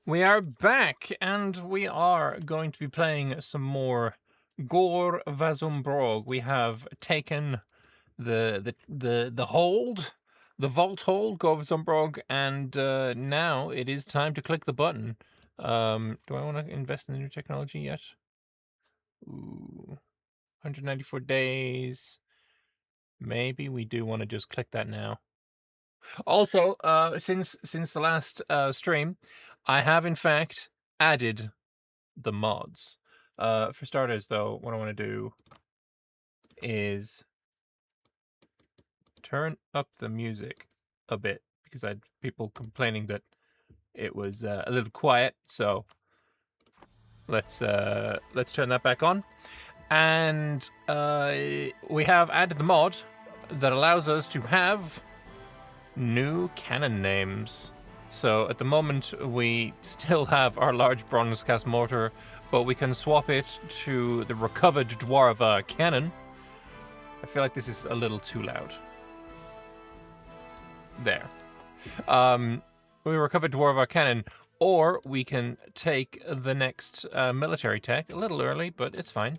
We are back, and we are going to be playing some more Gor Vazumbrog. We have taken the hold, the vault hold, Gor Vazumbrog, and now it is time to click the button. Do I want to invest in the new technology yet? Ooh, 194 days. Maybe we do want to just click that now. Also, since the last stream, I have in fact added the mods. For starters, though, what I want to do is turn up the music a bit because I had people complaining that it was a little quiet. So let's turn that back on, and we have added the mod that allows us to have new cannon names. So at the moment we still have our large bronze cast mortar, but we can swap it to the recovered Dwarva cannon. I feel like this is a little too loud. There. We recovered Dwarva cannon, or we can take the next military tech, a little early, but it's fine.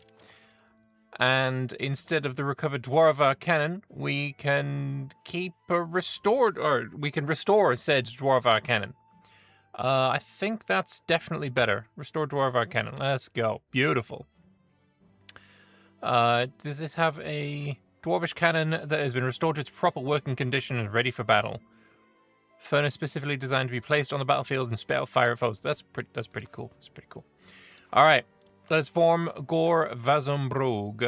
And instead of the recovered Dwarva cannon, we can keep we can restore said Dwarva cannon. I think that's definitely better. Restore Dwarva cannon. Let's go. Beautiful. Does this have a Dwarvish cannon that has been restored to its proper working condition and ready for battle? Furnace specifically designed to be placed on the battlefield and spit out fire at foes. That's pretty cool. That's pretty cool. All right. Let's form Gor Vazumbrog.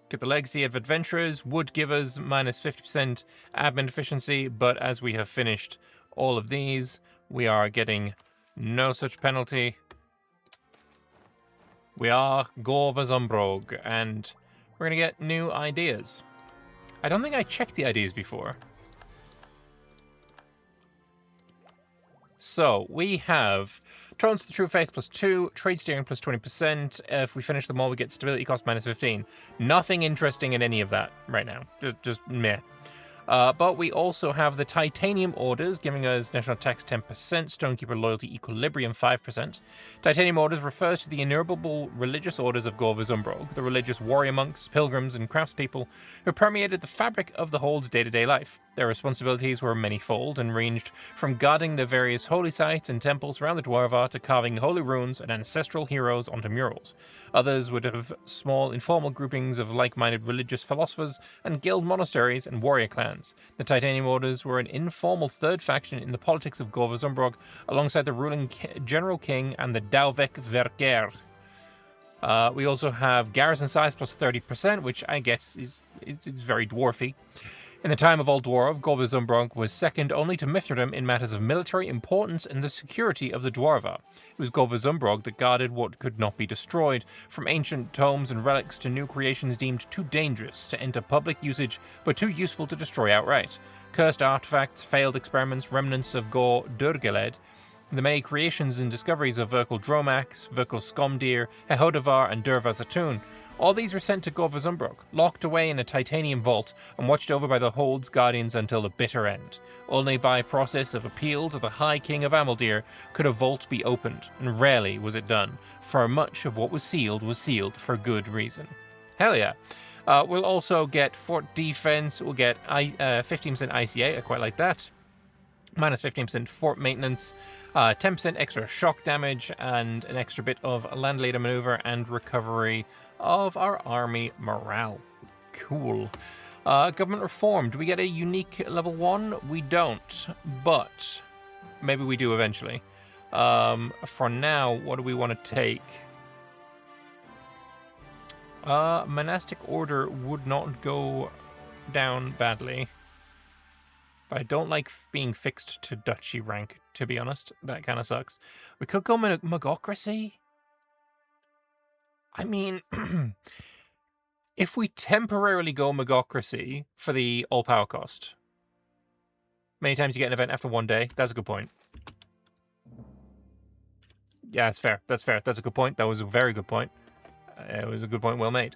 Get the legacy of adventurers would give us minus 50% admin efficiency, but as we have finished all of these, we are getting no such penalty. We are Gor Vazumbrog, and we're going to get new ideas. I don't think I checked the ideas before. So, we have Tolerance to the True Faith +2, Trade Steering +20%. If we finish them all, we get Stability Cost -15. Nothing interesting in any of that right now. Just meh. But we also have the Titanium Orders, giving us National Tax 10%, Stonekeeper Loyalty Equilibrium 5%. Titanium Orders refers to the innumerable religious orders of Gor Vazumbrog, the religious warrior monks, pilgrims, and craftspeople who permeated the fabric of the Hold's day-to-day life. Their responsibilities were manifold and ranged from guarding the various holy sites and temples around the Dwarva to carving holy runes and ancestral heroes onto murals. Others would have small informal groupings of like-minded religious philosophers and guild monasteries and warrior clans. The Titanium Orders were an informal third faction in the politics of Gor Vazumbrog, alongside the ruling General King and the Dauvek Verker. We also have garrison size +30%, which I guess is very dwarfy. In the time of Old Dwarf, Gor Vazumbrog was second only to Mithridum in matters of military importance and the security of the Dwarva. It was Gor Vazumbrog that guarded what could not be destroyed, from ancient tomes and relics to new creations deemed too dangerous to enter public usage but too useful to destroy outright. Cursed artifacts, failed experiments, remnants of Gor Durgeled, the many creations and discoveries of Verkal Dromax, Verkal Skomdir, Hehodavar, and Durvazatun. All these were sent to Gor Vazumbrog, locked away in a titanium vault and watched over by the Hold's guardians until the bitter end. Only by process of appeal to the High King of Amaldir could a vault be opened, and rarely was it done, for much of what was sealed for good reason. Hell yeah. We'll also get Fort Defense, we'll get 15% ICA, I quite like that. Minus 15% fort maintenance, 10% extra shock damage, and an extra bit of land leader maneuver and recovery of our army morale. Cool. Government reform. Do we get a unique level 1? We don't, but maybe we do eventually. For now, what do we want to take? Monastic order would not go down badly. But I don't like being fixed to duchy rank, to be honest. That kind of sucks. We could go Magocracy. I mean, if we temporarily go Magocracy for the all-power cost, many times you get an event after 1 day. That's a good point. Yeah, that's fair. That's fair. That's a good point. That was a very good point. It was a good point, well made.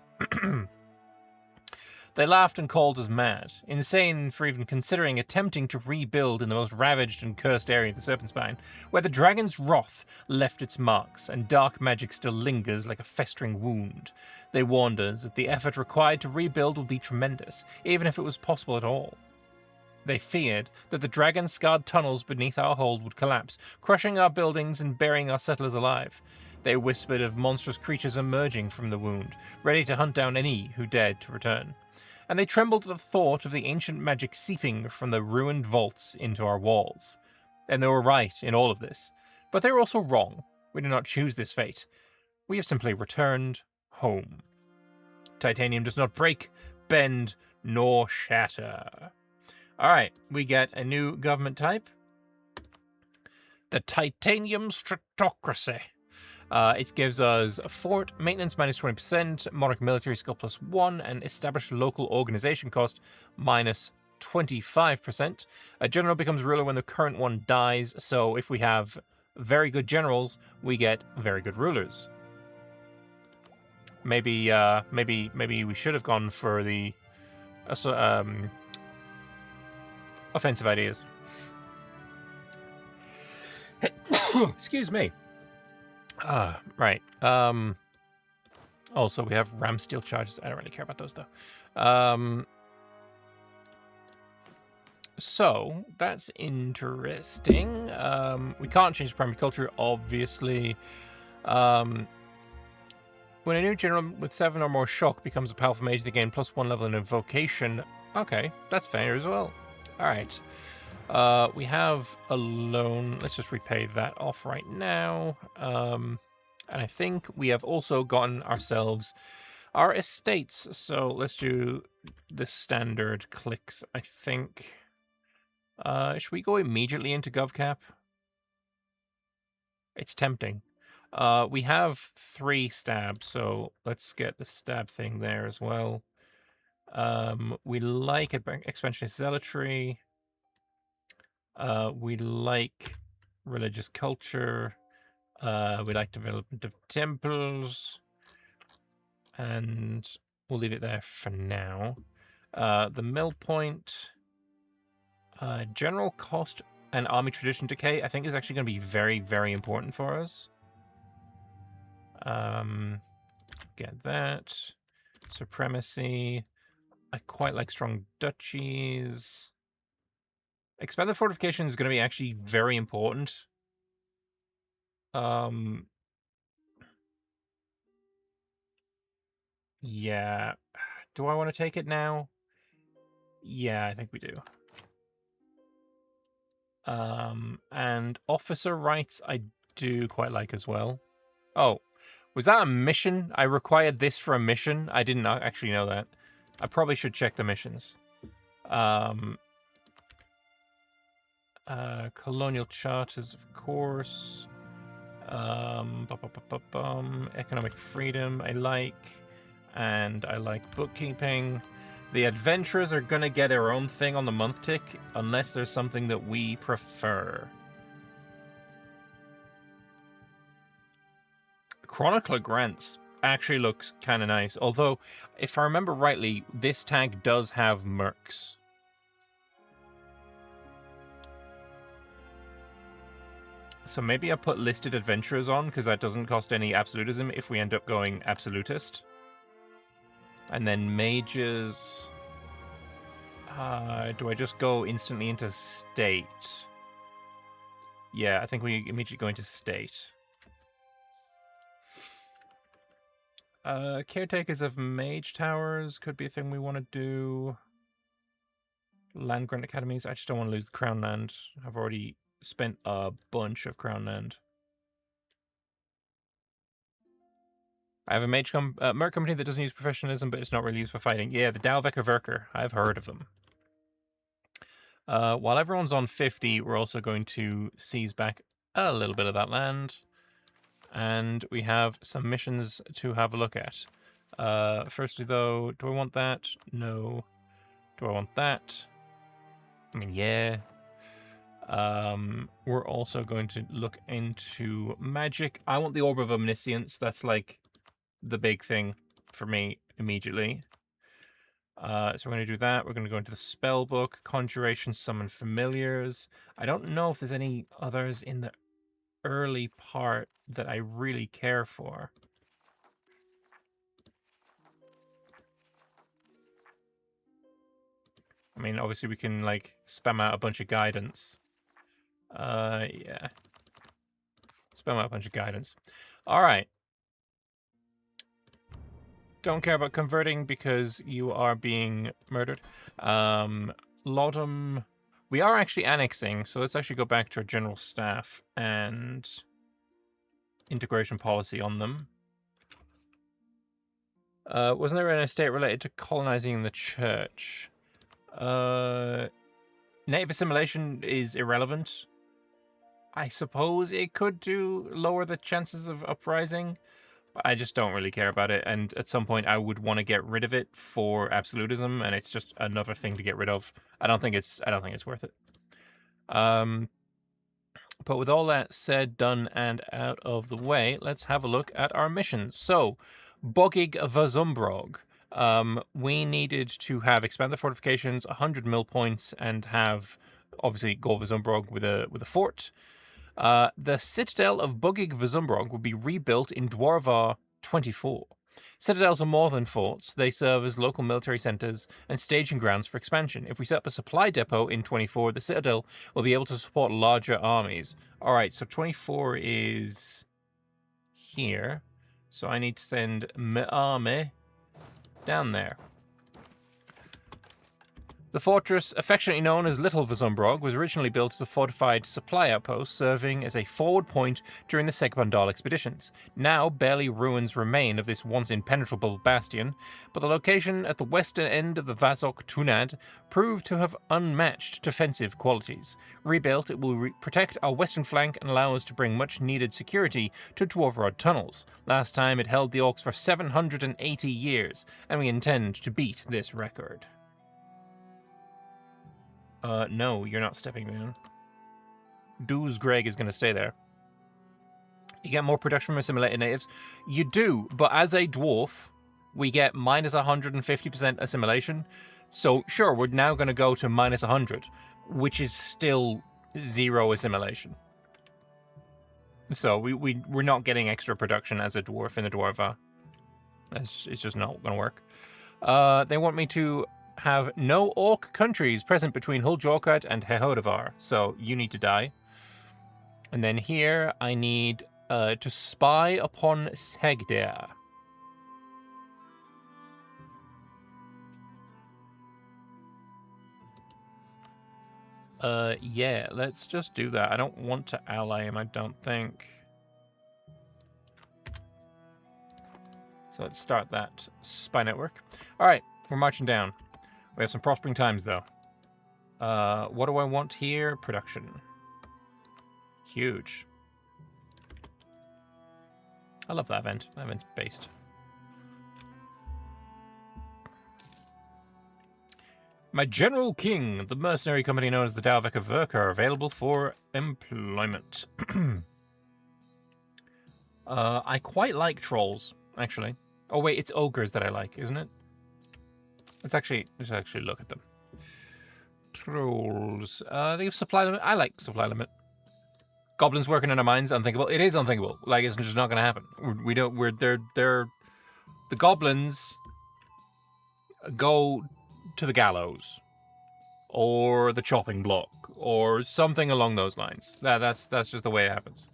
They laughed and called us mad, insane for even considering attempting to rebuild in the most ravaged and cursed area of the Serpent Spine, where the dragon's wrath left its marks and dark magic still lingers like a festering wound. They warned us that the effort required to rebuild would be tremendous, even if it was possible at all. They feared that the dragon-scarred tunnels beneath our hold would collapse, crushing our buildings and burying our settlers alive. They whispered of monstrous creatures emerging from the wound, ready to hunt down any who dared to return. And they trembled at the thought of the ancient magic seeping from the ruined vaults into our walls. And they were right in all of this. But they were also wrong. We did not choose this fate. We have simply returned home. Titanium does not break, bend, nor shatter. Alright, we get a new government type. The Titanium Stratocracy. It gives us a fort, maintenance minus 20%, monarch military skill plus 1, and established local organization cost minus 25%. A general becomes ruler when the current one dies, so if we have very good generals, we get very good rulers. Maybe we should have gone for the offensive ideas. Excuse me. Right. Also, we have ram steel charges. I don't really care about those, though. So, that's interesting. We can't change the primary culture, obviously. When a new general with 7 or more shock becomes a powerful mage, they gain +1 level in invocation. Okay, that's fair as well. Alright. We have a loan. Let's just repay that off right now. And I think we have also gotten ourselves our estates. So let's do the standard clicks, I think. Should we go immediately into GovCap? It's tempting. We have 3 stabs, so let's get the stab thing there as well. We like expansionist zealotry. We like religious culture. We like development of temples. And we'll leave it there for now. The mill point. General cost and army tradition decay, I think, is actually going to be very, very important for us. Get that. Supremacy. I quite like strong duchies. Expanded fortification is going to be actually very important. Yeah. Do I want to take it now? Yeah, I think we do. And officer rights I do quite like as well. Oh, was that a mission? I required this for a mission? I didn't actually know that. I probably should check the missions. Colonial charters, of course. Economic freedom, I like. And I like bookkeeping. The adventurers are going to get their own thing on the month tick, unless there's something that we prefer. Chronicler grants actually looks kind of nice. Although, if I remember rightly, this tag does have mercs. So maybe I put listed adventurers on, because that doesn't cost any absolutism if we end up going absolutist. And then mages. Do I just go instantly into state? Yeah, I think we immediately go into state. Caretakers of mage towers could be a thing we want to do. Land grant academies. I just don't want to lose the crown land. I've already spent a bunch of crown land. I have a merc company that doesn't use professionalism, but it's not really used for fighting. Yeah, the Dalvecker Verker. I've heard of them. While everyone's on 50, we're also going to seize back a little bit of that land. And we have some missions to have a look at. Firstly, though, do I want that? No. Do I want that? I mean, yeah. We're also going to look into magic. I want the Orb of Omniscience. That's like the big thing for me immediately. So we're going to do that. We're going to go into the spell book, conjuration, summon familiars. I don't know if there's any others in the early part that I really care for. I mean, obviously we can, like, spam out a bunch of guidance. Yeah. Spam out a bunch of guidance. All right. Don't care about converting because you are being murdered. Lodom. We are actually annexing, so let's actually go back to our general staff and integration policy on them. Wasn't there an estate related to colonizing the church? Native assimilation is irrelevant. I suppose it could lower the chances of uprising, but I just don't really care about it. And at some point, I would want to get rid of it for absolutism, and it's just another thing to get rid of. I don't think it's worth it. But with all that said, done, and out of the way, let's have a look at our missions. So, Gor Vazumbrog. We needed to have expand the fortifications, 100 mill points, and have obviously Gor Vazumbrog with a fort. The citadel of Gor Vazumbrog will be rebuilt in Dwarvar 24. Citadels are more than forts. They serve as local military centers and staging grounds for expansion. If we set up a supply depot in 24, the citadel will be able to support larger armies. All right, so 24 is here. So I need to send my army down there. The fortress, affectionately known as Little Vazumbrog, was originally built as a fortified supply outpost, serving as a forward point during the Segbandal expeditions. Now, barely ruins remain of this once impenetrable bastion, but the location at the western end of the Vazok Tunad proved to have unmatched defensive qualities. Rebuilt, it will protect our western flank and allow us to bring much-needed security to Dwarvarod tunnels. Last time, it held the Orcs for 780 years, and we intend to beat this record. No, you're not stepping down. Dooz Greg is going to stay there. You get more production from assimilated natives. You do, but as a dwarf, we get minus 150% assimilation. So, sure, we're now going to go to minus 100, which is still 0 assimilation. So, we're not getting extra production as a dwarf in the Dwarva. It's just not going to work. They want me to have no orc countries present between Huljorkat and Hehodavar, so you need to die. And then here, I need to spy upon Segdir. Yeah, let's just do that. I don't want to ally him, I don't think. So let's start that spy network. All right, we're marching down. We have some prospering times, though. What do I want here? Production. Huge. I love that event. That event's based. My General King, the mercenary company known as the Dalvek of Verk, are available for employment. I quite like trolls, actually. Oh, wait, it's ogres that I like, isn't it? Let's actually look at them. Trolls. They have supply limit. I like supply limit. Goblins working in our mines, unthinkable. It is unthinkable. Like, it's just not going to happen. The goblins go to the gallows or the chopping block or something along those lines. That's just the way it happens.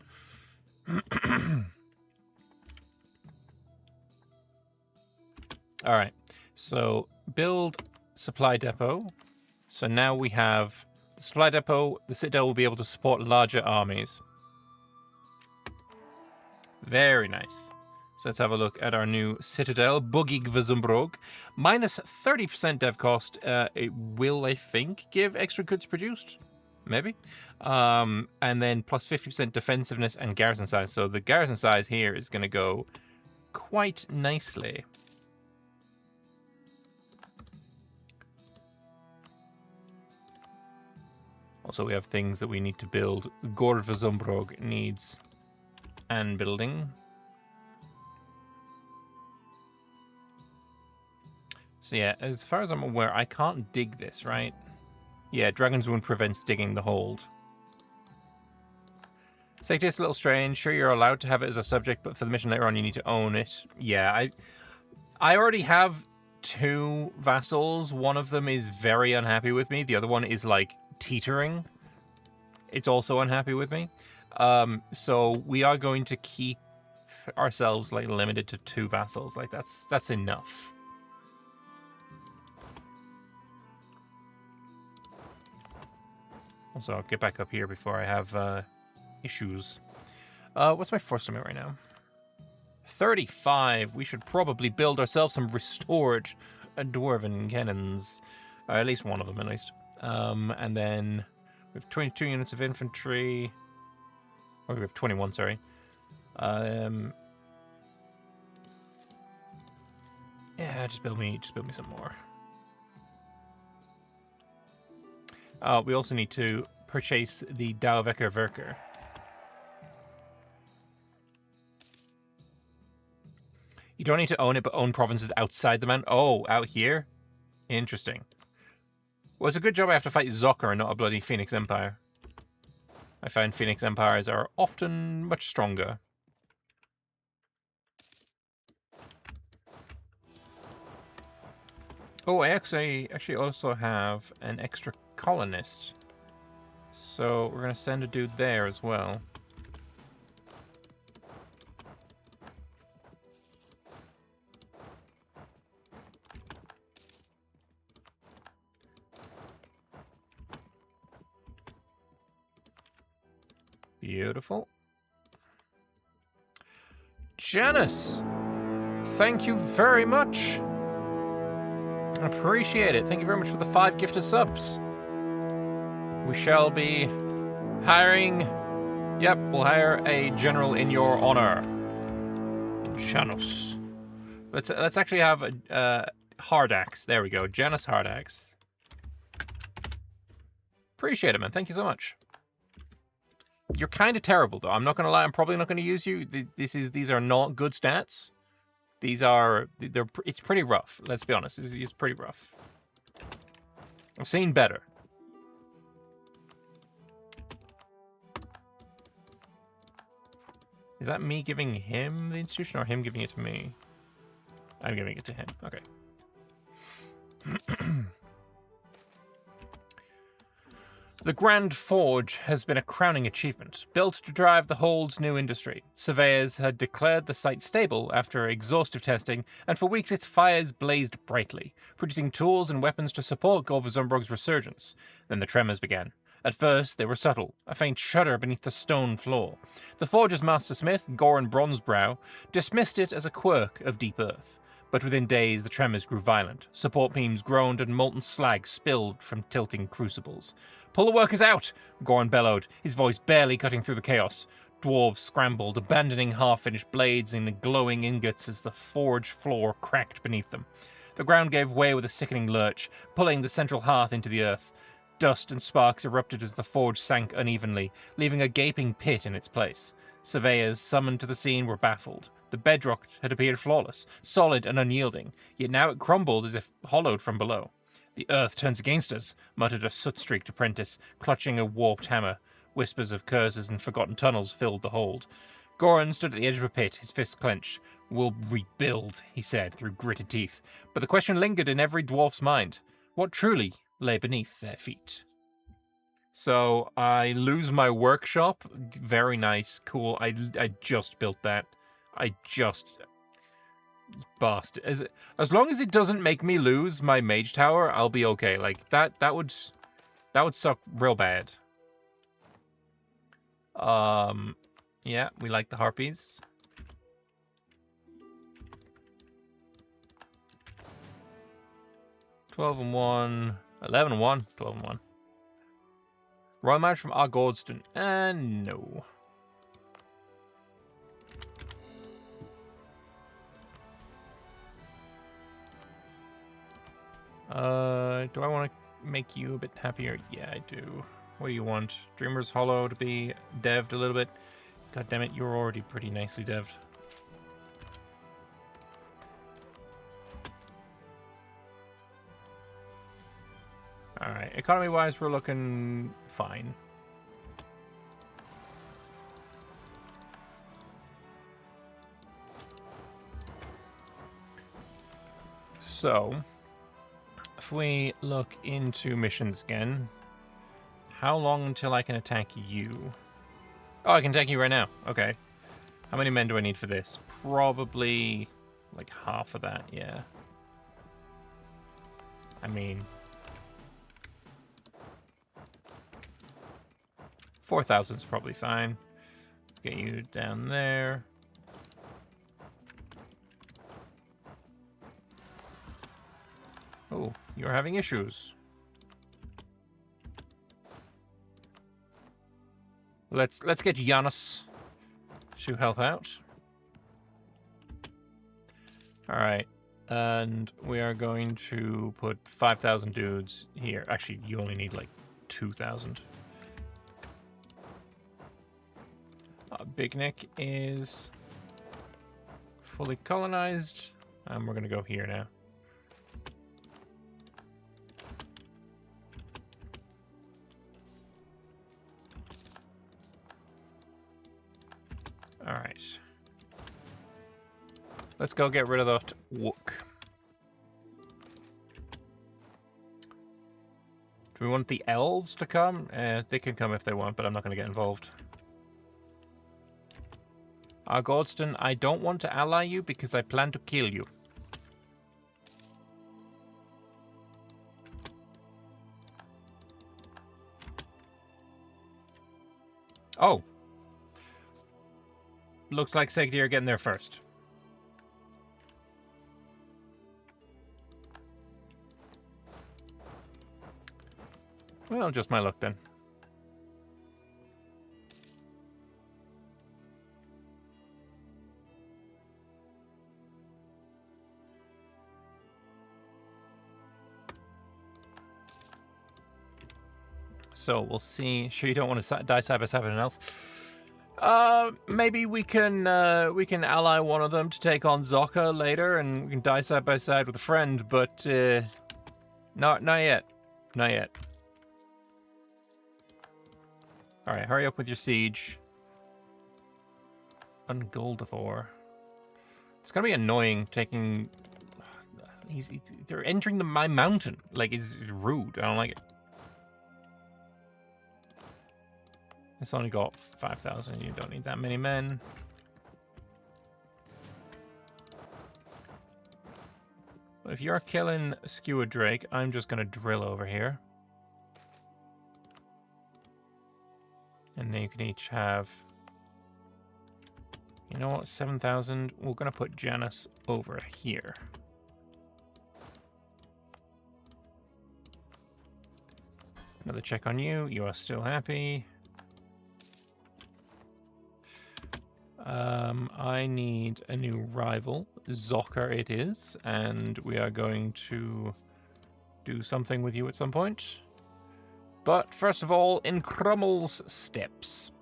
All right. So build supply depot. So now we have the supply depot. The citadel will be able to support larger armies. Very nice. So let's have a look at our new citadel, Gor Vazumbrog. Minus 30% dev cost. It will, I think, give extra goods produced. Maybe. And then plus 50% defensiveness and garrison size. So the garrison size here is going to go quite nicely. Also, we have things that we need to build. Gor Vazumbrog needs an building. So yeah, as far as I'm aware, I can't dig this, right? Yeah, Dragon's Wound prevents digging the hold. Safety is a little strange. Sure, you're allowed to have it as a subject, but for the mission later on, you need to own it. Yeah, I already have 2 vassals. One of them is very unhappy with me. The other one is, like, teetering. It's also unhappy with me. So we are going to keep ourselves, like, limited to 2 vassals. Like, that's enough. Also, I'll get back up here before I have issues. What's my force limit right now? 35. We should probably build ourselves some restored dwarven cannons. At least one of them, at least. And then we have 22 units of infantry. Or we have 21, sorry. Yeah, just build me some more. We also need to purchase the Dauwecker Werker. You don't need to own it, but own provinces outside the mountain. Oh, out here? Interesting. Well, it's a good job I have to fight Zocker and not a bloody Phoenix Empire. I find Phoenix Empires are often much stronger. Oh, I actually also have an extra colonist. So we're going to send a dude there as well. Beautiful. Janice! Thank you very much. I appreciate it. Thank you very much for the 5 gifted subs. We shall be hiring... Yep, we'll hire a general in your honor. Janus. Let's actually have a hard axe. There we go. Janus hard axe. Appreciate it, man. Thank you so much. You're kind of terrible, though. I'm not going to lie. I'm probably not going to use you. These are not good stats. It's pretty rough. Let's be honest. It's pretty rough. I've seen better. Is that me giving him the institution or him giving it to me? I'm giving it to him. Okay. The Grand Forge has been a crowning achievement, built to drive the hold's new industry. Surveyors had declared the site stable after exhaustive testing, and for weeks its fires blazed brightly, producing tools and weapons to support Gor Vazumbrog's resurgence. Then the tremors began. At first, they were subtle, a faint shudder beneath the stone floor. The forge's master-smith, Goran Bronzebrow, dismissed it as a quirk of deep earth. But within days, the tremors grew violent. Support beams groaned and molten slag spilled from tilting crucibles. "Pull the workers out!" Goran bellowed, his voice barely cutting through the chaos. Dwarves scrambled, abandoning half-finished blades in the glowing ingots as the forge floor cracked beneath them. The ground gave way with a sickening lurch, pulling the central hearth into the earth. Dust and sparks erupted as the forge sank unevenly, leaving a gaping pit in its place. Surveyors summoned to the scene were baffled. The bedrock had appeared flawless, solid and unyielding, yet now it crumbled as if hollowed from below. "The earth turns against us," muttered a soot-streaked apprentice, clutching a warped hammer. Whispers of curses and forgotten tunnels filled the hold. Goran stood at the edge of a pit, his fists clenched. "We'll rebuild," he said through gritted teeth. But the question lingered in every dwarf's mind. What truly lay beneath their feet? So I lose my workshop. Very nice, cool. I just built that. Bastard. As long as it doesn't make me lose my mage tower, I'll be okay. Like that would suck real bad. Yeah, we like the harpies. (12-1), 11-1, 12-1. Royal March from Argordston. No. Do I want to make you a bit happier? Yeah, I do. What do you want? Dreamer's Hollow to be dev'd a little bit? God damn it, you're already pretty nicely dev'd. Alright, economy-wise, we're looking fine. So, if we look into missions again, how long until I can attack you? Oh, I can attack you right now. Okay. How many men do I need for this? Probably like half of that, yeah. I mean, 4,000 is probably fine. Get you down there. Oh, you're having issues. Let's get Giannis to help out. All right, and we are going to put 5,000 dudes here. Actually, you only need like 2,000. Big Nick is fully colonized, and we're gonna go here now. All right. Let's go get rid of that Wook. Do we want the elves to come? They can come if they want, but I'm not going to get involved. Godston, I don't want to ally you because I plan to kill you. Oh. Looks like Segdi are getting there first. Well, just my luck then. So we'll see. Sure, you don't want to die side by side with an elf. Maybe we can ally one of them to take on Zocca later, and we can die side by side with a friend. But not yet, not yet. All right, hurry up with your siege. Ungoldivore. It's gonna be annoying taking. They're entering my mountain. Like it's rude. I don't like it. It's only got 5,000. You don't need that many men. But if you're killing Skewer Drake, I'm just going to drill over here. And then you can each have... You know what? 7,000. We're going to put Janus over here. Another check on you. You are still happy. I need a new rival. Zocca it is, and we are going to do something with you at some point. But first of all, in Crummel's steps.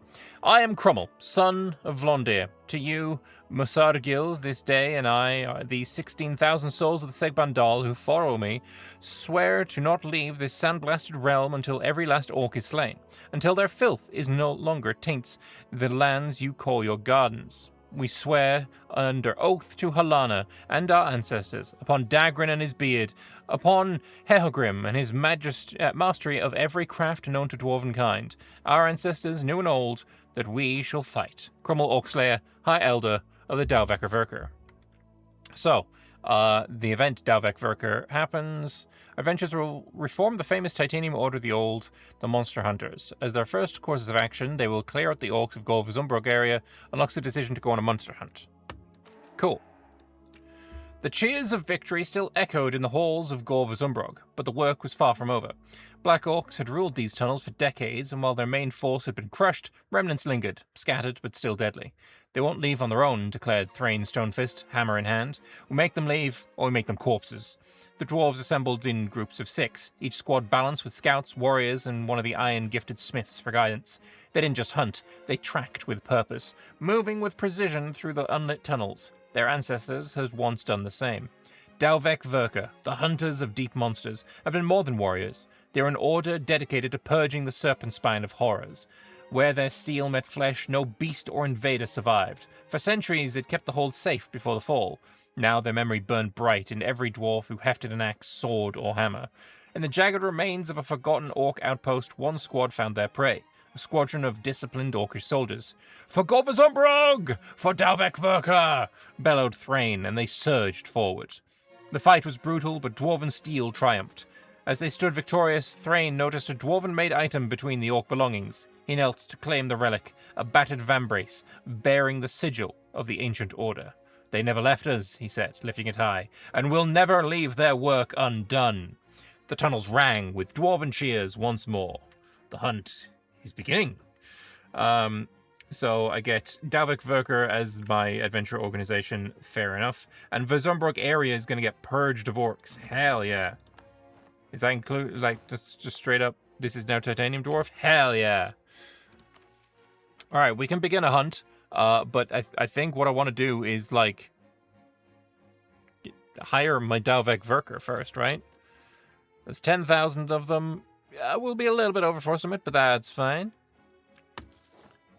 I am Crummel, son of Vlondir. To you, Musargil, this day, and I, the 16,000 souls of the Segbandal who follow me, swear to not leave this sandblasted realm until every last orc is slain, until their filth is no longer taints the lands you call your gardens. We swear under oath to Halana and our ancestors, upon Dagrin and his beard, upon Hehogrim and his mastery of every craft known to dwarven kind, our ancestors, new and old, that we shall fight. Crummel Orcslayer, High Elder of the Dalvekr Verker. So, the event Dalvekr Verker happens. Adventurers will reform the famous Titanium Order of the Old, the Monster Hunters. As their first courses of action, they will clear out the orcs of Gor Vazumbrog area, unlocks the decision to go on a monster hunt. Cool. The cheers of victory still echoed in the halls of Gor Vazumbrog, but the work was far from over. Black Orcs had ruled these tunnels for decades, and while their main force had been crushed, remnants lingered, scattered but still deadly. They won't leave on their own, declared Thrain Stonefist, hammer in hand. We make them leave, or we make them corpses. The dwarves assembled in groups of 6, each squad balanced with scouts, warriors, and one of the iron-gifted smiths for guidance. They didn't just hunt, they tracked with purpose, moving with precision through the unlit tunnels. Their ancestors had once done the same. Dalvek Verka, the hunters of deep monsters, have been more than warriors. They're an order dedicated to purging the serpent spine of horrors. Where their steel met flesh, no beast or invader survived. For centuries, it kept the hold safe before the fall. Now their memory burned bright in every dwarf who hefted an axe, sword, or hammer. In the jagged remains of a forgotten orc outpost, one squad found their prey. A squadron of disciplined orcish soldiers. "For Gor Vazumbrog! For Dalvek Verka!" bellowed Thrain, and they surged forward. The fight was brutal, but dwarven steel triumphed. As they stood victorious, Thrain noticed a dwarven-made item between the orc belongings. He knelt to claim the relic, a battered vambrace, bearing the sigil of the ancient order. "They never left us," he said, lifting it high, "and will never leave their work undone." The tunnels rang with dwarven cheers once more. The hunt is beginning. So I get Dalvik Verker as my adventure organization, fair enough. And Vazumbrog area is going to get purged of orcs. Hell yeah. Is that include, like, just straight up, this is now Titanium Dwarf? Hell yeah. Alright, we can begin a hunt, but I think what I want to do is, like, hire my Dalvik Verker first, right? There's 10,000 of them. We'll be a little bit over for some, but that's fine.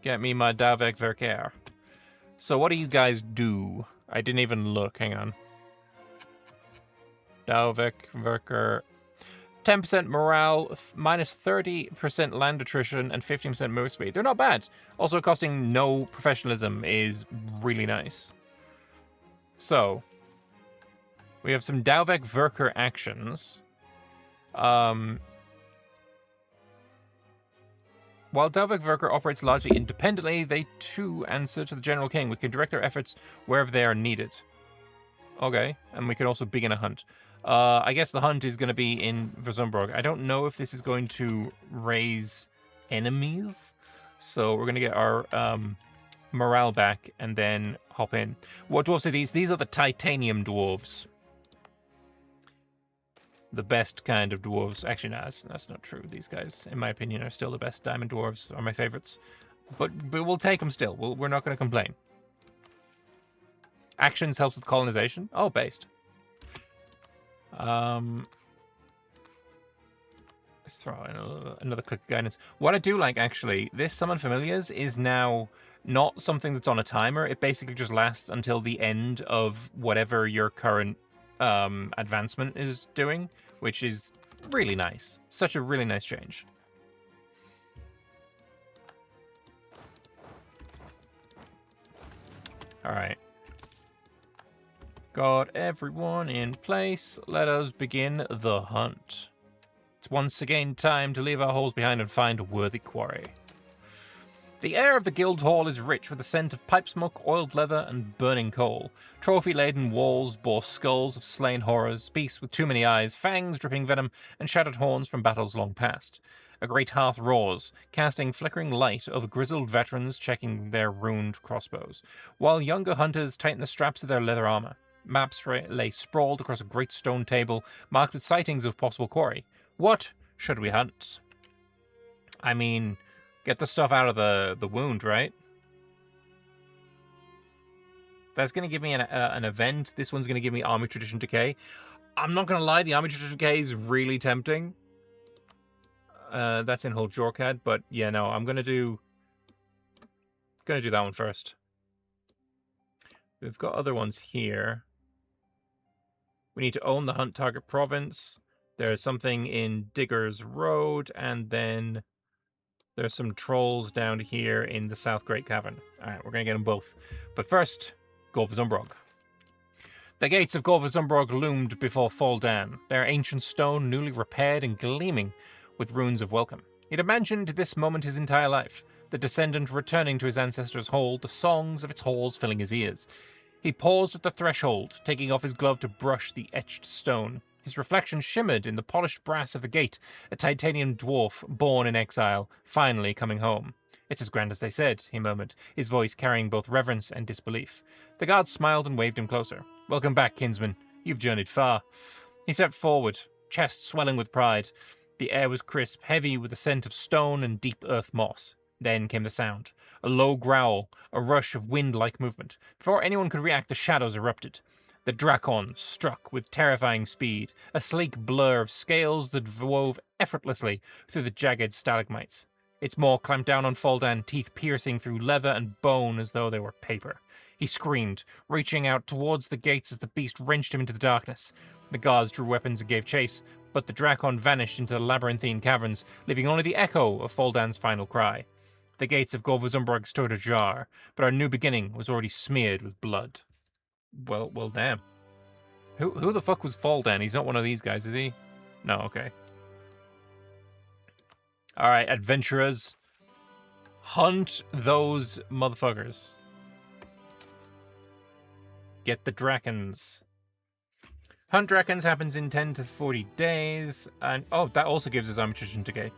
Get me my Dalvik Verker. So what do you guys do? I didn't even look. Hang on. Dalvik Verker. 10% morale, minus 30% land attrition, and 15% move speed. They're not bad. Also costing no professionalism is really nice. So, we have some Dalvik Verker actions. While Dalvik Verker operates largely independently, they too answer to the General King. We can direct their efforts wherever they are needed. Okay, and we can also begin a hunt. I guess the hunt is going to be in Vazumbrog. I don't know if this is going to raise enemies, so we're going to get our morale back and then hop in. What dwarves are these? These are the Titanium Dwarves. The best kind of dwarves. Actually, no, that's not true. These guys, in my opinion, are still the best. Diamond Dwarves are my favorites. But we'll take them still. We're not going to complain. Actions helps with colonization. Oh, based. Let's throw in another click of guidance. What I do like, actually, this Summon Familiars is now not something that's on a timer. It basically just lasts until the end of whatever your current advancement is doing, which is really nice. Such a really nice change. Alright. Got everyone in place. Let us begin the hunt. It's once again time to leave our holes behind and find a worthy quarry. The air of the guild hall is rich with the scent of pipe smoke, oiled leather, and burning coal. Trophy-laden walls bore skulls of slain horrors, beasts with too many eyes, fangs dripping venom, and shattered horns from battles long past. A great hearth roars, casting flickering light over grizzled veterans checking their ruined crossbows, while younger hunters tighten the straps of their leather armor. Maps lay sprawled across a great stone table, marked with sightings of possible quarry. What should we hunt? I mean, get the stuff out of the wound, right? That's going to give me an event. This one's going to give me Army Tradition Decay. I'm not going to lie, the Army Tradition Decay is really tempting. That's in Hold Jorkad, but yeah, no, I'm going to do that one first. We've got other ones here. We need to own the hunt target province. There's something in Digger's Road, and then there's some trolls down here in the South Great Cavern. Alright, we're going to get them both. But first, Gor Vazumbrog. The gates of Gor Vazumbrog loomed before Faldan, their ancient stone newly repaired and gleaming with runes of welcome. He'd imagined this moment his entire life, the descendant returning to his ancestors' hold, the songs of its halls filling his ears. He paused at the threshold, taking off his glove to brush the etched stone. His reflection shimmered in the polished brass of the gate, a titanium dwarf born in exile, finally coming home. "It's as grand as they said," he murmured, his voice carrying both reverence and disbelief. The guard smiled and waved him closer. "Welcome back, kinsman. You've journeyed far." He stepped forward, chest swelling with pride. The air was crisp, heavy with the scent of stone and deep earth moss. Then came the sound. A low growl, a rush of wind-like movement. Before anyone could react, the shadows erupted. The Drakon struck with terrifying speed, a sleek blur of scales that wove effortlessly through the jagged stalagmites. Its maw clamped down on Foldan, teeth piercing through leather and bone as though they were paper. He screamed, reaching out towards the gates as the beast wrenched him into the darkness. The guards drew weapons and gave chase, but the Drakon vanished into the labyrinthine caverns, leaving only the echo of Foldan's final cry. The gates of Gor Vazumbrog stood ajar, but our new beginning was already smeared with blood. Well, damn. Who the fuck was Foldan? He's not one of these guys, is he? No, okay. Alright, adventurers. Hunt those motherfuckers. Get the Drakons. Hunt Drakons happens in 10 to 40 days. And oh, that also gives us Armitage Decay.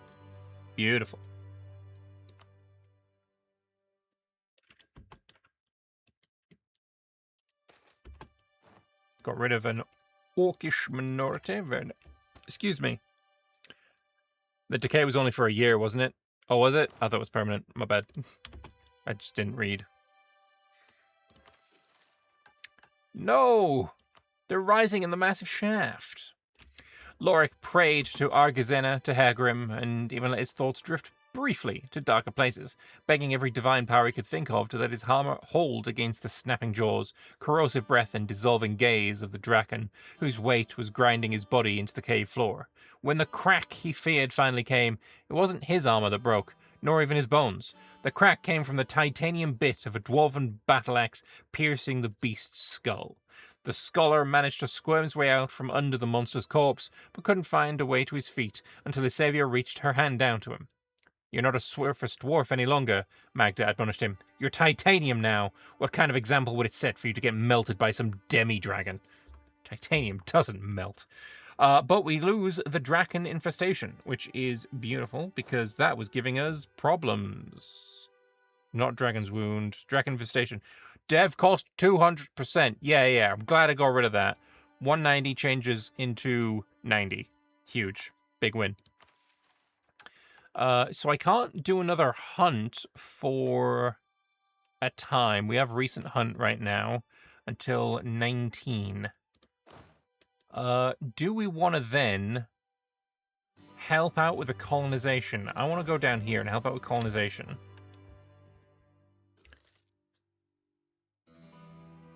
Beautiful. Got rid of an orcish minority. Excuse me. The decay was only for a year, wasn't it? Oh, was it? I thought it was permanent. My bad. I just didn't read. No! They're rising in the massive shaft. Lorik prayed to Argazena, to Hergrim, and even let his thoughts drift briefly to darker places, begging every divine power he could think of to let his hammer hold against the snapping jaws, corrosive breath, and dissolving gaze of the Draken, whose weight was grinding his body into the cave floor. When the crack he feared finally came, it wasn't his armor that broke, nor even his bones. The crack came from the titanium bit of a dwarven battle axe piercing the beast's skull. The scholar managed to squirm his way out from under the monster's corpse, but couldn't find a way to his feet until his savior reached her hand down to him. You're not a surface dwarf any longer, Magda admonished him. You're titanium now. What kind of example would it set for you to get melted by some demi-dragon? Titanium doesn't melt. But we lose the Draken infestation, which is beautiful because that was giving us problems. Not Dragon's Wound. Draken infestation. Dev cost 200%. Yeah. I'm glad I got rid of that. 190 changes into 90. Huge. Big win. So I can't do another hunt for a time. We have recent hunt right now until 19. Do we want to then help out with the colonization? I want to go down here and help out with colonization.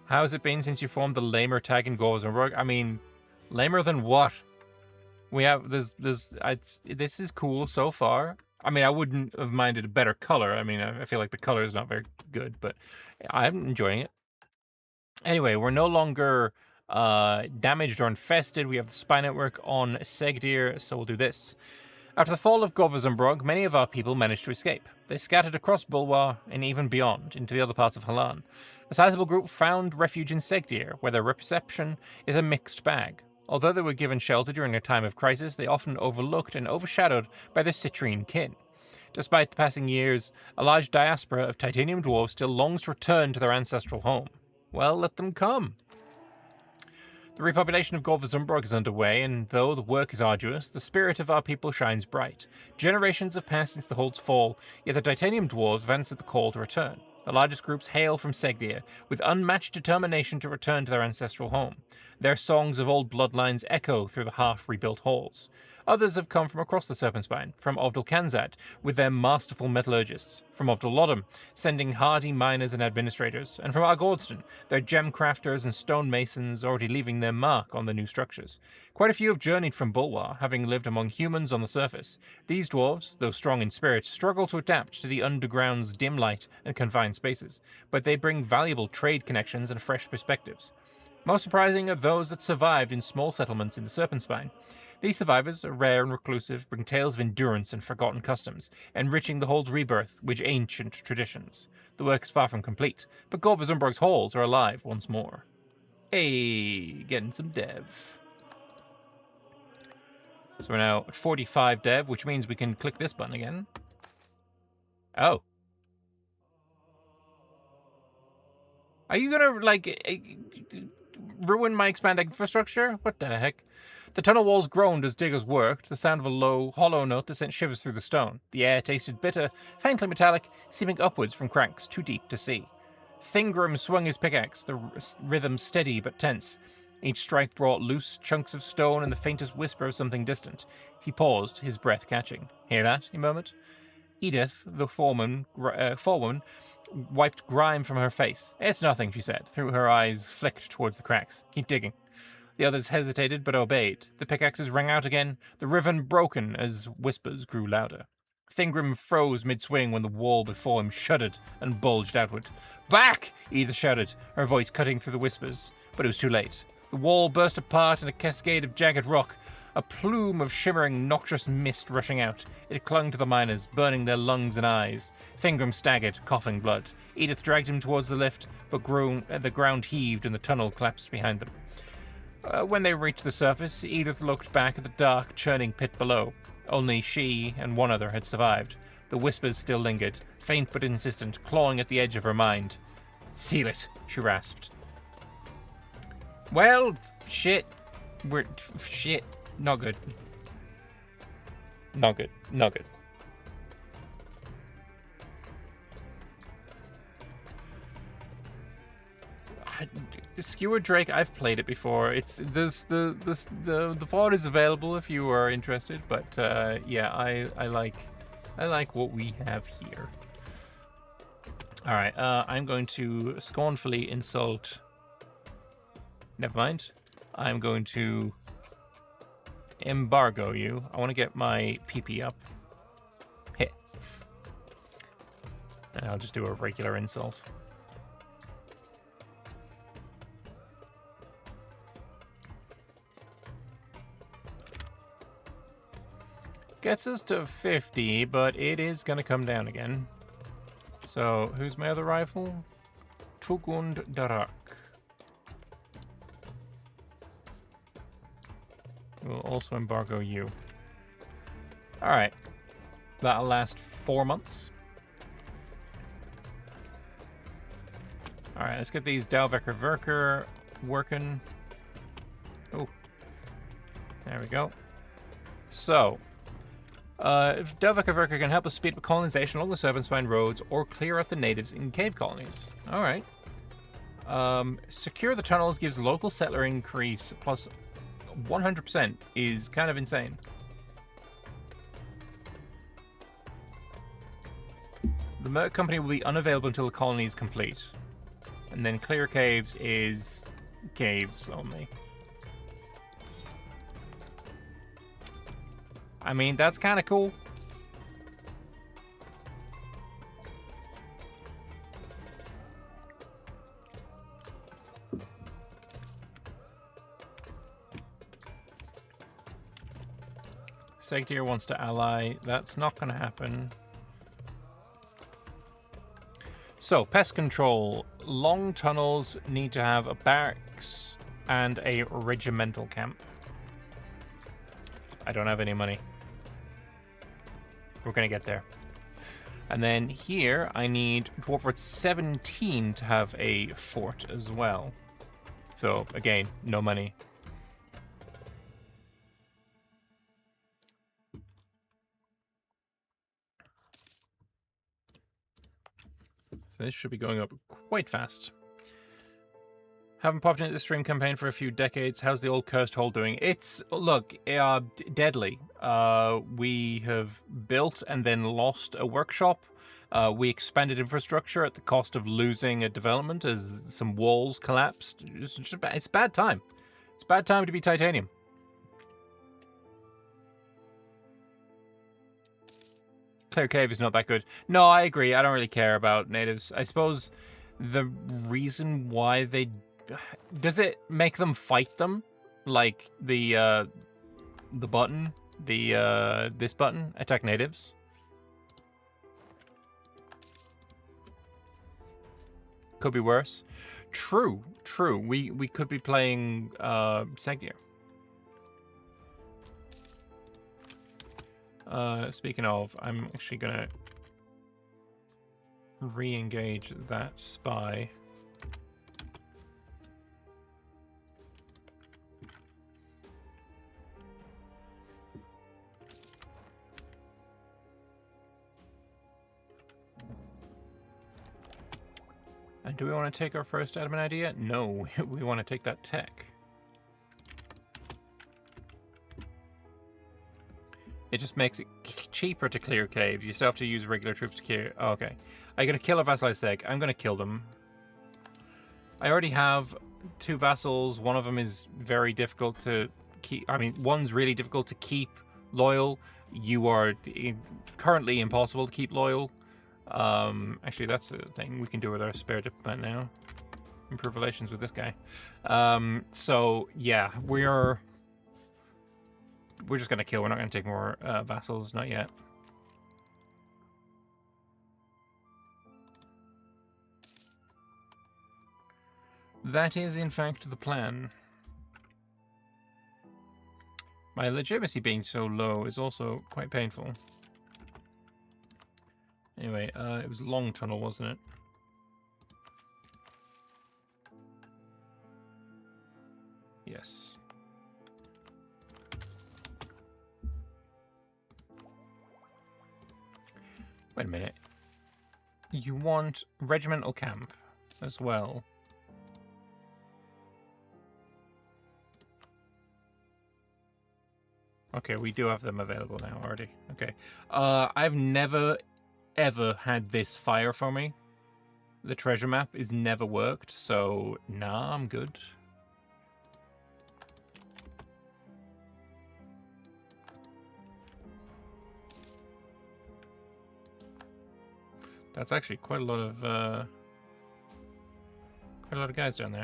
How has it been since you formed the lamer tag in Gor Vazumbrog? I mean, lamer than what? We have this is cool so far. I mean, I wouldn't have minded a better color. I mean, I feel like the color is not very good, but I'm enjoying it. Anyway, we're no longer damaged or infested. We have the spy network on Segdir, so we'll do this. After the fall of Gor Vazumbrog, many of our people managed to escape. They scattered across Bulwar and even beyond, into the other parts of Halan. A sizable group found refuge in Segdir, where their reception is a mixed bag. Although they were given shelter during a time of crisis, they often overlooked and overshadowed by their citrine kin. Despite the passing years, a large diaspora of titanium dwarves still longs to return to their ancestral home. Well, let them come. The repopulation of Gor Vazumbrog is underway, and though the work is arduous, the spirit of our people shines bright. Generations have passed since the Hold's fall, yet the titanium dwarves have answered the call to return. The largest groups hail from Segdir, with unmatched determination to return to their ancestral home. Their songs of old bloodlines echo through the half-rebuilt halls. Others have come from across the Serpentspine, from Ovdal Kanzad, with their masterful metallurgists, from Ovdal Lodom, sending hardy miners and administrators, and from Argordston, their gem crafters and stone masons already leaving their mark on the new structures. Quite a few have journeyed from Bulwar, having lived among humans on the surface. These dwarves, though strong in spirit, struggle to adapt to the underground's dim light and confined spaces, but they bring valuable trade connections and fresh perspectives. Most surprising are those that survived in small settlements in the Serpentspine. These survivors are rare and reclusive, bring tales of endurance and forgotten customs, enriching the Hold's rebirth with ancient traditions. The work is far from complete, but Gor Vazumbrog's halls are alive once more. Hey, getting some dev. So we're now at 45 dev, which means we can click this button again. Oh. Are you gonna, ruin my expanding infrastructure? What the heck? The tunnel walls groaned as diggers worked, the sound of a low, hollow note that sent shivers through the stone. The air tasted bitter, faintly metallic, seeping upwards from cracks too deep to see. Thingrum swung his pickaxe, the rhythm steady but tense. Each strike brought loose chunks of stone and the faintest whisper of something distant. He paused, his breath catching. Hear that? He murmured. Edith, the forewoman, wiped grime from her face. It's nothing, she said, through her eyes flicked towards the cracks. Keep digging. The others hesitated but obeyed. The pickaxes rang out again, the riven broken as whispers grew louder. Thingrum froze mid-swing when the wall before him shuddered and bulged outward. Back! Edith shouted, her voice cutting through the whispers, but it was too late. The wall burst apart in a cascade of jagged rock, a plume of shimmering, noxious mist rushing out. It clung to the miners, burning their lungs and eyes. Thingrum staggered, coughing blood. Edith dragged him towards the lift, but the ground heaved and the tunnel collapsed behind them. When they reached the surface, Edith looked back at the dark, churning pit below. Only she and one other had survived. The whispers still lingered, faint but insistent, clawing at the edge of her mind. Seal it, she rasped. Well, shit. Shit. Not good. Not good. Not good. Skewer Drake, I've played it before. It's the VOD is available if you are interested, but yeah, I like what we have here. All right, I'm going to scornfully insult. Never mind. I'm going to embargo you. I want to get my PP up. Hit. And I'll just do a regular insult. Gets us to 50, but it is going to come down again. So, who's my other rifle? Tugund Darak. We'll also embargo you. Alright. That'll last 4 months. Alright, let's get these Dalvecker Verker working. Oh. There we go. So, if Dalvecker Verker can help us speed up colonization along the Serpent Spine roads or clear out the natives in cave colonies. Alright. Secure the tunnels gives local settler increase plus 100% is kind of insane. The Merc Company will be unavailable until the colony is complete. And then clear caves is caves only. I mean, that's kind of cool. Segdir wants to ally. That's not going to happen. So, pest control. Long tunnels need to have a barracks and a regimental camp. I don't have any money. We're going to get there. And then here, I need Dwarfort 17 to have a fort as well. So, again, no money. So this should be going up quite fast. Haven't popped into the stream campaign for a few decades. How's the old cursed hole doing? It's, look, deadly. We have built and then lost a workshop. We expanded infrastructure at the cost of losing a development as some walls collapsed. It's a bad time. It's a bad time to be titanium. Clear Cave is not that good. No, I agree. I don't really care about natives. I suppose the reason why they... Does it make them fight them? Like the button? This button? Attack natives? Could be worse. True, true. We could be playing Segir. Speaking of, I'm actually gonna re-engage that spy. And Do we want to take our first admin idea? No, we want to take that tech. It just makes it cheaper to clear caves. You still have to use regular troops to clear. Oh, okay. I'm going to kill a vassalized seg. I'm going to kill them. I already have 2 vassals. One of them is very difficult to keep. I mean, one's really difficult to keep loyal. You are currently impossible to keep loyal. Actually, that's a thing we can do with our spare diplomat now. Improve relations with this guy. So, yeah, we're just going to kill. We're not going to take more vassals. Not yet. That is, in fact, the plan. My legitimacy being so low is also quite painful. Anyway, it was Long Tunnel, wasn't it? Yes. Wait a minute. You want regimental camp as well. Okay, we do have them available now already. Okay. I've never, ever had this fire for me. The treasure map is never worked, so nah, I'm good. That's actually quite a lot of guys down there.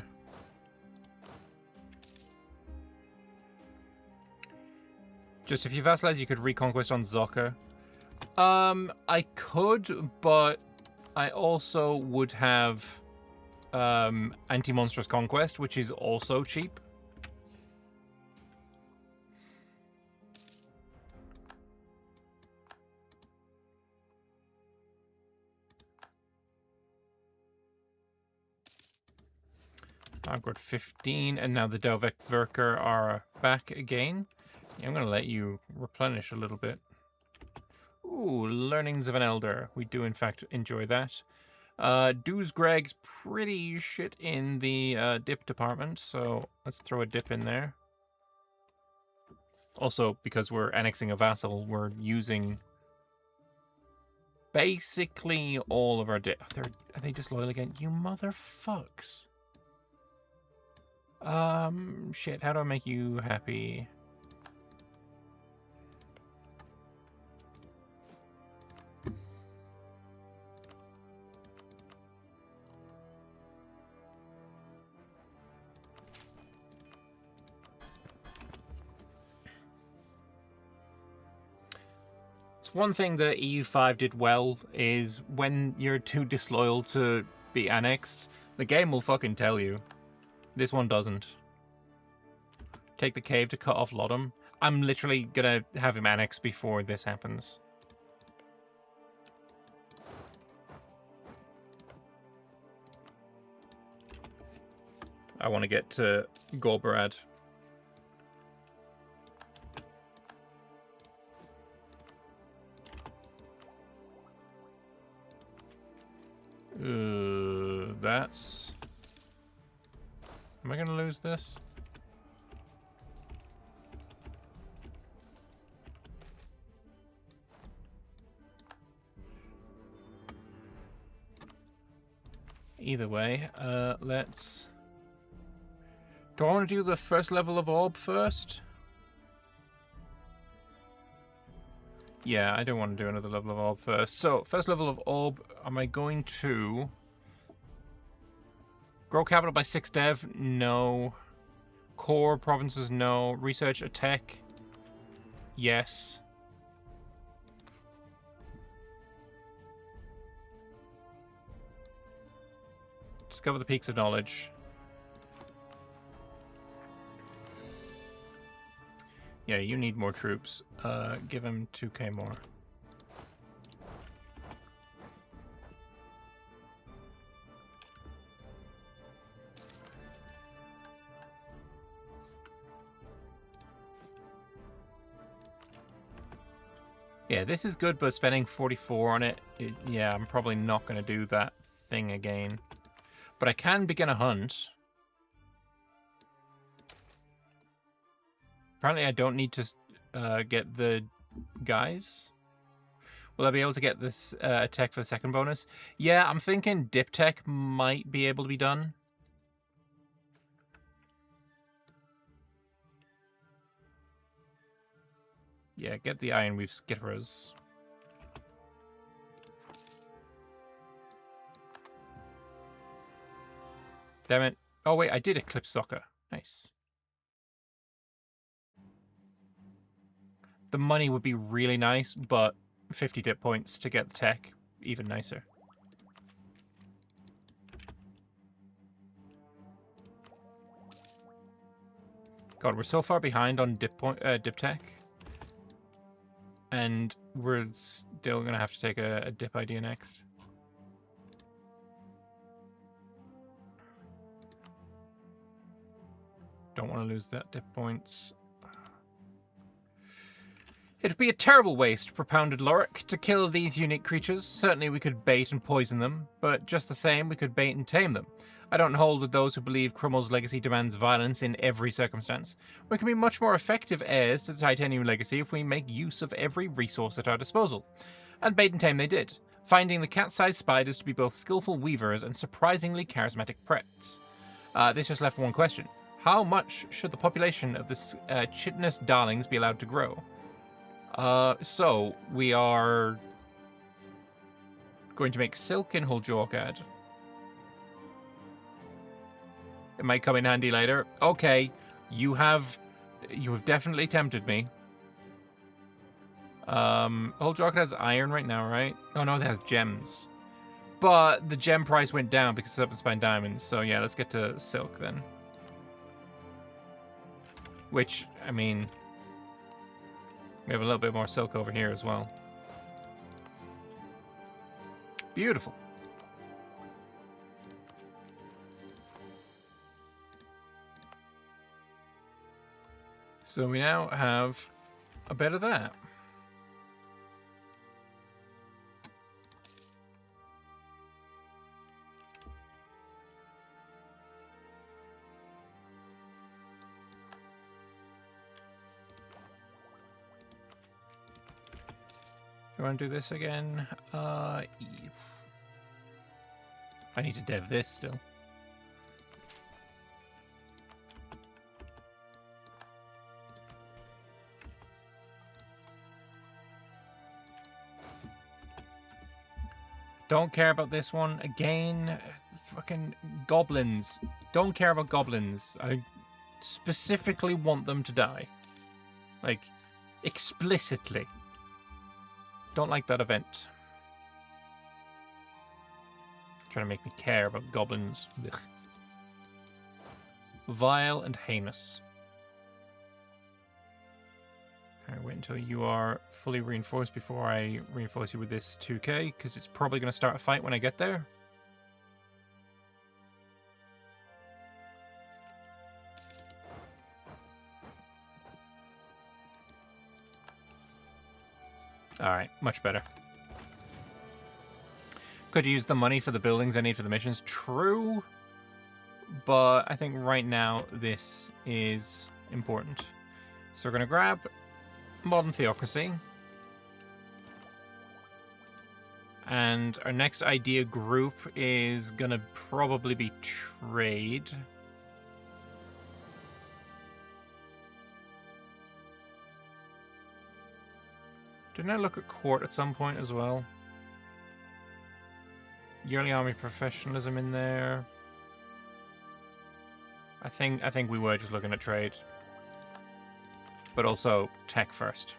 Just if you vassalize, you could reconquest on Zoka. I could, but I also would have anti-monstrous conquest, which is also cheap. I've got 15, and now the Delvekverker are back again. I'm going to let you replenish a little bit. Ooh, Learnings of an Elder. We do, in fact, enjoy that. Doos Greg's pretty shit in the dip department, so let's throw a dip in there. Also, because we're annexing a vassal, we're using basically all of our dip. Are they disloyal again? You motherfucks. Shit, how do I make you happy? One thing that EU5 did well is when you're too disloyal to be annexed, the game will fucking tell you. This one doesn't. Take the cave to cut off Lodom. I'm literally gonna have him annexed before this happens. I want to get to Gorbarad. That's... Am I going to lose this? Either way, let's... Do I want to do the first level of orb first? Yeah, I don't want to do another level of orb first. So, first level of orb, am I going to... Grow capital by 6 dev? No. Core provinces? No. Research a tech? Yes. Discover the peaks of knowledge. Yeah, you need more troops. Give him 2k more. Yeah, this is good, but spending 44 on it, yeah, I'm probably not going to do that thing again. But I can begin a hunt. Apparently I don't need to get the guys. Will I be able to get this tech for the second bonus? Yeah, I'm thinking dip tech might be able to be done. Yeah, get the iron weave skitterers. Damn it. Oh, wait, I did eclipse soccer. Nice. The money would be really nice, but 50 dip points to get the tech, even nicer. God, we're so far behind on dip tech. And we're still going to have to take a dip idea next. Don't want to lose that dip points. It'd be a terrible waste, propounded Lorik, to kill these unique creatures. Certainly we could bait and poison them, but just the same, we could bait and tame them. I don't hold with those who believe Krummel's legacy demands violence in every circumstance. We can be much more effective heirs to the Titanium legacy if we make use of every resource at our disposal. And bait and tame they did, finding the cat-sized spiders to be both skillful weavers and surprisingly charismatic prets. This just left one question. How much should the population of the chitinous darlings be allowed to grow? So we are going to make silk in Huljorkad. It might come in handy later. Okay, you have definitely tempted me. Huljorkad has iron right now, right? Oh no, they have gems. But the gem price went down because it's up to spine diamonds. So yeah, let's get to silk then. Which, I mean, we have a little bit more silk over here as well. Beautiful. So we now have a bit of that. Do I want to do this again? I need to dev this still. Don't care about this one. Again, fucking goblins. Don't care about goblins. I specifically want them to die. Like, explicitly. Don't like that event. Trying to make me care about goblins. Ugh. Vile and heinous. Alright, wait until you are fully reinforced before I reinforce you with this 2k, because it's probably going to start a fight when I get there. Alright, much better. Could use the money for the buildings I need for the missions. True. But I think right now this is important. So we're going to grab Modern Theocracy. And our next idea group is going to probably be trade. Didn't I look at court at some point as well? Yearly army professionalism in there. I think we were just looking at trade. But also tech first.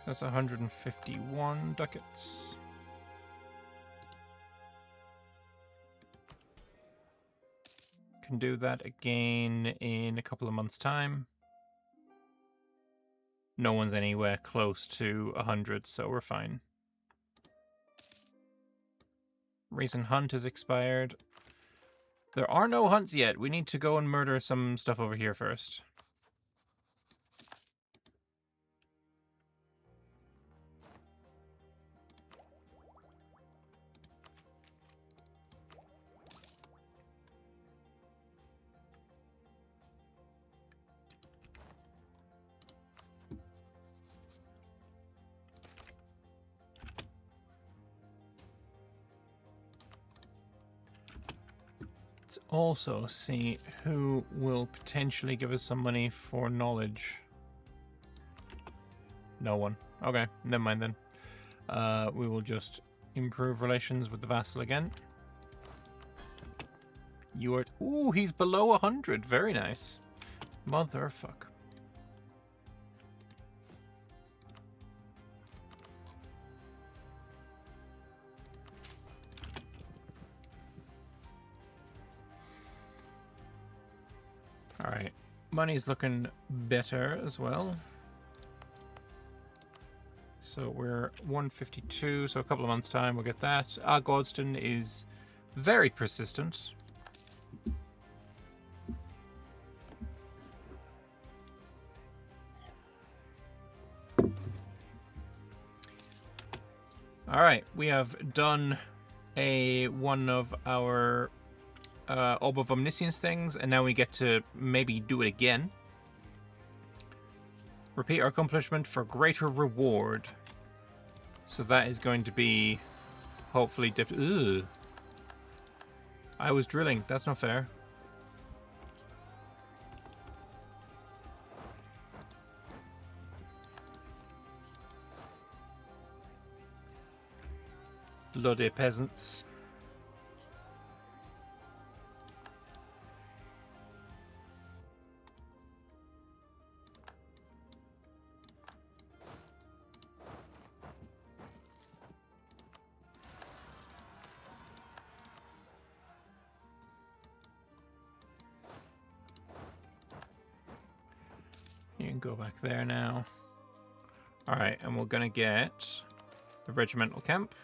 That's 151 ducats. Can do that again in a couple of months' time. No one's anywhere close to 100, so we're fine. Recent hunt has expired. There are no hunts yet. We need to go and murder some stuff over here first. Also see who will potentially give us some money for knowledge. No one. Okay, never mind then. We will just improve relations with the vassal again. You are... Ooh, he's below 100. Very nice. Motherfuck. Alright, money's looking better as well. So we're 152, so a couple of months' time we'll get that. Our Godston is very persistent. Alright, we have done one of our Orb of Omniscience things, and now we get to maybe do it again. Repeat our accomplishment for greater reward. So that is going to be hopefully dipped. Ugh. I was drilling. That's not fair. Bloody peasants. You can go back there now. Alright, and we're gonna get the regimental camp.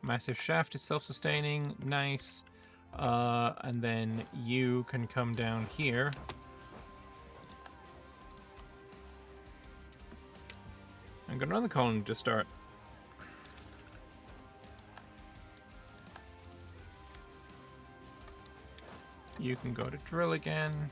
Massive shaft is self-sustaining, nice. And then you can come down here. I'm gonna run the colony to start. You can go to drill again.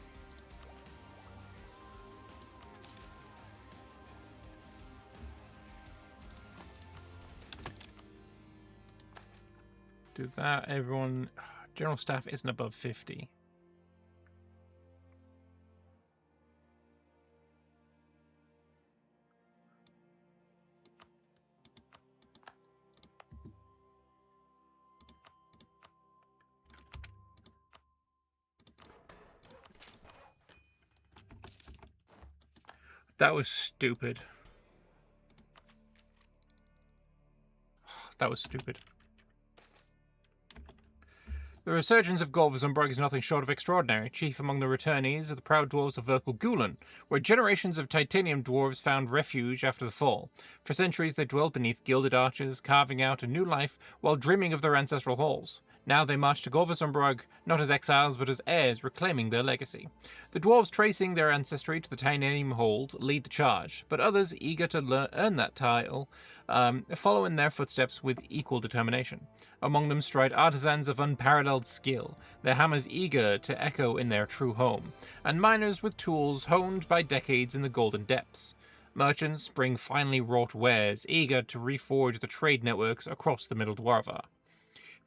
Do that, everyone. General staff isn't above 50. That was stupid. That was stupid. The resurgence of Gor Vazumbrog is nothing short of extraordinary. Chief among the returnees are the proud dwarves of Verkal Gulen, where generations of titanium dwarves found refuge after the fall. For centuries they dwelled beneath gilded arches, carving out a new life while dreaming of their ancestral halls. Now they march to Gor Vazumbrog, not as exiles but as heirs, reclaiming their legacy. The dwarves tracing their ancestry to the titanium hold lead the charge, but others, eager to earn that title, follow in their footsteps with equal determination. Among them stride artisans of unparalleled skill, their hammers eager to echo in their true home, and miners with tools honed by decades in the golden depths. Merchants bring finely wrought wares, eager to reforge the trade networks across the Middle Dwarva.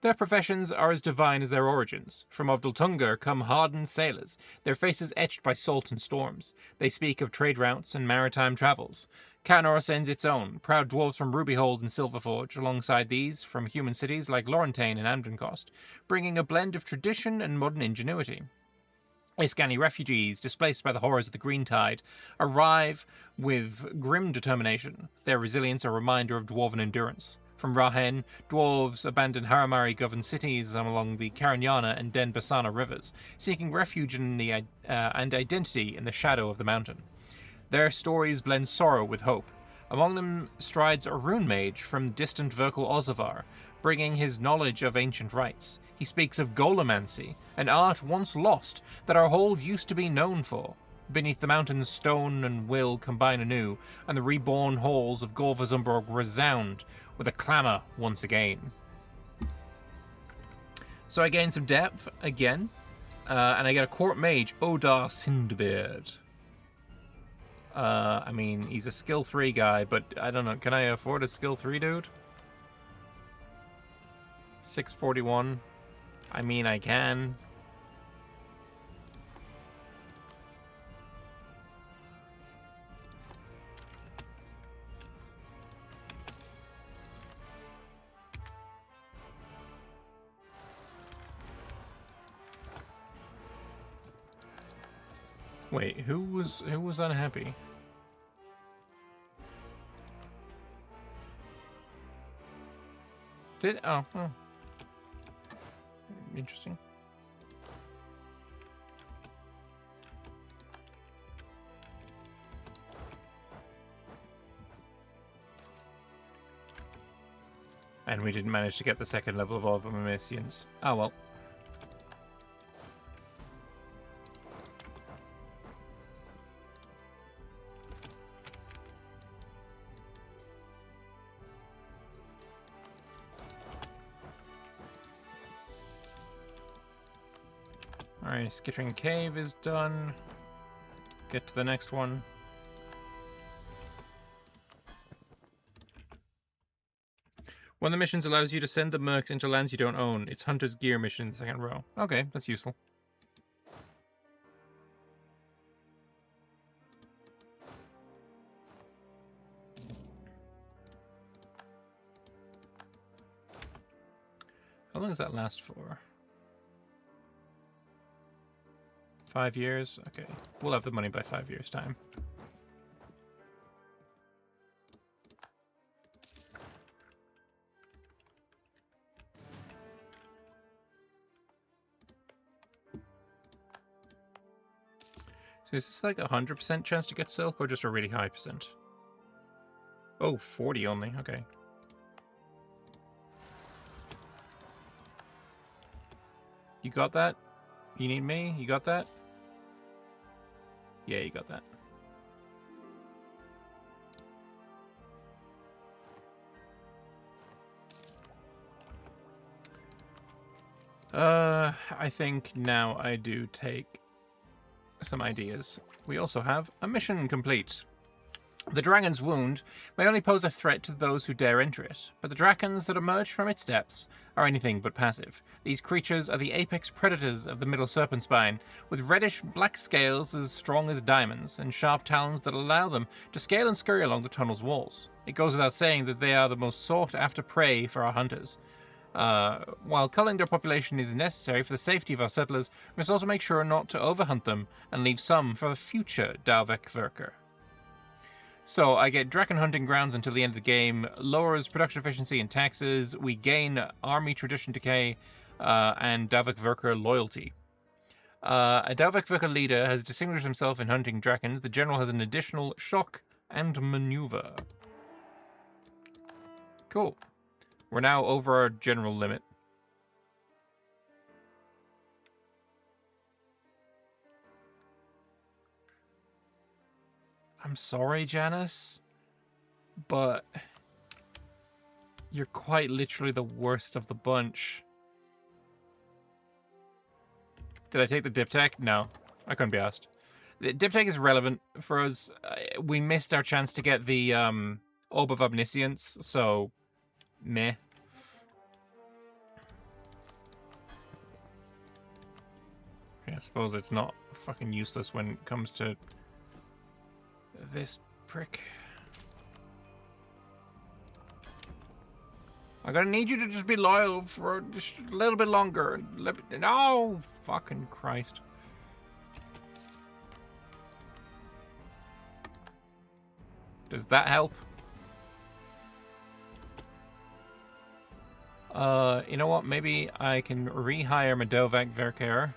Their professions are as divine as their origins. From Ovdaltunga come hardened sailors, their faces etched by salt and storms. They speak of trade routes and maritime travels. Canor sends its own, proud dwarves from Rubyhold and Silverforge, alongside these from human cities like Laurentane and Amdencost, bringing a blend of tradition and modern ingenuity. Iskani refugees, displaced by the horrors of the Green Tide, arrive with grim determination, their resilience a reminder of dwarven endurance. From Rahen, dwarves abandon Haramari-governed cities along the Karanyana and Den-Basana rivers, seeking refuge and identity in the shadow of the mountain. Their stories blend sorrow with hope, Among them strides a rune mage from distant Verkal Ozavar, bringing his knowledge of ancient rites. He speaks of golemancy, an art once lost that our hold used to be known for. Beneath the mountains, stone and will combine anew, and the reborn halls of Gor Vazumbrog resound with a clamour once again. So I gain some depth again, and I get a court mage, Odar Sindbeard. I mean, he's a skill 3 guy, but I don't know. Can I afford a skill 3 dude? 641. I mean, I can. Wait, who was unhappy? Oh. Interesting. And we didn't manage to get the second level of omniscience. Oh well. Alright, Skittering Cave is done. Get to the next one. One of the missions allows you to send the mercs into lands you don't own. It's Hunter's Gear mission in the second row. Okay, that's useful. How long does that last for? 5 years? Okay. We'll have the money by 5 years' time. So is this like a 100% chance to get silk or just a really high percent? Oh, 40 only. Okay. You got that? You need me? You got that? Yeah, you got that. I think now I do take some ideas. We also have a mission complete. The Dragon's Wound may only pose a threat to those who dare enter it, but the Drakons that emerge from its depths are anything but passive. These creatures are the apex predators of the Middle Serpent Spine, with reddish-black scales as strong as diamonds, and sharp talons that allow them to scale and scurry along the tunnel's walls. It goes without saying that they are the most sought-after prey for our hunters. While culling their population is necessary for the safety of our settlers, we must also make sure not to overhunt them and leave some for the future Dalvik Verker. So I get Draken hunting grounds until the end of the game, lowers production efficiency and taxes, we gain army tradition decay, and Dalvik Verker loyalty. A Dalvik Verker leader has distinguished himself in hunting Drakens. The general has an additional shock and maneuver. Cool. We're now over our general limit. I'm sorry, Janice, but you're quite literally the worst of the bunch. Did I take the diptech? No, I couldn't be asked. The diptech is relevant for us. We missed our chance to get the Orb of Omniscience, so meh. I suppose it's not fucking useless when it comes to this prick. I'm gonna need you to just be loyal for just a little bit longer. No, fucking Christ. Does that help? You know what? Maybe I can rehire my Dalvik Verker.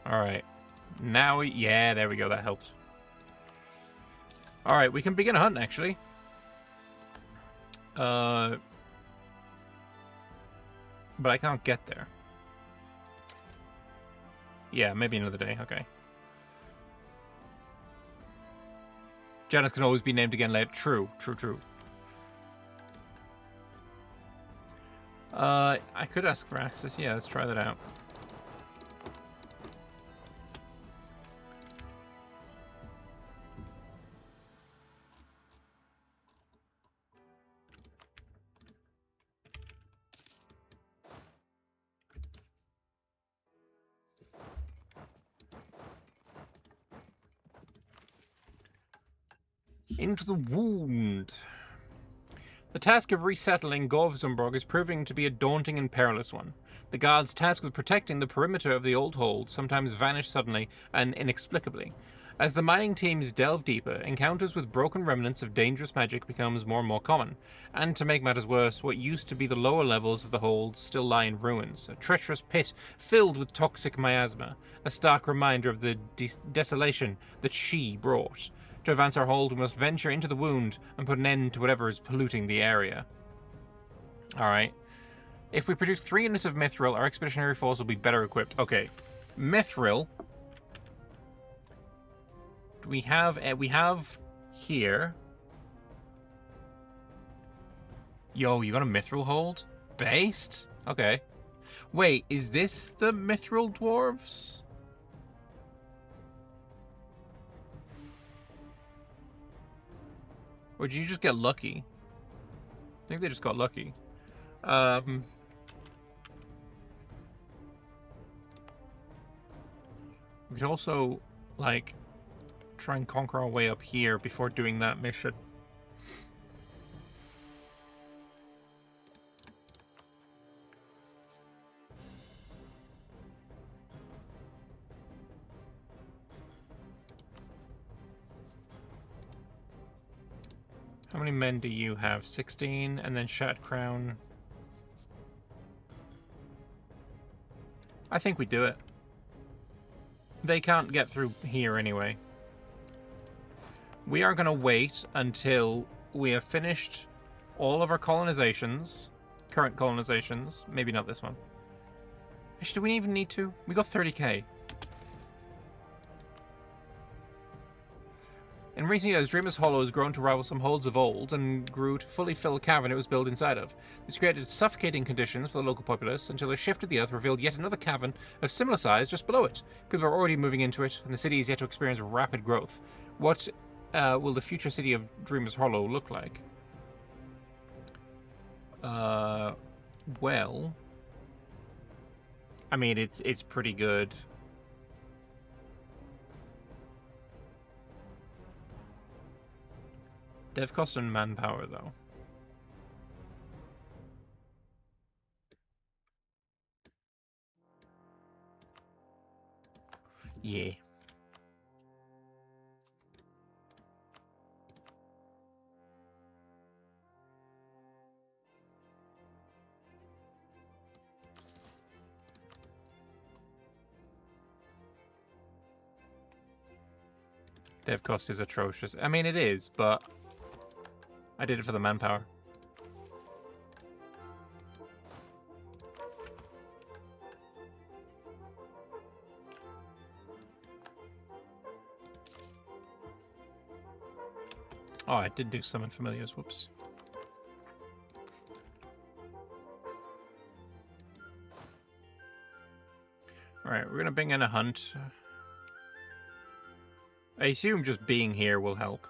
Alright. Now we... Yeah, there we go. That helped. Alright, we can begin a hunt, actually. But I can't get there. Yeah, maybe another day. Okay. Janice can always be named again later. True, true, true. I could ask for access. Yeah, let's try that out. Into the wound. The task of resettling Gor Vazumbrog is proving to be a daunting and perilous one. The guards tasked with protecting the perimeter of the old hold sometimes vanish suddenly and inexplicably. As the mining teams delve deeper, encounters with broken remnants of dangerous magic becomes more and more common. And to make matters worse, what used to be the lower levels of the hold still lie in ruins, a treacherous pit filled with toxic miasma, a stark reminder of the desolation that she brought. To advance our hold, we must venture into the wound and put an end to whatever is polluting the area. Alright. If we produce 3 units of mithril, our expeditionary force will be better equipped. Okay. Mithril. We have here. Yo, you got a mithril hold? Based? Okay. Wait, is this the mithril dwarves? Or did you just get lucky? I think they just got lucky. We could also, like, try and conquer our way up here before doing that mission. How many men do you have? 16, and then Shat Crown. I think we do it. They can't get through here anyway. We are going to wait until we have finished all of our colonizations. Current colonizations. Maybe not this one. Actually, do we even need to? We got 30k. In recent years, Dreamer's Hollow has grown to rival some holds of old and grew to fully fill the cavern it was built inside of. This created suffocating conditions for the local populace until a shift of the earth revealed yet another cavern of similar size just below it. People are already moving into it, and the city is yet to experience rapid growth. What will the future city of Dreamer's Hollow look like? Well, I mean, it's pretty good. Dev cost and manpower, though. Yeah. Dev cost is atrocious. I mean, it is, but I did it for the manpower. Oh, I did do summon familiars. Whoops. Alright, we're going to bring in a hunt. I assume just being here will help.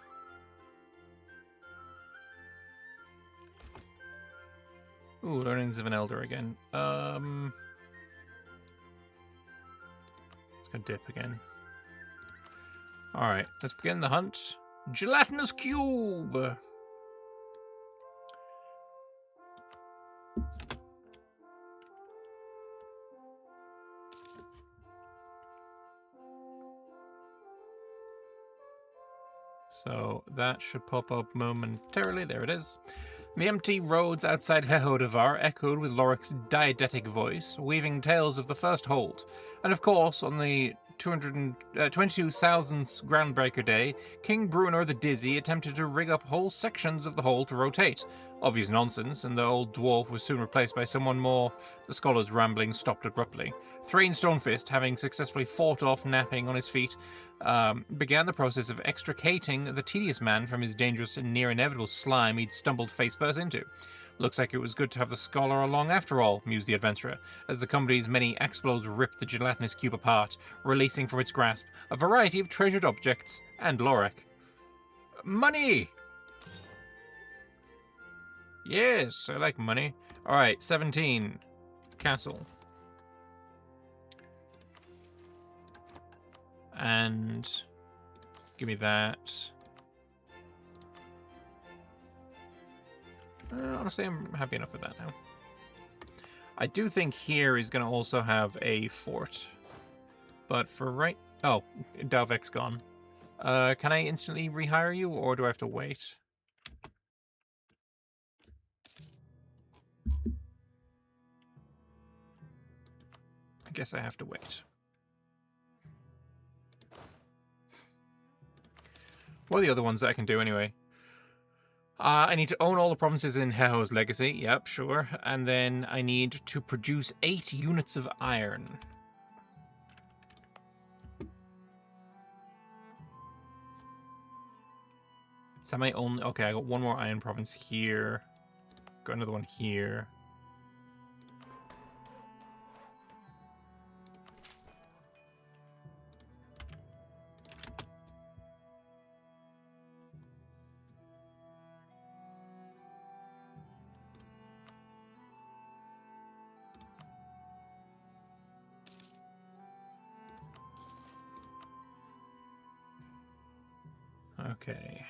Ooh, learnings of an elder again. Let's go dip again. Alright, let's begin the hunt. Gelatinous cube! So that should pop up momentarily. There it is. The empty roads outside Hehodavar echoed with Lorik's diegetic voice, weaving tales of the first hold. And of course, on the 22,000th Groundbreaker Day, King Bruenor the Dizzy attempted to rig up whole sections of the hole to rotate. Obvious nonsense, and the old dwarf was soon replaced by someone more. The scholar's rambling stopped abruptly. Thrain Stonefist, having successfully fought off napping on his feet, began the process of extricating the tedious man from his dangerous and near-inevitable slime he'd stumbled face-first into. Looks like it was good to have the scholar along after all, mused the adventurer, as the company's many explos ripped the gelatinous cube apart, releasing from its grasp a variety of treasured objects and Lorac. Money! Yes, I like money. Alright, 17. Castle. And give me that. Honestly, I'm happy enough with that now. I do think here is going to also have a fort. But for right... Oh, Dalvec's gone. Can I instantly rehire you, or do I have to wait? I guess I have to wait. What are the other ones that I can do anyway? I need to own all the provinces in Heho's legacy. Yep, sure. And then I need to produce 8 units of iron. Is that my only... Okay, I got one more iron province here. Got another one here. Okay.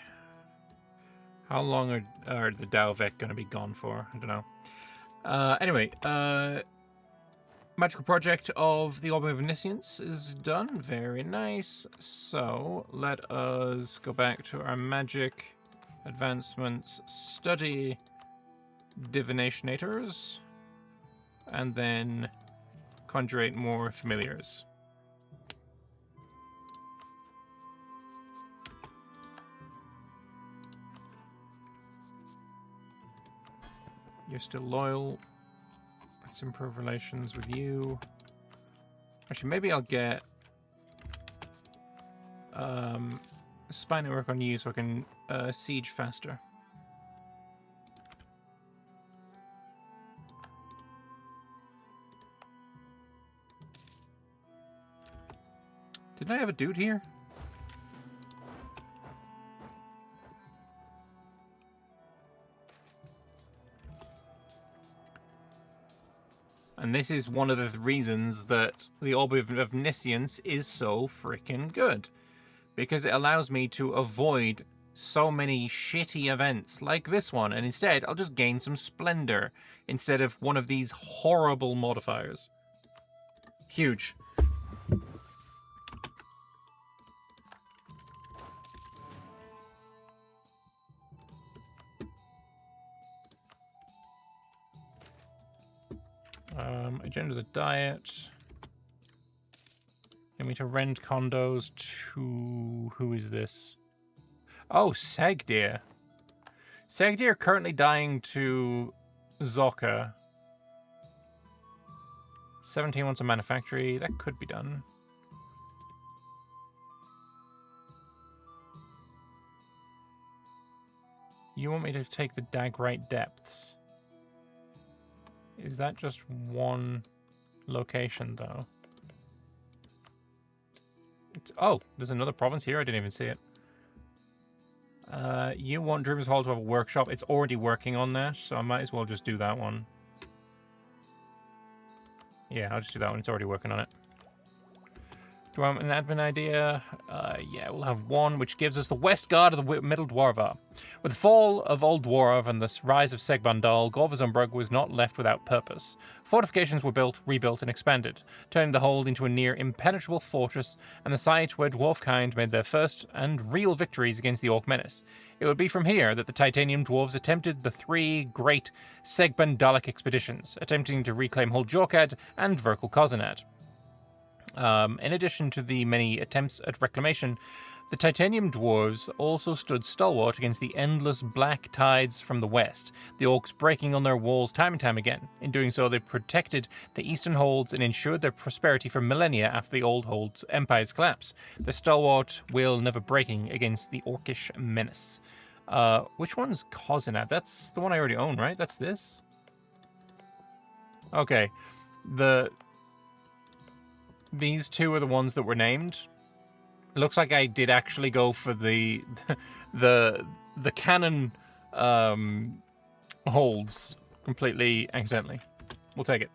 How long are the Dalvec going to be gone for? I don't know. Anyway, magical project of the Orb of Omniscience is done. Very nice. So, let us go back to our magic advancements, study divinationators, and then conjurate more familiars. You're still loyal. Let's improve relations with you. Actually, maybe I'll get spy network on you so I can siege faster. Didn't I have a dude here? And this is one of the reasons that the Orb of Omniscience is so freaking good. Because it allows me to avoid so many shitty events like this one. And instead, I'll just gain some splendor instead of one of these horrible modifiers. Huge. Agenda of the diet. Get me to rent condos to... Who is this? Oh, Segdir. Segdir currently dying to Zoka. 17 wants a manufactory. That could be done. You want me to take the Dagrite Depths? Is that just one location, though? Oh, there's another province here. I didn't even see it. You want Dreamer's Hall to have a workshop. It's already working on that, so I might as well just do that one. Yeah, I'll just do that one. It's already working on it. Do I want an admin idea? Yeah, we'll have one, which gives us the West Guard of the Middle Dwarva. With the fall of Old Dwarv and the rise of Segbandal, Gor Vazumbrog was not left without purpose. Fortifications were built, rebuilt, and expanded, turning the hold into a near impenetrable fortress and the site where dwarfkind made their first and real victories against the Orc menace. It would be from here that the Titanium Dwarves attempted the 3 great Segbandalic expeditions, attempting to reclaim Hold Jorkad and Verkal Kozanad. In addition to the many attempts at reclamation, the titanium dwarves also stood stalwart against the endless black tides from the west, the orcs breaking on their walls time and time again. In doing so, they protected the eastern holds and ensured their prosperity for millennia after the old holds' empire's collapse, the stalwart will never breaking against the orcish menace. Which one's Kozinav? That's the one I already own, right? That's this? Okay. These two are the ones that were named. It looks like I did actually go for the cannon holds completely accidentally. We'll take it.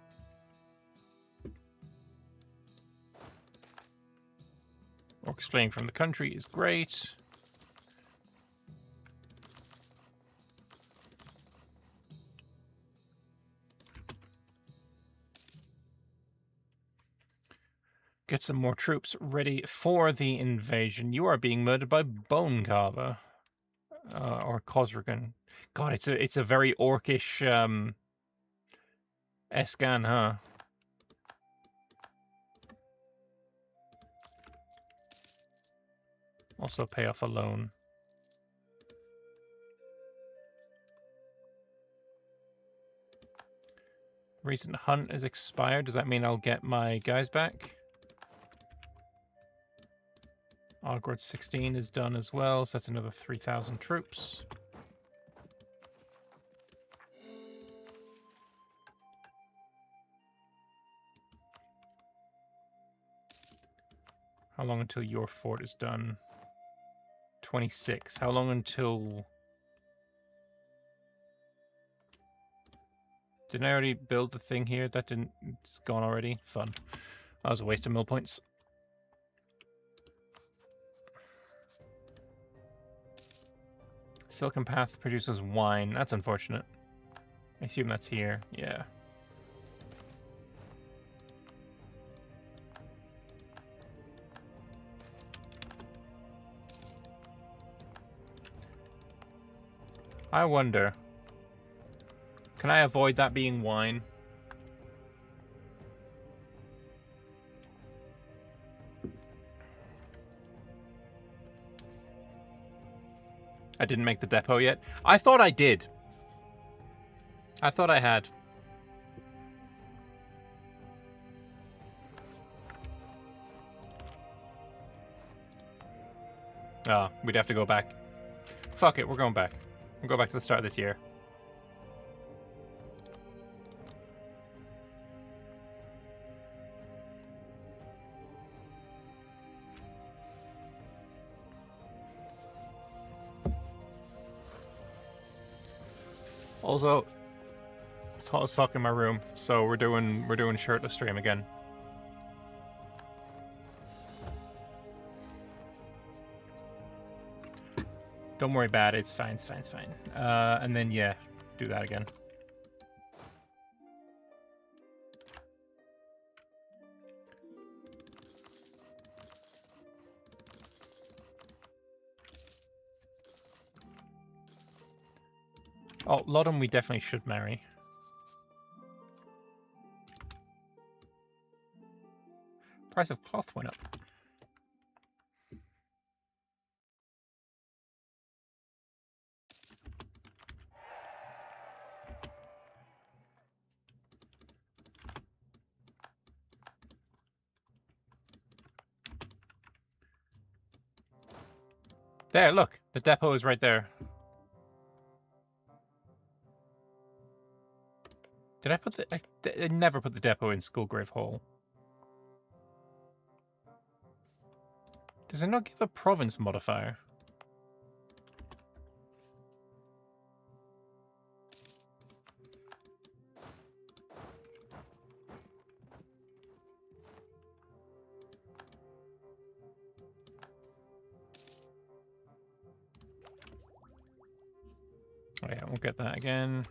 Orcs fleeing from the country is great. Get some more troops ready for the invasion. You are being murdered by Bone Carver. Or Cosrigan. God, it's a very orcish Escan, huh? Also pay off a loan. Recent hunt is expired. Does that mean I'll get my guys back? Ogward 16 is done as well, so that's another 3,000 troops. How long until your fort is done? 26. How long until... Didn't I already build the thing here? That didn't... It's gone already? Fun. That was a waste of mill points. Silken Path produces wine. That's unfortunate. I assume that's here. Yeah. I wonder. Can I avoid that being wine? I didn't make the depot yet. I thought I did. I thought I had. Oh, we'd have to go back. Fuck it, we're going back. We'll go back to the start of this year. Also, it's hot as fuck in my room, so we're doing shirtless stream again. Don't worry about it. It's fine. It's fine. It's fine. And then yeah, do that again. Oh, Lodom we definitely should marry. Price of cloth went up. There, look. The depot is right there. Did I put the... I never put the depot in Skullgrave Hall. Does it not give a province modifier? Oh yeah, we'll get that again.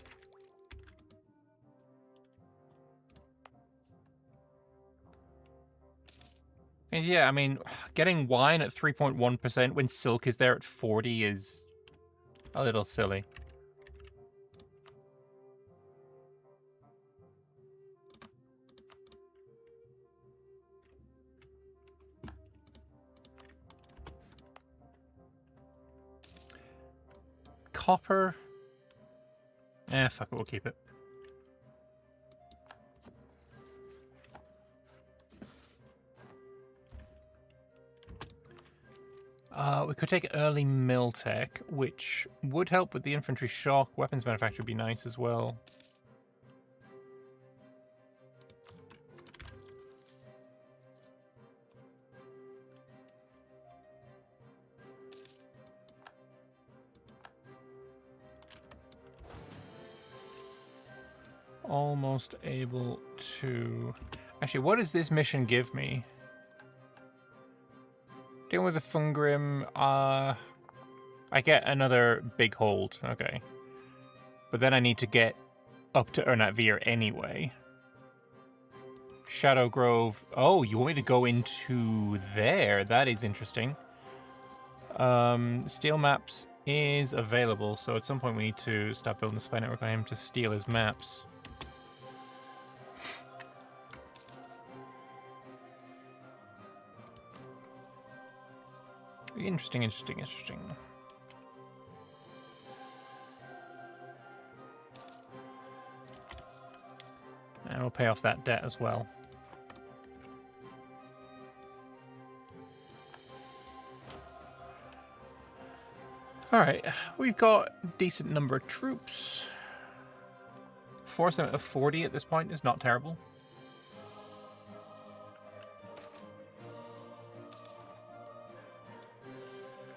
And yeah, I mean, getting wine at 3.1% when silk is there at 40 is a little silly. copper. Fuck it, we'll keep it. We could take early mill tech, which would help with the infantry shock. Weapons manufacture would be nice as well. Almost able to... Actually, what does this mission give me? Dealing with the Fungrim, I get another big hold, okay. But then I need to get up to Ernatveer anyway. Shadow Grove, oh, you want me to go into there? That is interesting. Steel maps is available, so at some point we need to stop building the spy network on him to steal his maps. Interesting. And we'll pay off that debt as well. Alright, we've got a decent number of troops. Force limit of 40 at this point is not terrible.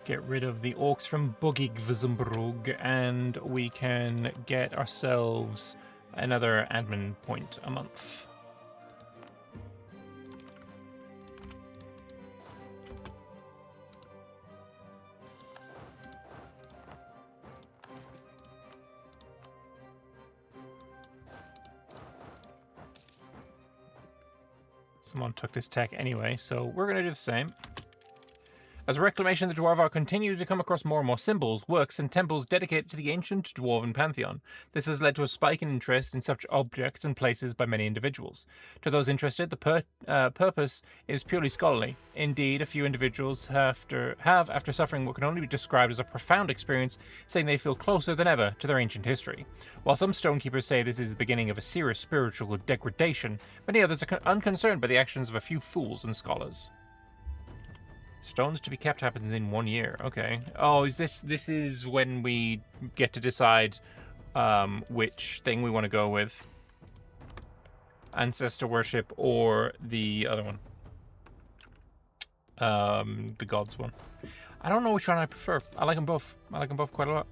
Get rid of the orcs from Gor Vazumbrog, and we can get ourselves another admin point a month. Someone took this tech anyway, so we're going to do the same. As reclamation of the Dwarvar continues to come across more and more symbols, works, and temples dedicated to the ancient dwarven pantheon, this has led to a spike in interest in such objects and places by many individuals. To those interested, the purpose is purely scholarly. Indeed, a few individuals after suffering what can only be described as a profound experience, saying they feel closer than ever to their ancient history. While some stonekeepers say this is the beginning of a serious spiritual degradation, many others are unconcerned by the actions of a few fools and scholars. Stones to be kept happens in 1 year. Okay. Oh, this is when we get to decide which thing we want to go with. Ancestor worship or the other one. The gods one. I don't know which one I prefer. I like them both. I like them both quite a lot.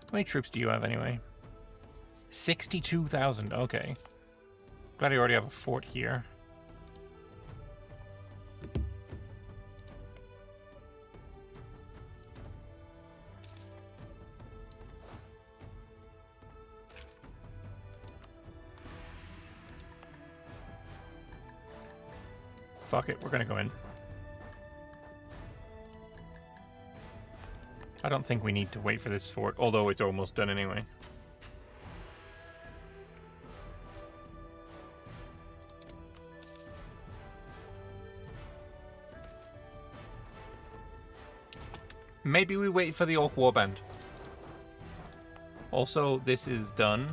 How many troops do you have anyway? 62,000. Okay. Glad you already have a fort here. Fuck it, we're gonna go in. I don't think we need to wait for this fort, although it's almost done anyway. Maybe we wait for the Orc Warband. Also, this is done.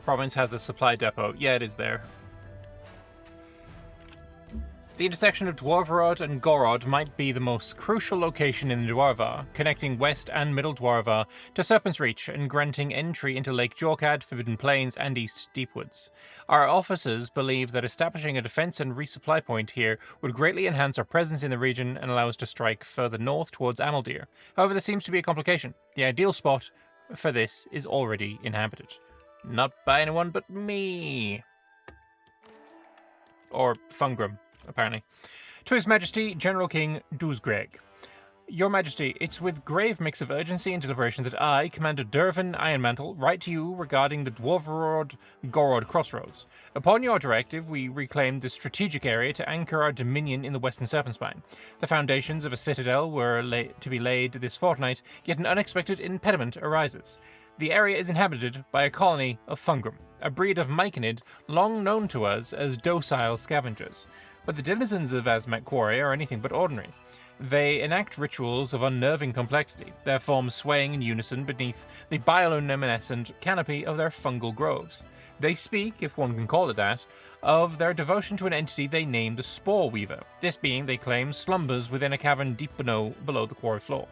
Province has a supply depot. Yeah, it is there. The intersection of Dwarvarod and Gorod might be the most crucial location in the Dwarvar, connecting West and Middle Dwarvar to Serpent's Reach and granting entry into Lake Jorkad, Forbidden Plains, and East Deepwoods. Our officers believe that establishing a defense and resupply point here would greatly enhance our presence in the region and allow us to strike further north towards Amaldir. However, there seems to be a complication. The ideal spot for this is already inhabited. Not by anyone but me. Or Fungrim, apparently. To His Majesty, General King Duzgreg. Your Majesty, it's with grave mix of urgency and deliberation that I, Commander Dervin Ironmantle, write to you regarding the Dwarvarod-Gorod crossroads. Upon your directive, we reclaimed this strategic area to anchor our dominion in the Western Serpentspine. The foundations of a citadel were to be laid this fortnight, yet an unexpected impediment arises. The area is inhabited by a colony of Fungrum, a breed of myconid long known to us as docile scavengers. But the denizens of Azmat Quarry are anything but ordinary. They enact rituals of unnerving complexity, their forms swaying in unison beneath the bioluminescent canopy of their fungal groves. They speak, if one can call it that, of their devotion to an entity they name the Spore Weaver. This being, they claim, slumbers within a cavern deep below the quarry floor.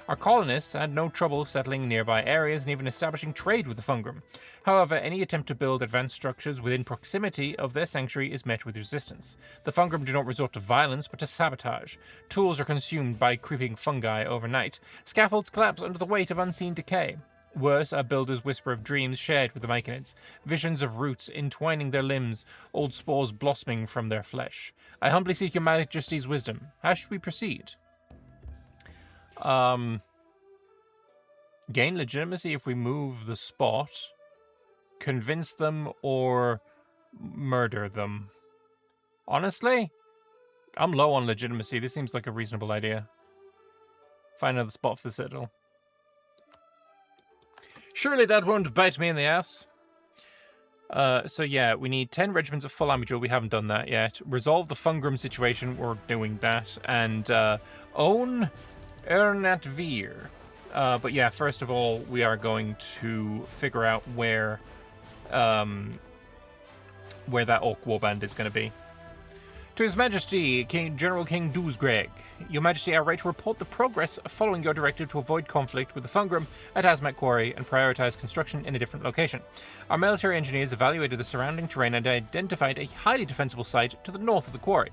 Our colonists had no trouble settling in nearby areas and even establishing trade with the Fungrum. However, any attempt to build advanced structures within proximity of their sanctuary is met with resistance. The Fungrum do not resort to violence, but to sabotage. Tools are consumed by creeping fungi overnight. Scaffolds collapse under the weight of unseen decay. Worse, our builders whisper of dreams shared with the myconids, visions of roots entwining their limbs, old spores blossoming from their flesh. I humbly seek your majesty's wisdom. How should we proceed? Gain legitimacy if we move the spot, convince them, or murder them. Honestly, I'm low on legitimacy. This seems like a reasonable idea. Find another spot for the citadel. Surely that won't bite me in the ass. So yeah, we need 10 regiments of full army drill. We haven't done that yet. Resolve the Fungrum situation. We're doing that. And own Ernatvir. But yeah, first of all, we are going to figure out where that Orc warband is going to be. To His Majesty, General King Doosgreg, Your Majesty, I write to report the progress following your directive to avoid conflict with the Fungrum at Azmat Quarry and prioritize construction in a different location. Our military engineers evaluated the surrounding terrain and identified a highly defensible site to the north of the quarry.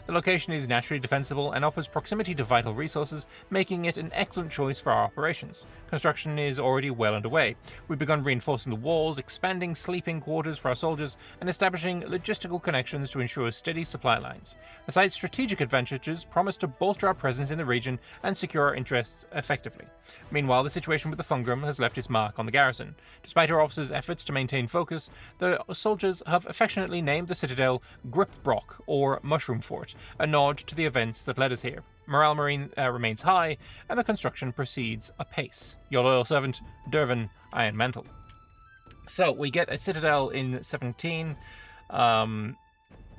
The location is naturally defensible and offers proximity to vital resources, making it an excellent choice for our operations. Construction is already well underway. We've begun reinforcing the walls, expanding sleeping quarters for our soldiers, and establishing logistical connections to ensure steady supply lines. The site's strategic advantages promise to bolster our presence in the region and secure our interests effectively. Meanwhile, the situation with the Fungrum has left its mark on the garrison. Despite our officers' efforts to maintain focus, the soldiers have affectionately named the citadel Gripbrock, or Mushroom Fort, a nod to the events that led us here. Morale remains high, and the construction proceeds apace. Your loyal servant, Dervin Ironmantle. So, we get a citadel in 17.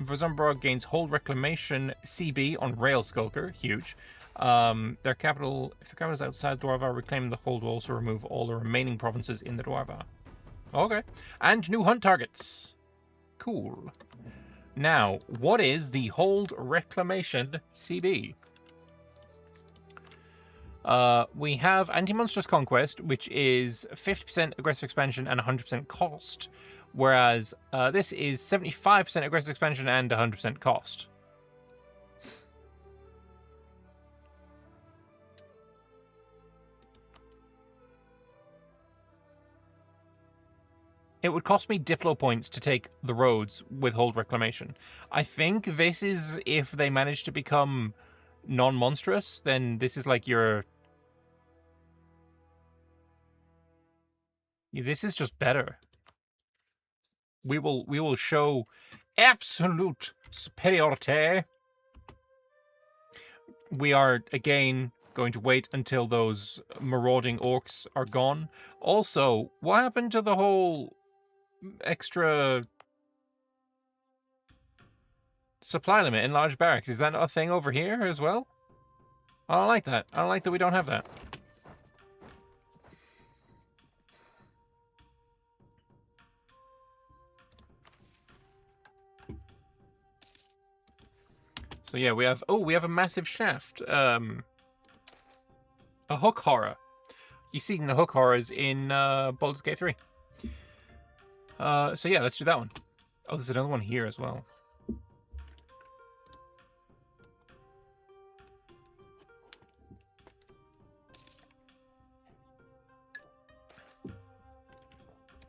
Vazumbrog gains Hold Reclamation CB on Rail Skulker. Huge. Their capital, if the capital is outside Dwarvar, reclaiming the hold will also remove all the remaining provinces in the Dwarvar. Okay. And new hunt targets. Cool. Now, what is the Hold Reclamation CB? We have Anti-Monstrous Conquest, which is 50% aggressive expansion and 100% cost. Whereas this is 75% aggressive expansion and 100% cost. It would cost me Diplo points to take the roads with Hold Reclamation. I think this is if they manage to become non-monstrous, then this is like your... Yeah, this is just better. We will show absolute superiority. We are, again, going to wait until those marauding orcs are gone. Also, what happened to the whole extra supply limit in large barracks? Is that a thing over here as well? I don't like that. I don't like that we don't have that. So yeah, we have a massive shaft. A hook horror. You've seen the hook horrors in Baldur's Gate 3. So yeah, let's do that one. Oh, there's another one here as well.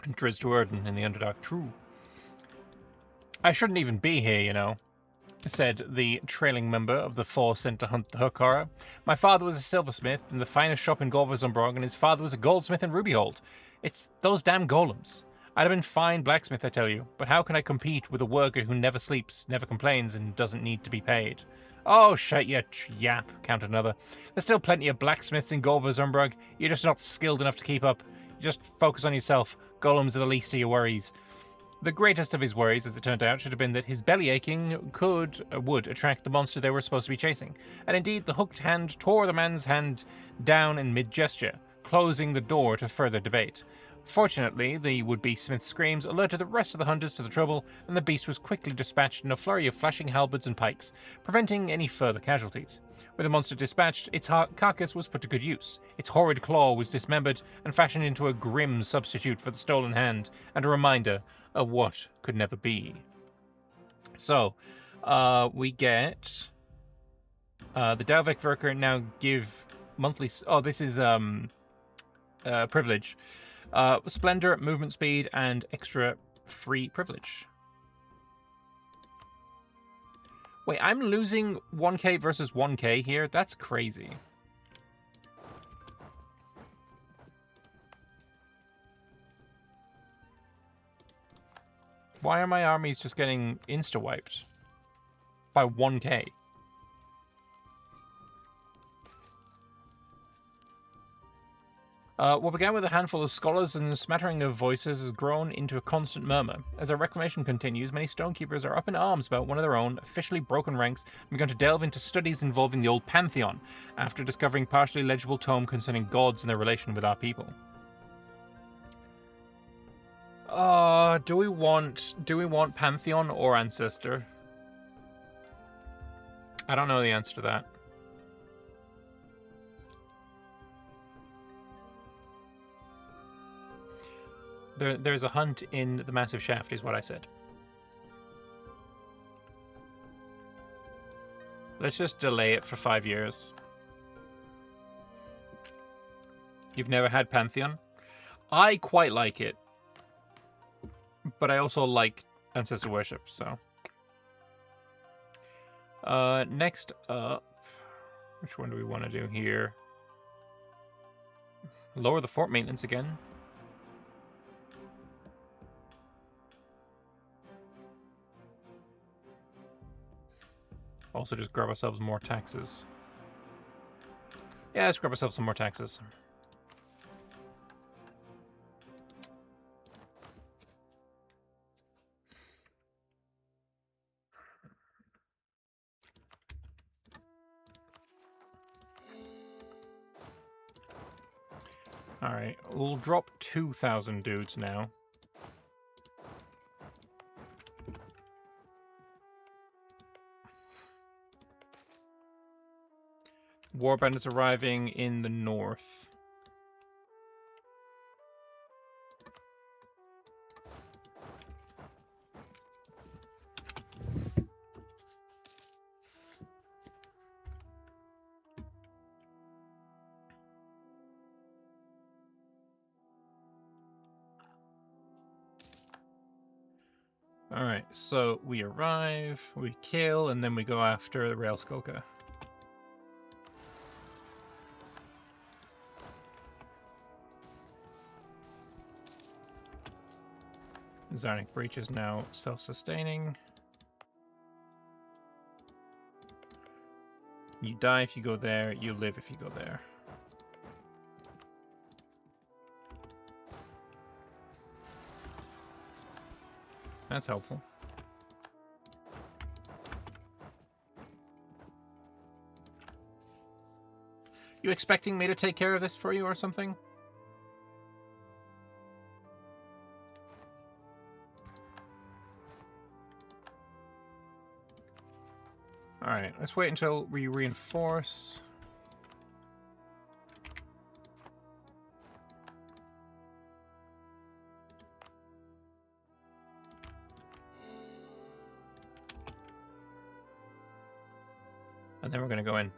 And Driz to Erden in the Underdark. True. I shouldn't even be here, you know, said the trailing member of the force sent to hunt the hook horror. My father was a silversmith in the finest shop in Gor Vazumbrog, and his father was a goldsmith in Rubyhold. It's those damn golems. I'd have been fine blacksmith, I tell you, but how can I compete with a worker who never sleeps, never complains, and doesn't need to be paid? Oh, shut your yap, countered another. There's still plenty of blacksmiths in Gor Vazumbrog. You're just not skilled enough to keep up. Just focus on yourself. Golems are the least of your worries. The greatest of his worries, as it turned out, should have been that his belly aching would attract the monster they were supposed to be chasing. And indeed, the hooked hand tore the man's hand down in mid-gesture, closing the door to further debate. Fortunately, the would-be Smith's screams alerted the rest of the hunters to the trouble, and the beast was quickly dispatched in a flurry of flashing halberds and pikes, preventing any further casualties. With the monster dispatched, its carcass was put to good use. Its horrid claw was dismembered and fashioned into a grim substitute for the stolen hand, and a reminder of what could never be. So, we get the Dalvik Verker now give monthly. Oh, this is privilege, splendor, movement speed, and extra free privilege. Wait, I'm losing 1k versus 1k here? That's crazy. Why are my armies just getting insta-wiped? By 1k? What began with a handful of scholars and a smattering of voices has grown into a constant murmur. As our reclamation continues, many stonekeepers are up in arms about one of their own, officially broken ranks, and begun to delve into studies involving the old pantheon, after discovering partially legible tome concerning gods and their relation with our people. Do we want Pantheon or Ancestor? I don't know the answer to that. There's a hunt in the Massive Shaft, is what I said. Let's just delay it for 5 years. You've never had Pantheon? I quite like it. But I also like Ancestor Worship, so. Next up, which one do we want to do here? Lower the fort maintenance again. Also just grab ourselves more taxes. Yeah, let's grab ourselves some more taxes. Alright, we'll drop 2,000 dudes now. Warband is arriving in the north. Alright, so we arrive, we kill, and then we go after the Rail Skulker. Zarnic Breach is now self-sustaining. You die if you go there, you live if you go there. That's helpful. You expecting me to take care of this for you or something? Alright, let's wait until we reinforce. And then we're going to go in.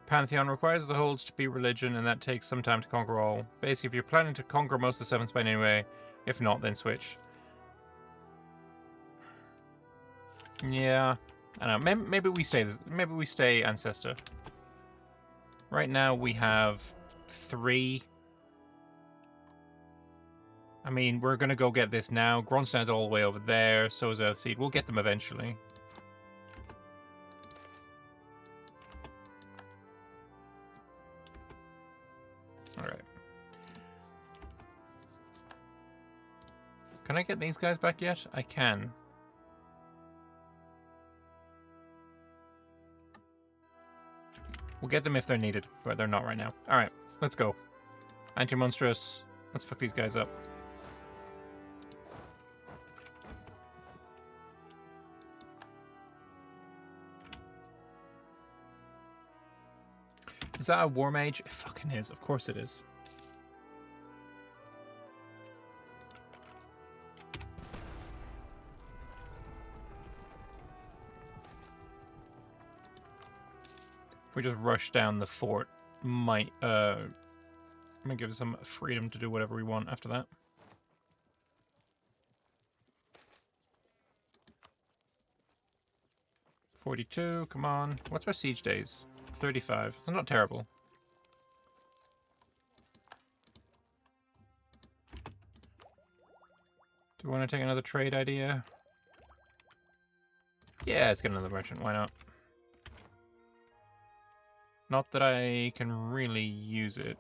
Pantheon requires the holds to be religion, and that takes some time to conquer all. Basically, if you're planning to conquer most of the 7th Spain anyway, if not, then switch. Yeah, I don't know. Maybe we stay. Maybe we stay Ancestor. Right now we have 3. I mean, we're gonna go get this now. Grondstein's all the way over there. So is Earthseed. We'll get them eventually. Can I get these guys back yet? I can. We'll get them if they're needed, but they're not right now. Alright, let's go. Anti-monstrous. Let's fuck these guys up. Is that a war mage? It fucking is. Of course it is. If we just rush down the fort, might give us some freedom to do whatever we want after that. $42, come on. What's our siege days? 35. It's not terrible. Do we want to take another trade idea? Yeah, let's get another merchant. Why not? Not that I can really use it.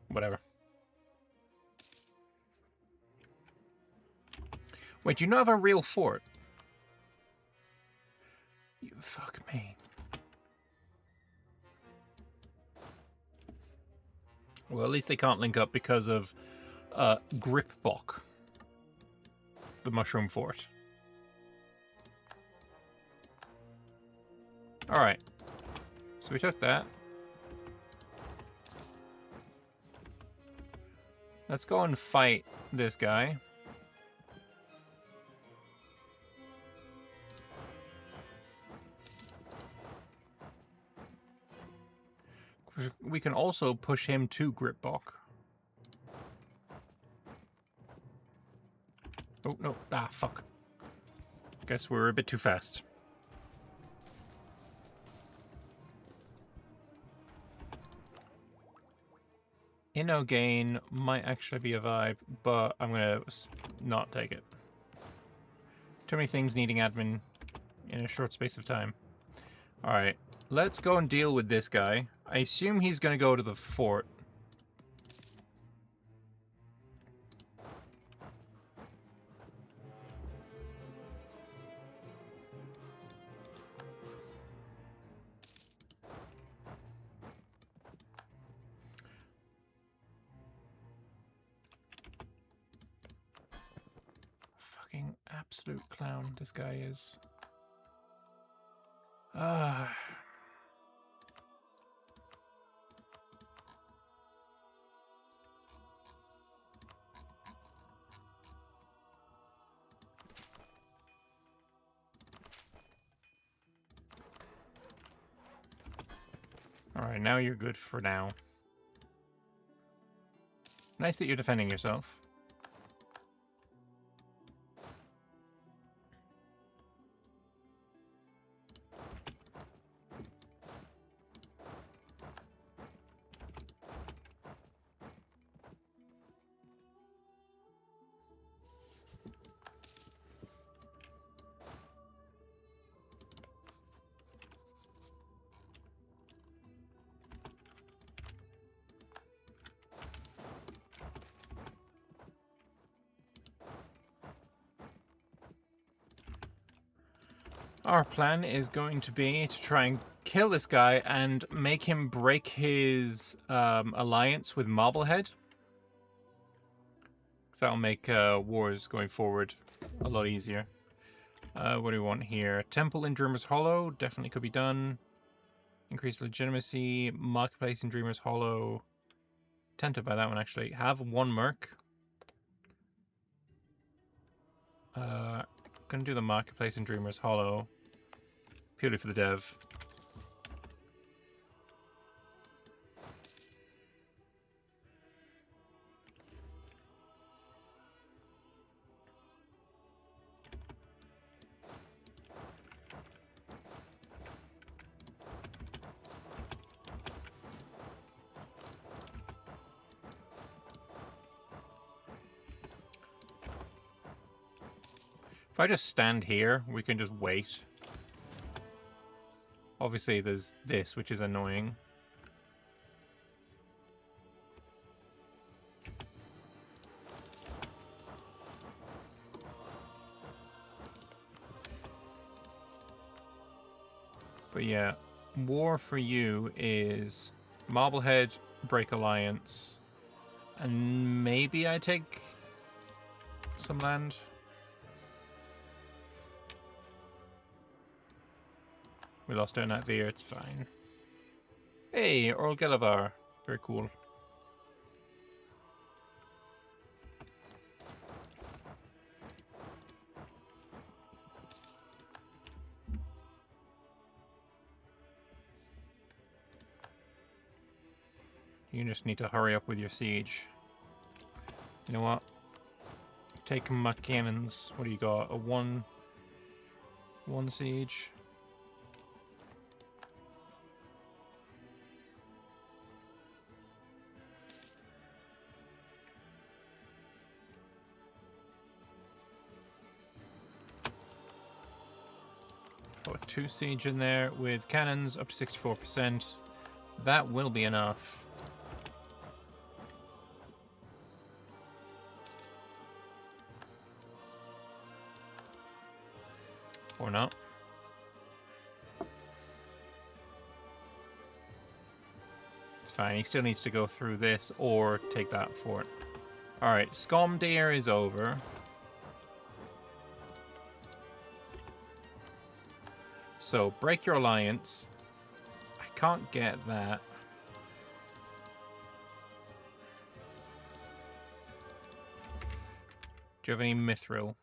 Whatever. Wait, do you not have a real fort? You fuck me. Well, at least they can't link up because of Gripbok, the mushroom fort. Alright. So we took that. Let's go and fight this guy. We can also push him to Gripbok. Oh, no. Ah, fuck. Guess we're a bit too fast. Inno gain might actually be a vibe, but I'm going to not take it. Too many things needing admin in a short space of time. Alright, let's go and deal with this guy. I assume he's going to go to the fort. Fucking absolute clown this guy is. Alright, now you're good for now. Nice that you're defending yourself. Our plan is going to be to try and kill this guy and make him break his alliance with Marblehead. Because that'll make wars going forward a lot easier. What do we want here? Temple in Dreamer's Hollow definitely could be done. Increase legitimacy. Marketplace in Dreamer's Hollow. Tempted by that one, actually. Have one merc. Gonna do the Marketplace in Dreamer's Hollow. Purely for the dev. If I just stand here, we can just wait. Obviously, there's this, which is annoying. But yeah, war for you is Marblehead, break alliance, and maybe I take some land. We lost our Natvir, it's fine. Hey, Earl Gelivar. Very cool. You just need to hurry up with your siege. You know what? Take my cannons. What do you got? A one siege? Put 2 siege in there with cannons up to 64%. That will be enough. Or not. It's fine. He still needs to go through this or take that fort. Alright, Skomdir is over. So, break your alliance. I can't get that. Do you have any mithril?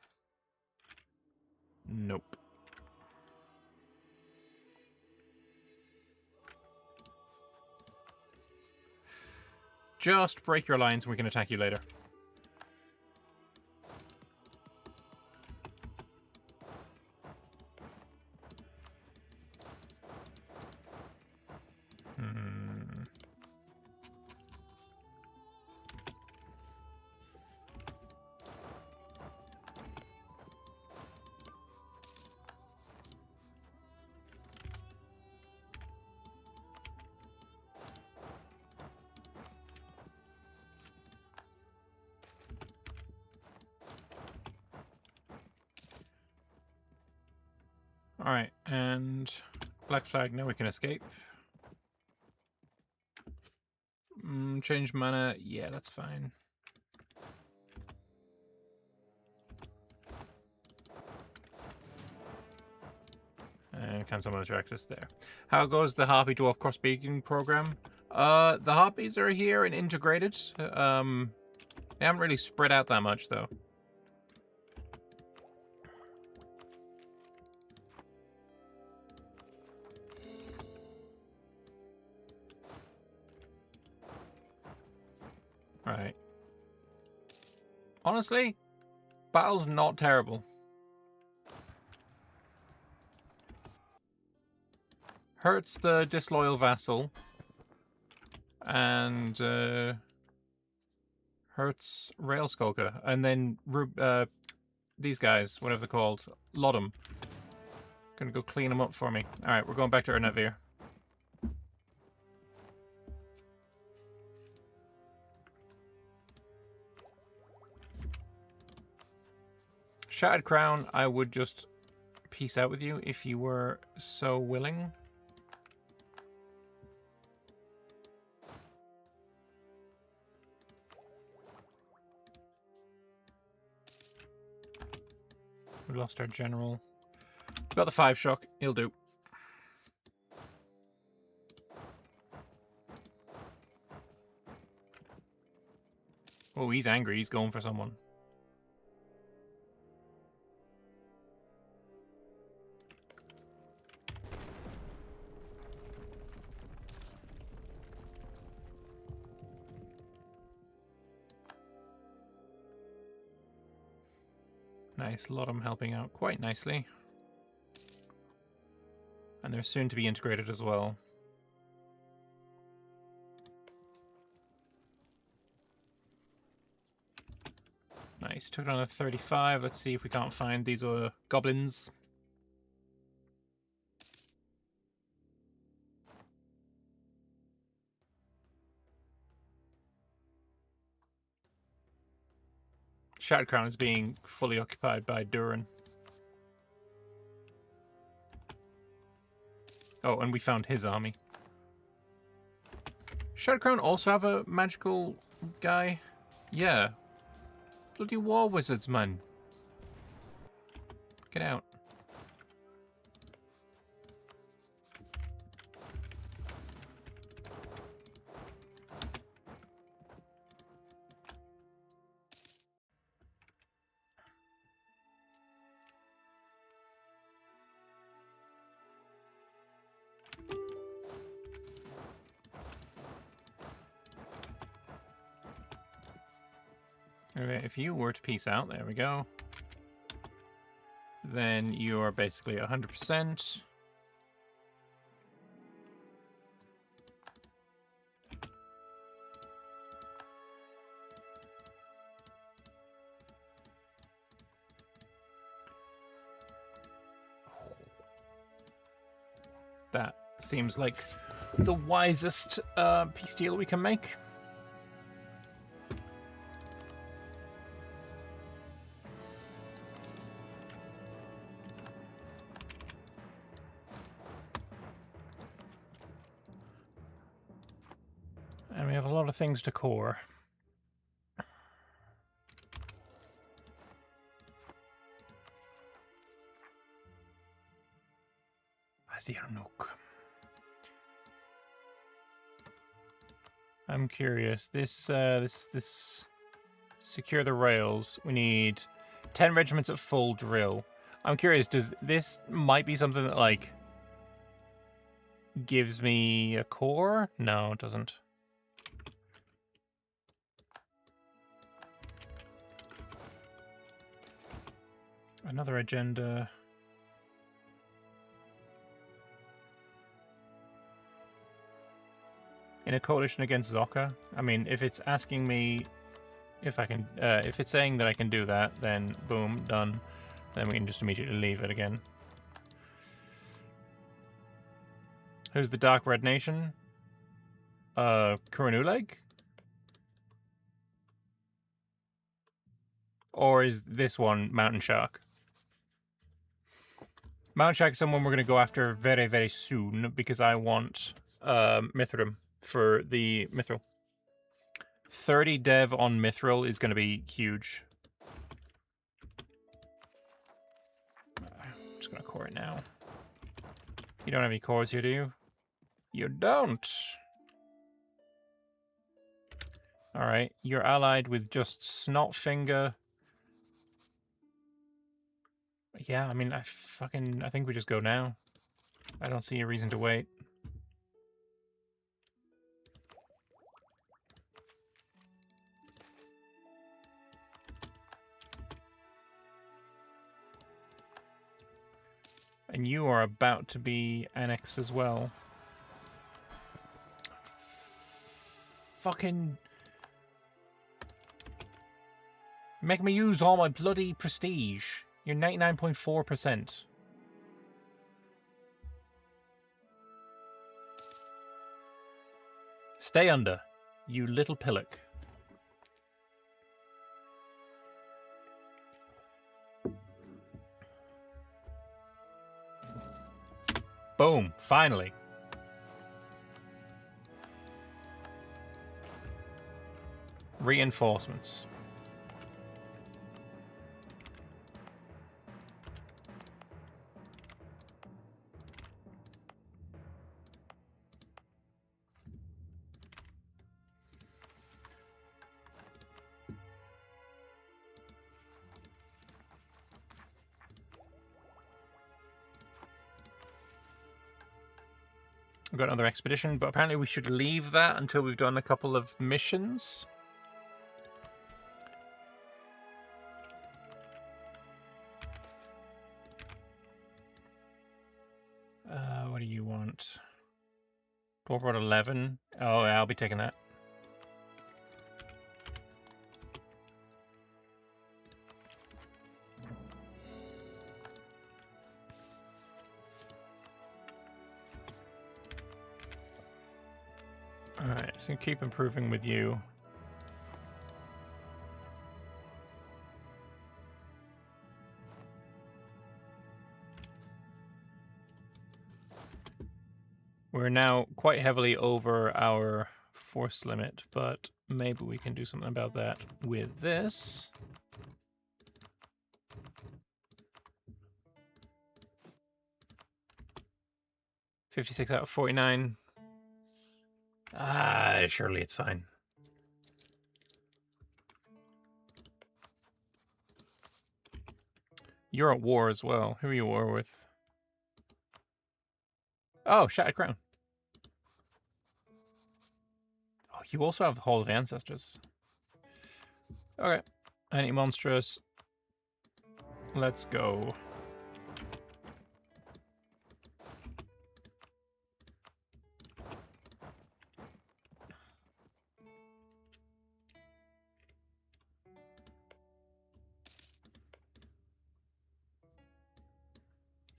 Nope. Just break your alliance and we can attack you later. Alright, and black flag, now we can escape. Change mana, yeah, that's fine. And cancel military access there. How goes the Harpy Dwarf cross-speaking program? The Harpies are here and integrated. They haven't really spread out that much, though. Right. Honestly, battle's not terrible. Hurts the disloyal vassal. And hurts Rail Skulker. And then these guys, whatever they're called, Lodom. Gonna go clean them up for me. Alright, we're going back to our Natvir. Shattered Crown, I would just peace out with you if you were so willing. We lost our general. Got the 5 shock. He'll do. Oh, he's angry. He's going for someone. Nice. A lot of them helping out quite nicely. And they're soon to be integrated as well. Nice. Took it on a 35. Let's see if we can't find these goblins. Shattered Crown is being fully occupied by Durin. Oh, and we found his army. Shattered Crown also have a magical guy? Yeah. Bloody war wizards, man. Get out. Okay, if you were to peace out, there we go. Then you are basically 100%. That seems like the wisest peace deal we can make. And we have a lot of things to core. Azirnuk. I'm curious. This secure the rails. We need 10 regiments at full drill. I'm curious, does this might be something that like gives me a core? No, it doesn't. Another agenda. In a coalition against Zocca? I mean, if it's asking me if I can, if it's saying that I can do that, then boom, done. Then we can just immediately leave it again. Who's the Dark Red Nation? Kuranuleg? Or is this one Mountain Shark? Mountain Shark is someone we're going to go after very, very soon because I want Mithram for the Mithril. 30 dev on Mithril is going to be huge. I'm just going to core it now. You don't have any cores here, do you? You don't. Alright, you're allied with just Snotfinger. Yeah, I mean, I think we just go now. I don't see a reason to wait. And you are about to be annexed as well. Fucking... make me use all my bloody prestige. You're 99.4%. Stay under, you little pillock. Boom, finally. Reinforcements. We've got another expedition, but apparently we should leave that until we've done a couple of missions. What do you want? Dwarf Road 11. Oh, yeah, I'll be taking that. Alright, so keep improving with you. we're now quite heavily over our force limit, but maybe we can do something about that with this. $56 out of 49. Surely it's fine. You're at war as well. Who are you at war with? Oh, Shattered Crown. Oh, you also have Hall of Ancestors. Okay. Anti-monstrous. Let's go.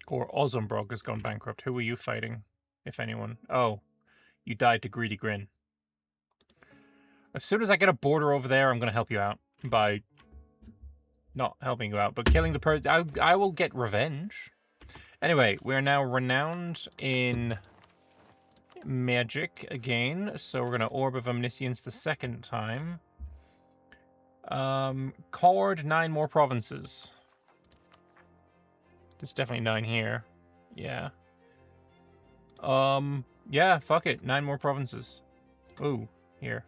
Gor Vazumbrog has gone bankrupt. Who were you fighting, if anyone? Oh, you died to Greedy Grin. As soon as I get a border over there, I'm going to help you out by not helping you out, but killing the person. I will get revenge. Anyway, we're now renowned in magic again, so we're going to Orb of Omniscience the second time. Cord 9 more provinces. There's definitely 9 here. Yeah. Yeah, fuck it. 9 more provinces. Ooh, here.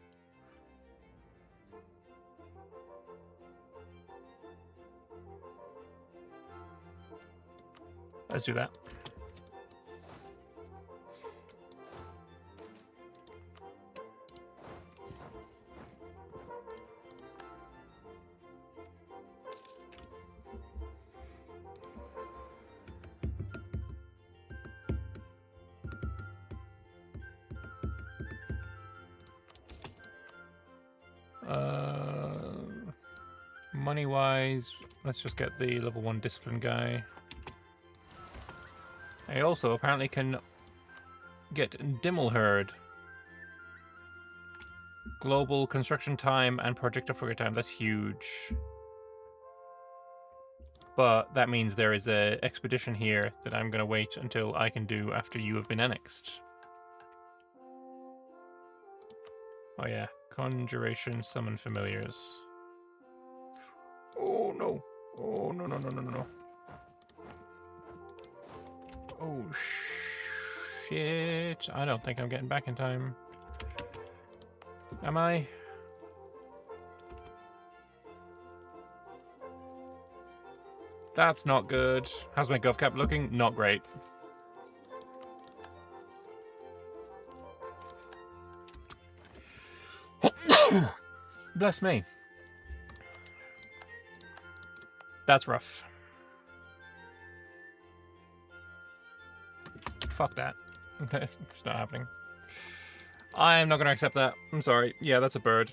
Let's do that. Money-wise, let's just get the level 1 discipline guy. I also apparently can get Dimmelherd. Global construction time and project upgrade time. That's huge. But that means there is an expedition here that I'm going to wait until I can do after you have been annexed. Oh yeah. Conjuration, summon familiars. Oh no. Oh no, no, no, no, no. Oh shit. I don't think I'm getting back in time. Am I? That's not good. How's my GovCap looking? Not great. Bless me. That's rough. Fuck that. It's not happening. I'm not going to accept that. I'm sorry. Yeah, that's a bird.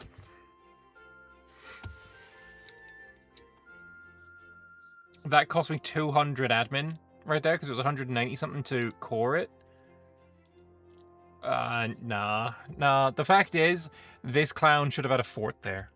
That cost me 200 admin right there because it was 190 something to core it. Nah. The fact is, this clown should have had a fort there.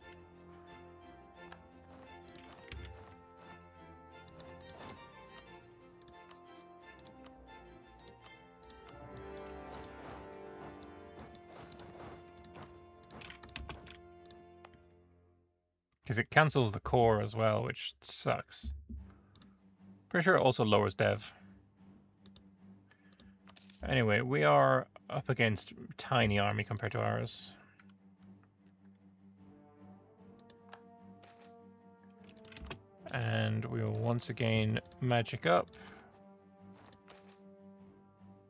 Because it cancels the core as well, which sucks. Pretty sure it also lowers dev. Anyway, we are up against a tiny army compared to ours. And we will once again magic up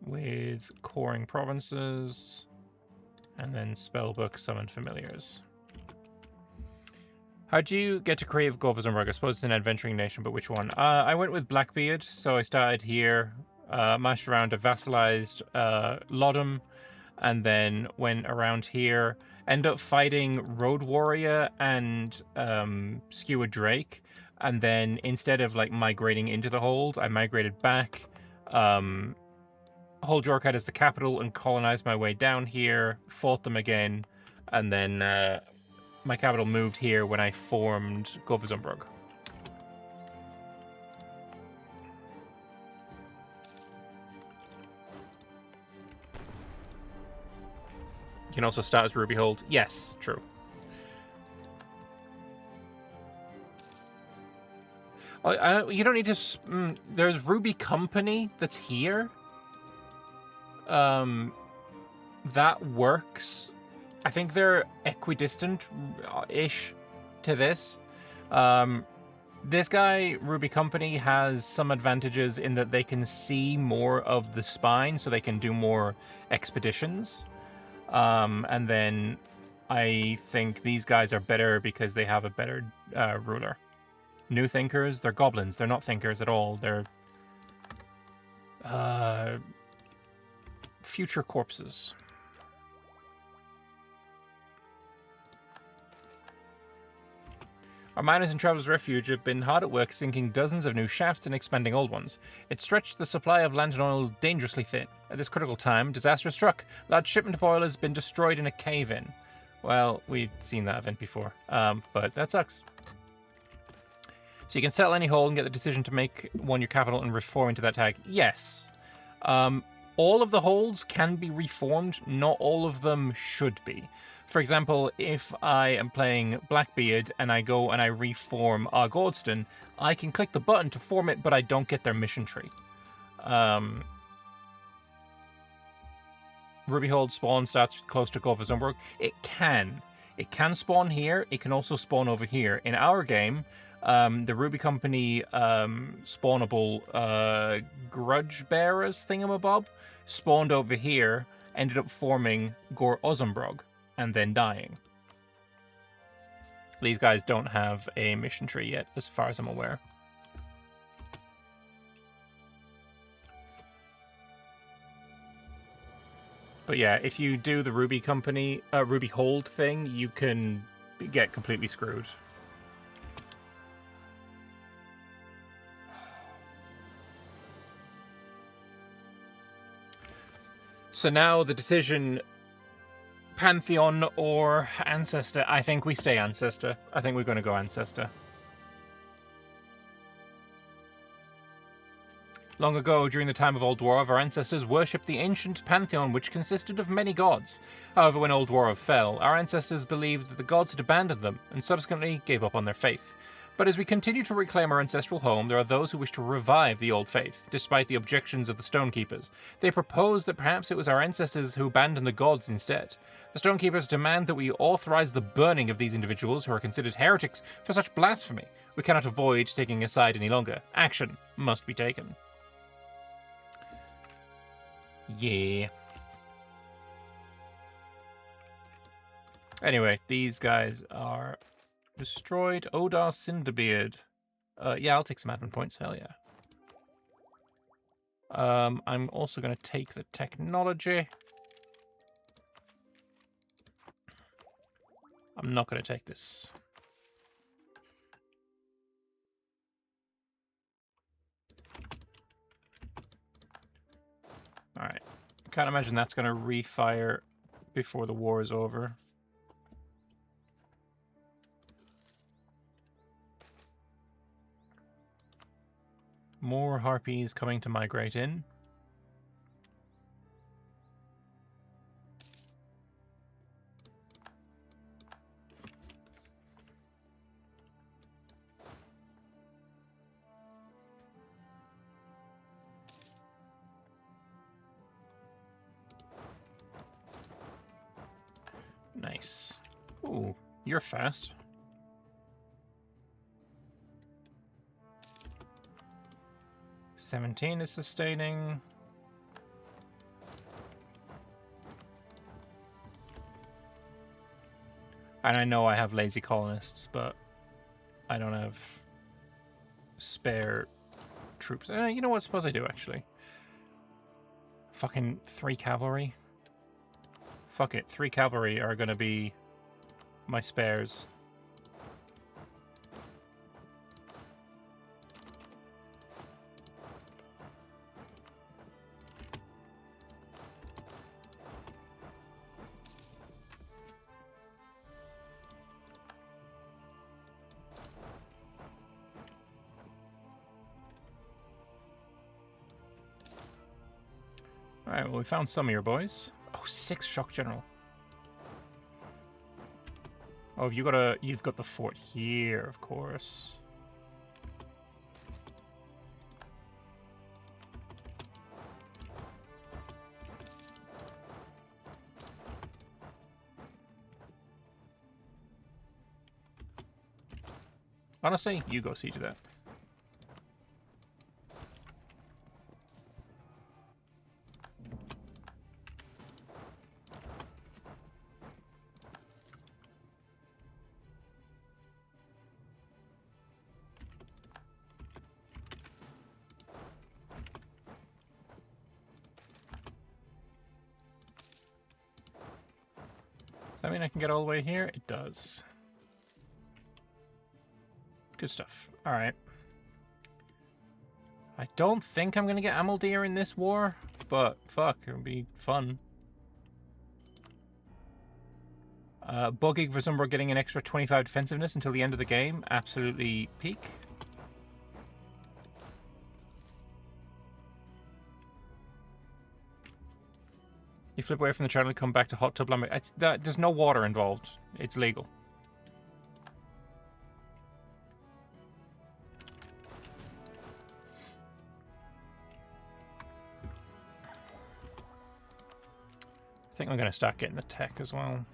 with coring provinces and then spellbook summon familiars. How do you get to create Gor Vazumbrog? I suppose it's an adventuring nation, but which one? I went with Blackbeard, so I started here, mashed around a vassalized Lodom, and then went around here. Ended up fighting Road Warrior and Skewer Drake, and then instead of like migrating into the hold, I migrated back. Hold Jorkhead as the capital and colonized my way down here, fought them again, and then my capital moved here when I formed Gor Vazumbrog. You can also start as Ruby Hold. Yes, true. You don't need to... there's Ruby Company that's here. That works. I think they're equidistant-ish to this. This guy, Ruby Company, has some advantages in that they can see more of the spine, so they can do more expeditions. And then I think these guys are better because they have a better ruler. New Thinkers, they're goblins. They're not thinkers at all. They're future corpses. Our miners in Traveller's Refuge have been hard at work sinking dozens of new shafts and expanding old ones. It stretched the supply of lantern oil dangerously thin. At this critical time, disaster has struck. Large shipment of oil has been destroyed in a cave-in. Well, we've seen that event before, but that sucks. So you can settle any hole and get the decision to make one your capital and reform into that tag. Yes. All of the holes can be reformed. Not all of them should be. For example, if I am playing Blackbeard and I go and I reform Argordston, I can click the button to form it, but I don't get their mission tree. Ruby Hold spawn starts close to Gor Vazumbrog. It can. It can spawn here. It can also spawn over here. In our game, the Ruby Company spawnable Grudge Bearers thingamabob spawned over here, ended up forming Gor Vazumbrog, and then dying. These guys don't have a mission tree yet, as far as I'm aware. But yeah, if you do the Ruby Company, Ruby Hold thing, you can get completely screwed. So now the decision... Pantheon or Ancestor? I think we stay Ancestor. I think we're going to go Ancestor. Long ago, during the time of Old Dwarf, our ancestors worshipped the ancient pantheon, which consisted of many gods. However, when Old Dwarf fell, our ancestors believed that the gods had abandoned them, and subsequently gave up on their faith. But as we continue to reclaim our ancestral home, there are those who wish to revive the old faith, despite the objections of the Stonekeepers. They propose that perhaps it was our ancestors who abandoned the gods instead. The Stonekeepers demand that we authorize the burning of these individuals who are considered heretics for such blasphemy. We cannot avoid taking a side any longer. Action must be taken. Yeah. Anyway, these guys are destroyed. Odar Cinderbeard. Yeah, I'll take some admin points. Hell yeah. I'm also going to take the technology. I'm not going to take this. Alright. Can't imagine that's going to refire before the war is over. More harpies coming to migrate in. Nice. Ooh, you're fast. $17 is sustaining. And I know I have lazy colonists, but I don't have spare troops. You know what? Suppose I do, actually. Fucking 3 cavalry. Fuck it. 3 cavalry are going to be my spares. Alright, well, we found some of your boys. Oh, 6 Shock General. Oh, you've got the fort here, of course. Honestly, you go siege that. Does that mean I can get all the way here? It does. Good stuff. All right. I don't think I'm going to get Amaldir in this war, but fuck, it'll be fun. Gor Vazumbrog getting an extra 25 defensiveness until the end of the game. Absolutely peak. You flip away from the channel and come back to hot tub Lambert. There's no water involved. It's legal. I think I'm going to start getting the tech as well.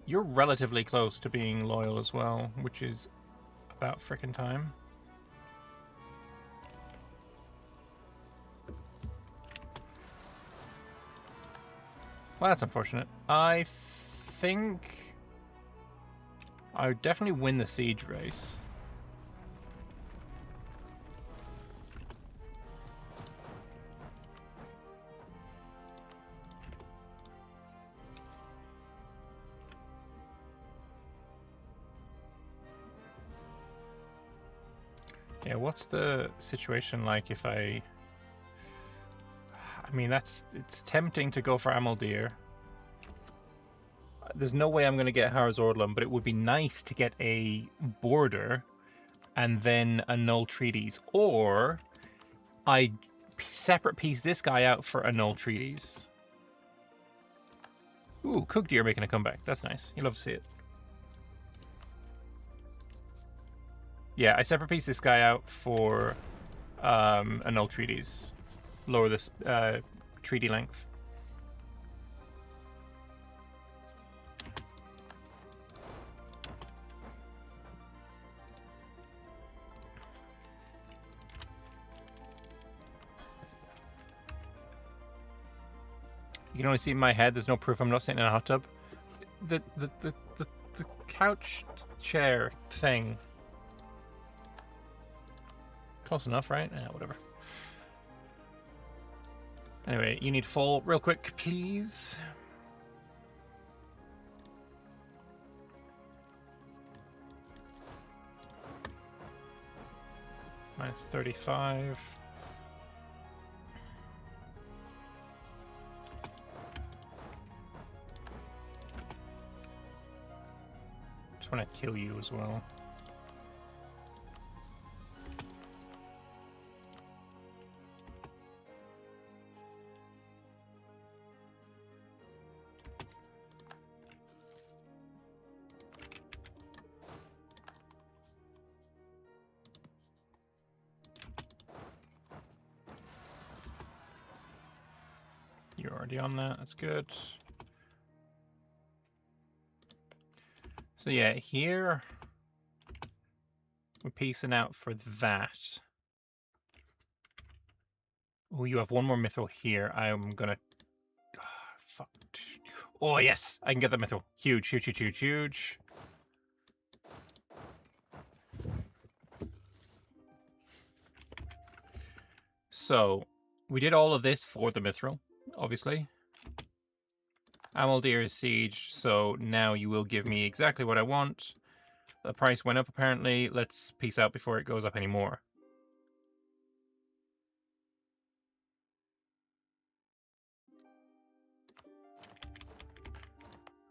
You're relatively close to being loyal as well, which is about frickin' time. Well, that's unfortunate. I think I would definitely win the siege race. Yeah, what's the situation like if I mean, it's tempting to go for Amaldir. There's no way I'm going to get Harz Ordlum, but it would be nice to get a border and then annul treaties. Or I separate piece this guy out for annul treaties. Ooh, Kugdir making a comeback. That's nice. You love to see it. Yeah, I separate piece this guy out for annul treaties. Lower this treaty length. You can only see in my head. There's no proof I'm not sitting in a hot tub. The couch chair thing. Close enough, right? Whatever. Anyway, you need fall real quick, please. Minus 35. Just want to kill you as well. You're already on that, that's good. So yeah, here we're piecing out for that. Oh, you have one more mithril here. I'm gonna... Oh, fuck. Oh, yes! I can get the mithril. Huge, huge, huge, huge, huge. So, we did all of this for the mithril, obviously. Amaldir is sieged, so now you will give me exactly what I want. The price went up, apparently. Let's peace out before it goes up anymore.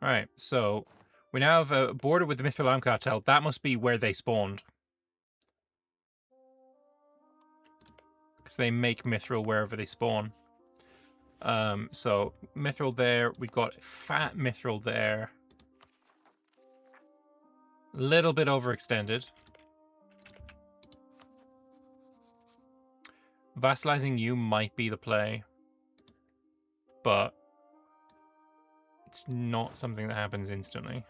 Alright, so we now have a border with the Mithril cartel. That must be where they spawned. Because they make Mithril wherever they spawn. So mithril there. We've got fat mithril there. Little bit overextended. Vassalizing you might be the play, but it's not something that happens instantly.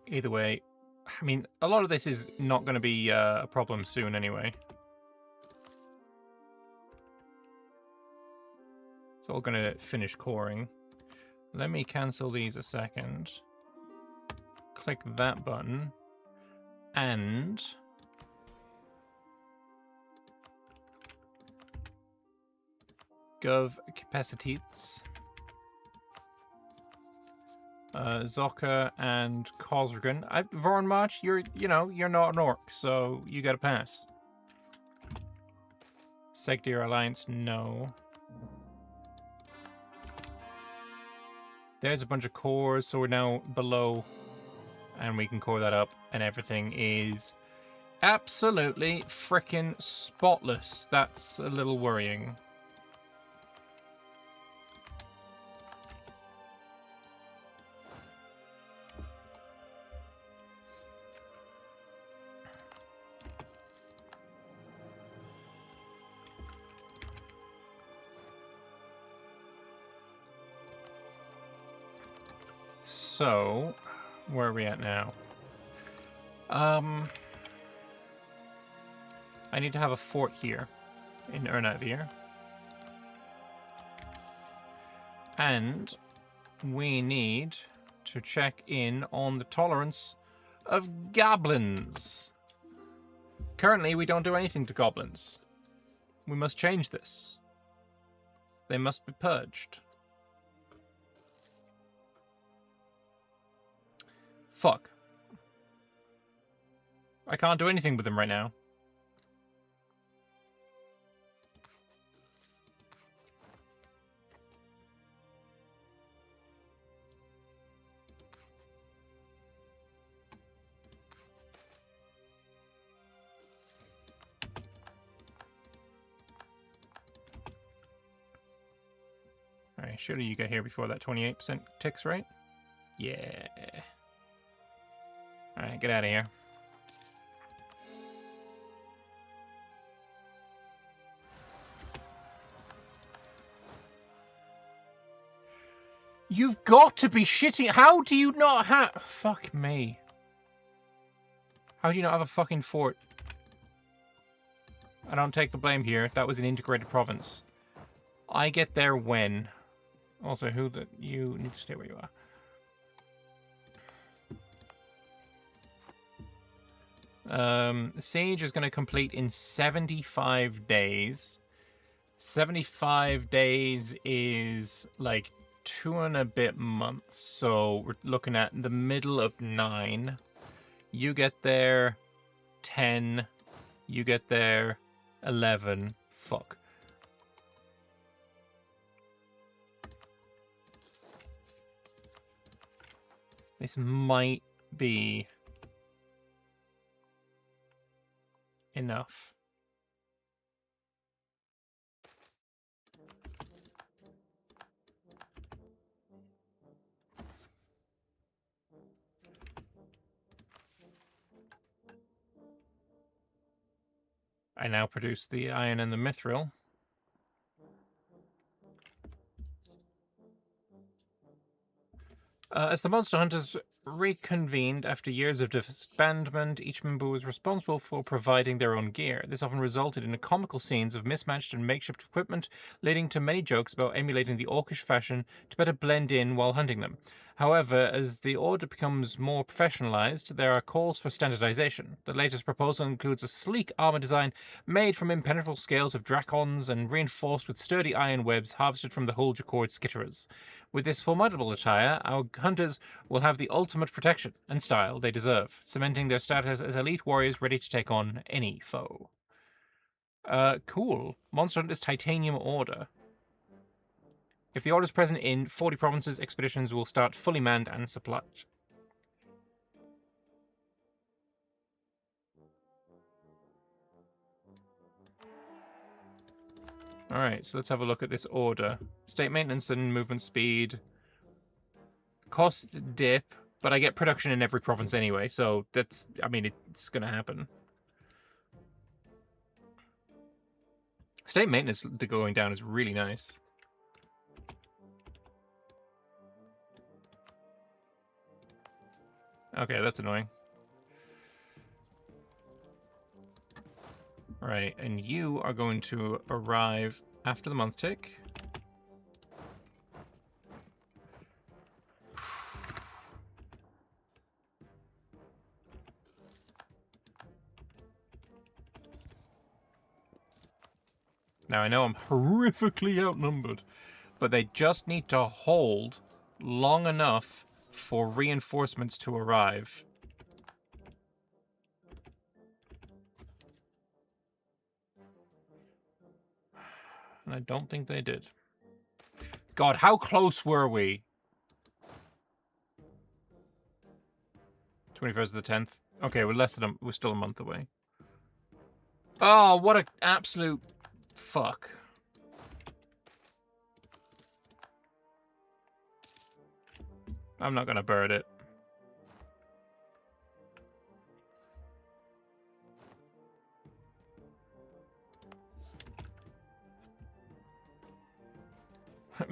Either way, I mean, a lot of this is not going to be a problem soon anyway. It's all going to finish coring. Let me cancel these a second. Click that button. And gov capacities. Zoka and Kozragan. Vornmarch, you're not an orc, so you gotta pass. Segdir Alliance, no. There's a bunch of cores, so we're now below, and we can core that up, and everything is absolutely frickin' spotless. That's a little worrying. So, where are we at now? I need to have a fort here in Ernavir. And we need to check in on the tolerance of goblins. Currently, we don't do anything to goblins. We must change this. They must be purged. Fuck. I can't do anything with them right now. Alright, surely you get here before that 28% ticks, right? Yeah. Alright, get out of here. You've got to be shitting. How do you not have... Fuck me. How do you not have a fucking fort? I don't take the blame here. That was an integrated province. I get there when... Also, you need to stay where you are. Siege is going to complete in 75 days. 75 days is like 2 and a bit months. So we're looking at the middle of 9. You get there 10. You get there 11. Fuck. This might be enough. I now produce the iron and the mithril. As the monster hunters reconvened after years of disbandment, each member was responsible for providing their own gear. This often resulted in comical scenes of mismatched and makeshift equipment, leading to many jokes about emulating the orcish fashion to better blend in while hunting them. However, as the order becomes more professionalized, there are calls for standardization. The latest proposal includes a sleek armor design made from impenetrable scales of dracons and reinforced with sturdy iron webs harvested from the Huldra-Cord skitterers. With this formidable attire, our hunters will have the ultimate protection and style they deserve, cementing their status as elite warriors ready to take on any foe. Cool. Monster Hunter's Titanium Order. If the order is present in 40 provinces, expeditions will start fully manned and supplied. Alright, so let's have a look at this order. State maintenance and movement speed. Cost dip, but I get production in every province anyway, so that's, I mean, it's gonna happen. State maintenance going down is really nice. Okay, that's annoying. Right, and you are going to arrive after the month tick. Now, I know I'm horrifically outnumbered, but they just need to hold long enough for reinforcements to arrive. And I don't think they did. God, how close were we? 21st of the 10th. Okay, we're still a month away. Oh, what an absolute fuck. I'm not gonna bird it.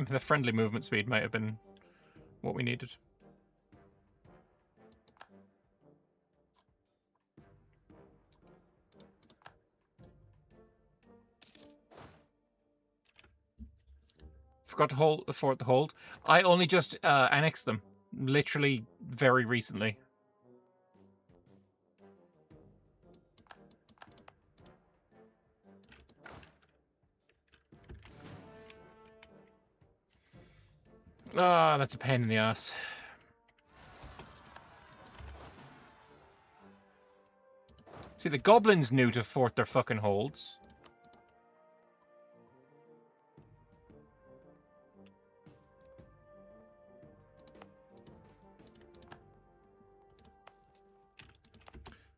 The friendly movement speed might have been what we needed. Forgot to hold the fort to hold. I only just annexed them, literally very recently. Ah, that's a pain in the ass. See, the goblins knew to fort their fucking holds.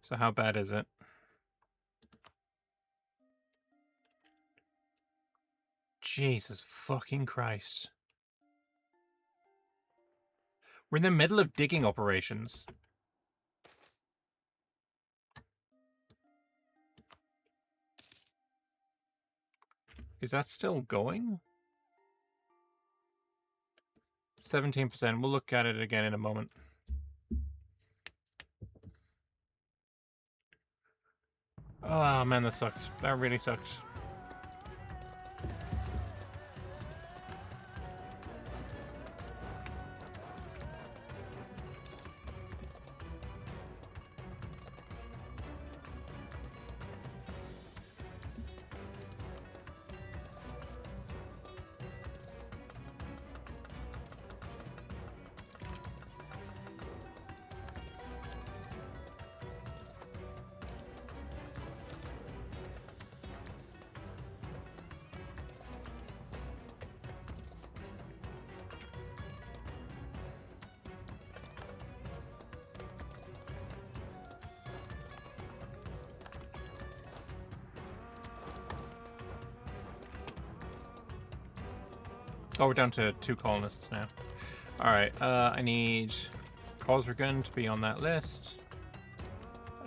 So how bad is it? Jesus fucking Christ. We're in the middle of digging operations. Is that still going? 17%. We'll look at it again in a moment. Oh man, that sucks. That really sucks. Oh, we're down to 2 colonists now. Alright, I need Cosregan to be on that list.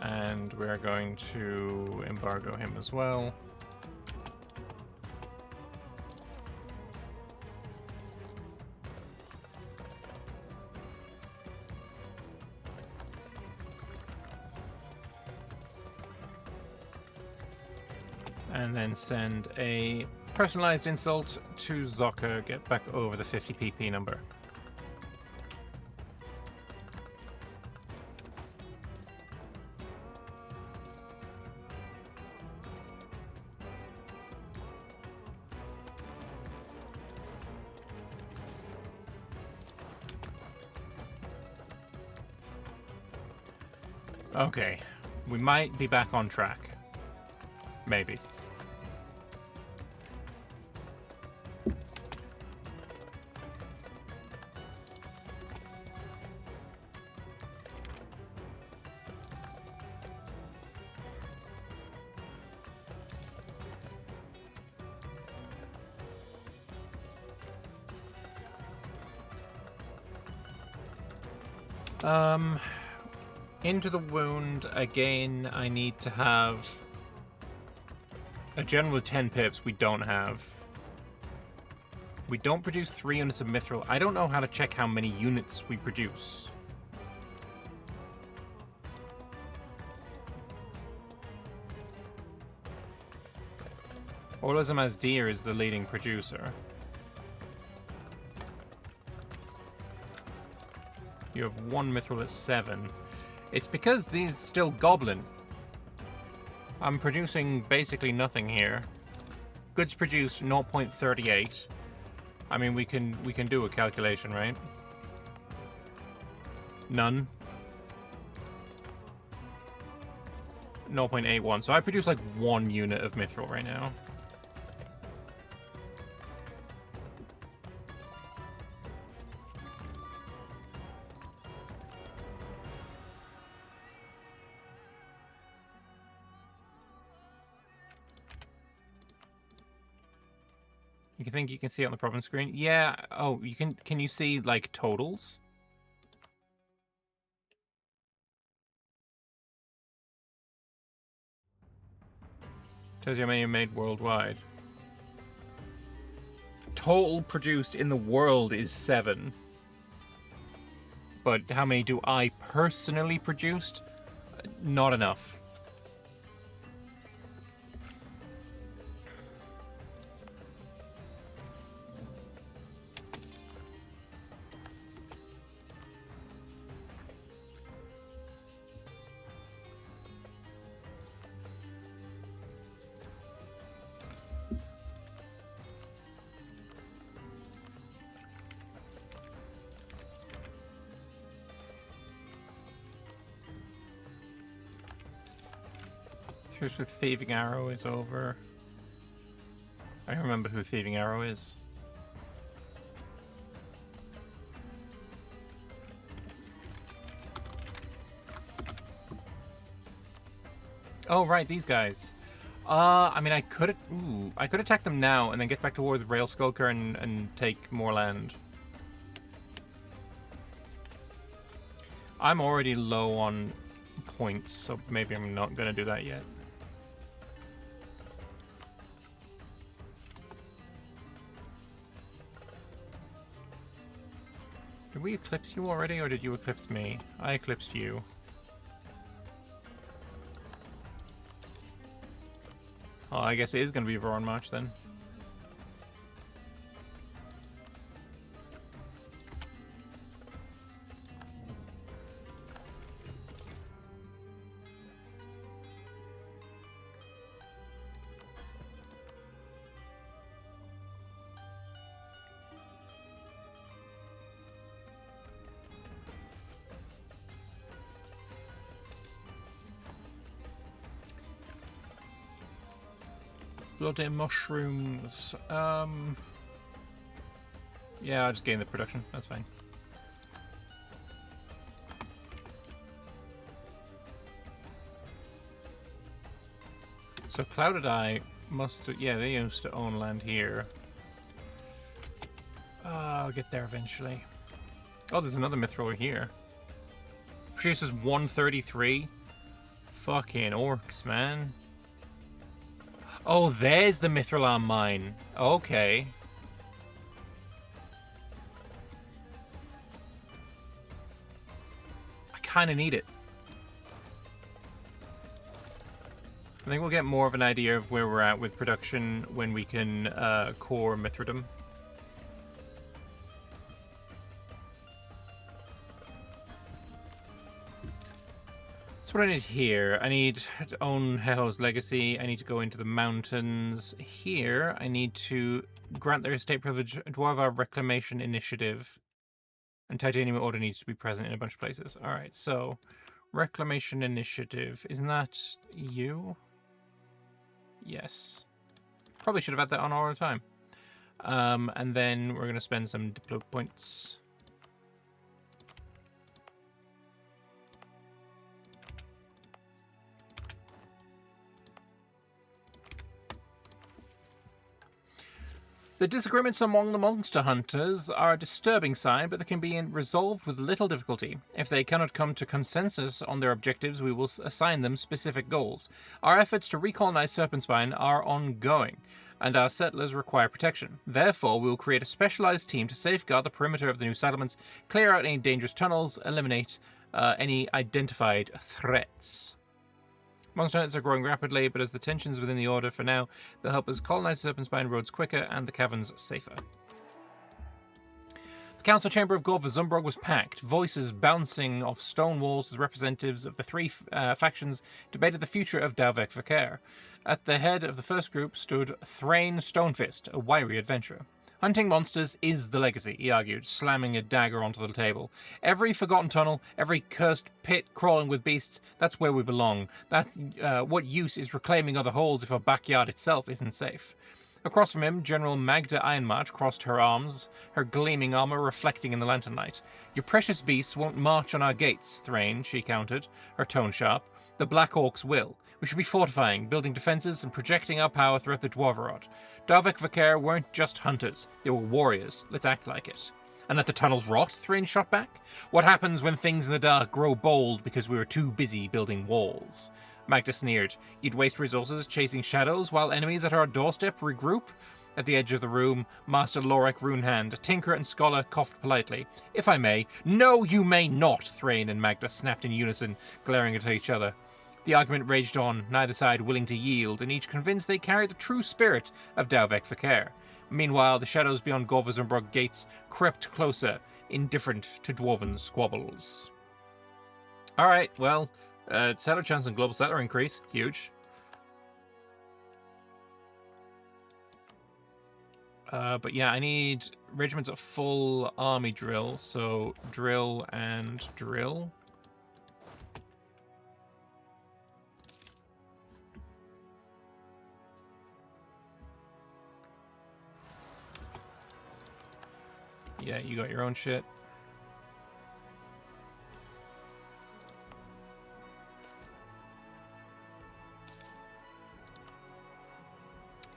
And we're going to embargo him as well. And then send a personalized insult to Zoka, get back over the 50 PP number. Okay, we might be back on track. Maybe. Into the wound, again, I need to have a general with 10 pips we don't have. We don't produce 3 units of mithril. I don't know how to check how many units we produce. Orlism as Deer is the leading producer. You have 1 mithril at 7. It's because these still goblin. I'm producing basically nothing here. Goods produced 0.38. I mean, we can do a calculation, right? None. 0.81. So I produce like 1 unit of mithril right now. You think you can see it on the province screen? Yeah. Oh, you can. Can you see like totals? Tells you how many you made worldwide. Total produced in the world is 7. But how many do I personally produced? Not enough. Truce with Thieving Arrow is over. I remember who Thieving Arrow is. Oh, right, these guys. I mean, I could attack them now and then get back to war with Rail Skulker and take more land. I'm already low on points, so maybe I'm not going to do that yet. Did we eclipse you already, or did you eclipse me? I eclipsed you. Oh, I guess it is going to be Voron March then. Bloody mushrooms. Yeah, I'll just gain the production. That's fine. So Clouded Eye must... Yeah, they used to own land here. I'll get there eventually. Oh, there's another mithril here. Produces 133. Fucking orcs, man. Oh, there's the Mithril mine. Okay. I kind of need it. I think we'll get more of an idea of where we're at with production when we can core Mithridum. What I need here, I need to own Heho's Legacy, I need to go into the mountains. Here, I need to grant their estate privilege, Dwarva Reclamation Initiative, and Titanium Order needs to be present in a bunch of places. Alright, so, Reclamation Initiative, isn't that you? Yes. Probably should have had that on all the time. And then we're going to spend some Diplo points. The disagreements among the monster hunters are a disturbing sign, but they can be resolved with little difficulty. If they cannot come to consensus on their objectives, we will assign them specific goals. Our efforts to recolonize Serpentspine are ongoing, and our settlers require protection. Therefore, we will create a specialized team to safeguard the perimeter of the new settlements, clear out any dangerous tunnels, eliminate any identified threats. Monster hunters are growing rapidly, but as the tensions within the Order for now, they'll help us colonize the Serpentspine roads quicker and the caverns safer. The council chamber of Gor Vazumbrog was packed, voices bouncing off stone walls as representatives of the three factions debated the future of Dalvek Vakar. At the head of the first group stood Thrain Stonefist, a wiry adventurer. Hunting monsters is the legacy, he argued, slamming a dagger onto the table. Every forgotten tunnel, every cursed pit crawling with beasts, that's where we belong. What use is reclaiming other holds if our backyard itself isn't safe? Across from him, General Magda Ironmarch crossed her arms, her gleaming armor reflecting in the lantern light. Your precious beasts won't march on our gates, Thrain, she countered, her tone sharp. The Black Orcs will. We should be fortifying, building defenses, and projecting our power throughout the Dwarvarot. Dalvek Vakar weren't just hunters, they were warriors. Let's act like it. And let the tunnels rot, Thrain shot back? What happens when things in the dark grow bold because we were too busy building walls? Magda sneered. You'd waste resources chasing shadows while enemies at our doorstep regroup? At the edge of the room, Master Lorek Runehand, a tinker and scholar, coughed politely. If I may. No, you may not, Thrain and Magda snapped in unison, glaring at each other. The argument raged on, neither side willing to yield, and each convinced they carried the true spirit of Dalvek Vakar. Meanwhile, the shadows beyond Gor Vazumbrog gates crept closer, indifferent to dwarven squabbles. Alright, well, settler chance and global settler increase. Huge. But yeah, I need regiments of full army drill, so drill and drill. Yeah, you got your own shit.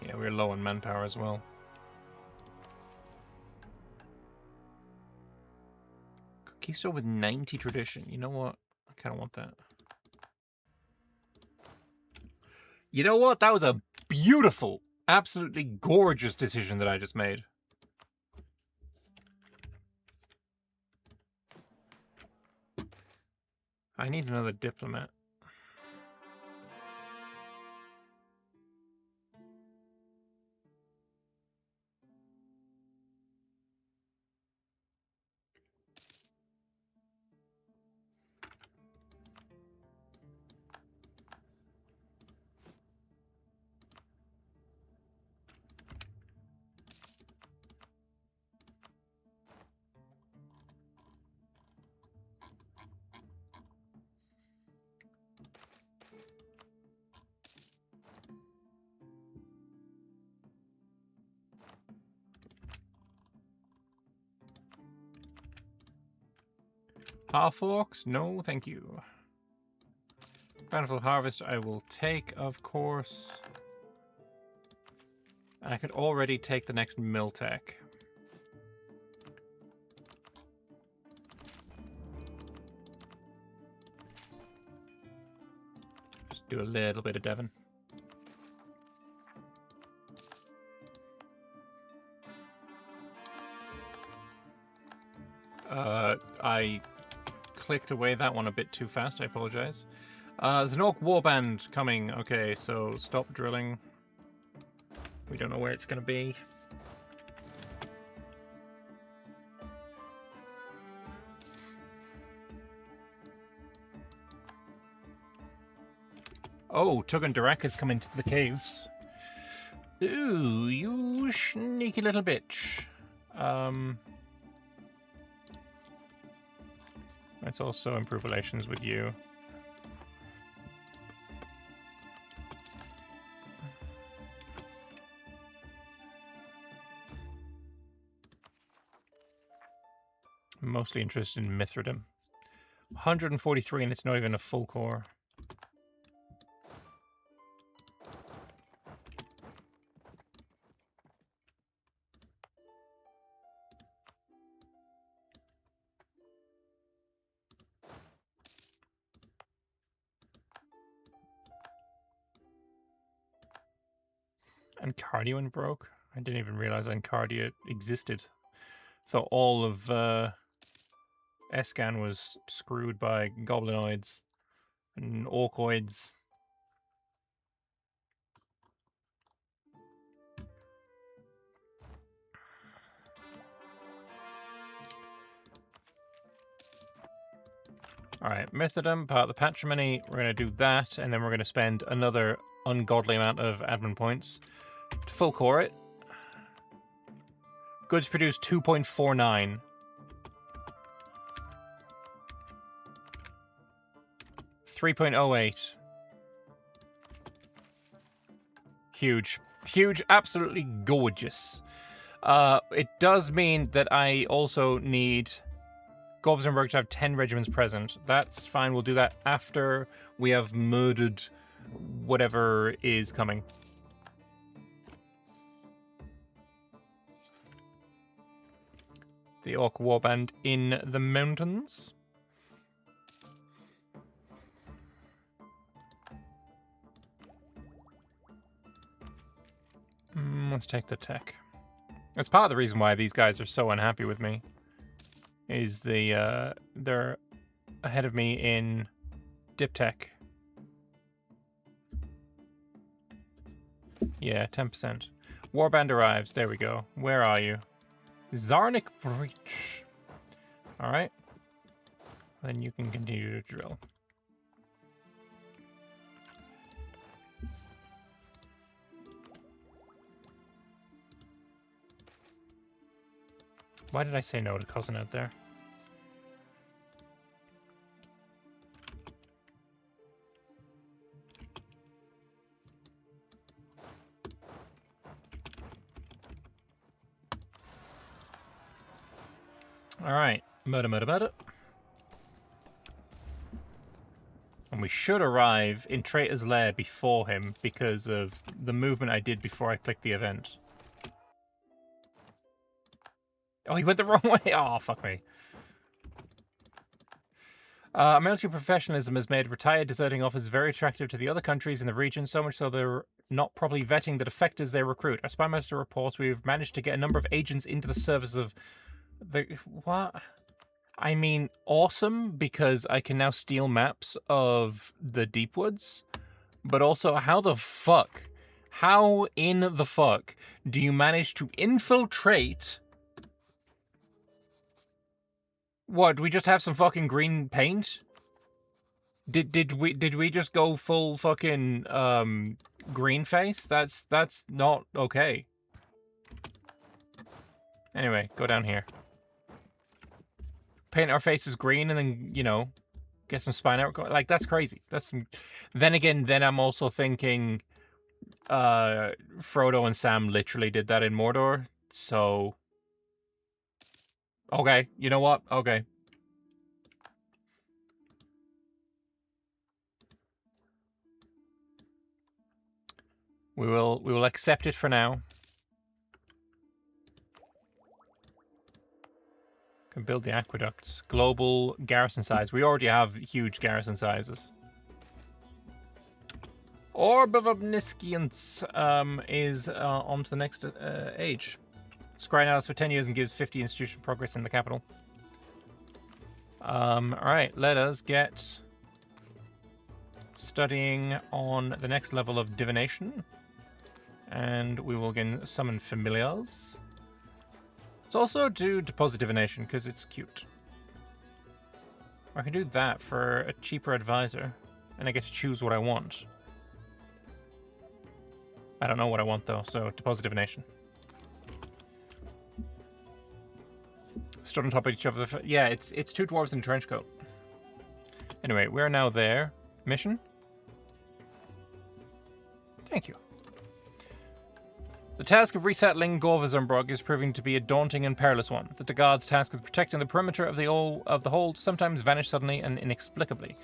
Yeah, we're low on manpower as well. Conquista with 90 tradition. You know what? I kind of want that. You know what? That was a beautiful, absolutely gorgeous decision that I just made. I need another diplomat. Half orcs? No, thank you. Bountiful harvest I will take, of course. And I could already take the next mill tech. Just do a little bit of Devon. I clicked away that one a bit too fast, I apologize. There's an orc warband coming. Okay, so stop drilling. We don't know where it's going to be. Oh, Tugan Durak has come into the caves. Ooh, you sneaky little bitch. Let's also improve relations with you. I'm mostly interested in Mithridum. 143 and it's not even a full core. Encardia went broke? I didn't even realize Encardia existed. Thought all of Escan was screwed by goblinoids and orcoids. Alright, Mythodom, part of the patrimony. We're going to do that, and then we're going to spend another ungodly amount of admin points to full core it. Goods produced 2.49. $3.08. Huge. Huge, absolutely gorgeous. It does mean that I also need Gor Vazumbrog to have 10 regiments present. That's fine, we'll do that after we have murdered whatever is coming. The Orc Warband in the mountains. Let's take the tech. That's part of the reason why these guys are so unhappy with me. Is they're ahead of me in dip tech. Yeah, 10%. Warband arrives. There we go. Where are you? Zarnik Breach. Alright. Then you can continue to drill. Why did I say no to cousin out there? Alright, murder. And we should arrive in Traitor's Lair before him because of the movement I did before I clicked the event. Oh, he went the wrong way. Oh, fuck me. Military professionalism has made retired deserting officers very attractive to the other countries in the region, so much so they're not properly vetting the defectors they recruit. Our spy master reports we've managed to get a number of agents into the service of the... What? I mean, awesome, because I can now steal maps of the Deep Woods, but also, how the fuck? How in the fuck do you manage to infiltrate... What, do we just have some fucking green paint? Did we just go full fucking green face? That's not okay. Anyway, go down here. Paint our faces green and then, you know, get some spine out. Like, that's crazy. That's some... Then again, then I'm also thinking Frodo and Sam literally did that in Mordor, so... Okay, you know what? Okay. We will accept it for now. Can build the aqueducts. Global garrison size. We already have huge garrison sizes. Orb of Omniscience is on to the next age. Scrying hours for 10 years and gives 50 institutional progress in the capital. Alright, let us get studying on the next level of divination. And we will again summon familiars. Let's also do deposit divination, because it's cute. I can do that for a cheaper advisor, and I get to choose what I want. I don't know what I want, though, so deposit divination. Stood on top of each other. Yeah, it's two dwarves in a trench coat. Anyway, we're now there. Mission? Thank you. The task of resettling Gor Vazumbrog is proving to be a daunting and perilous one. The guard's task of protecting the perimeter of the hold sometimes vanish suddenly and inexplicably.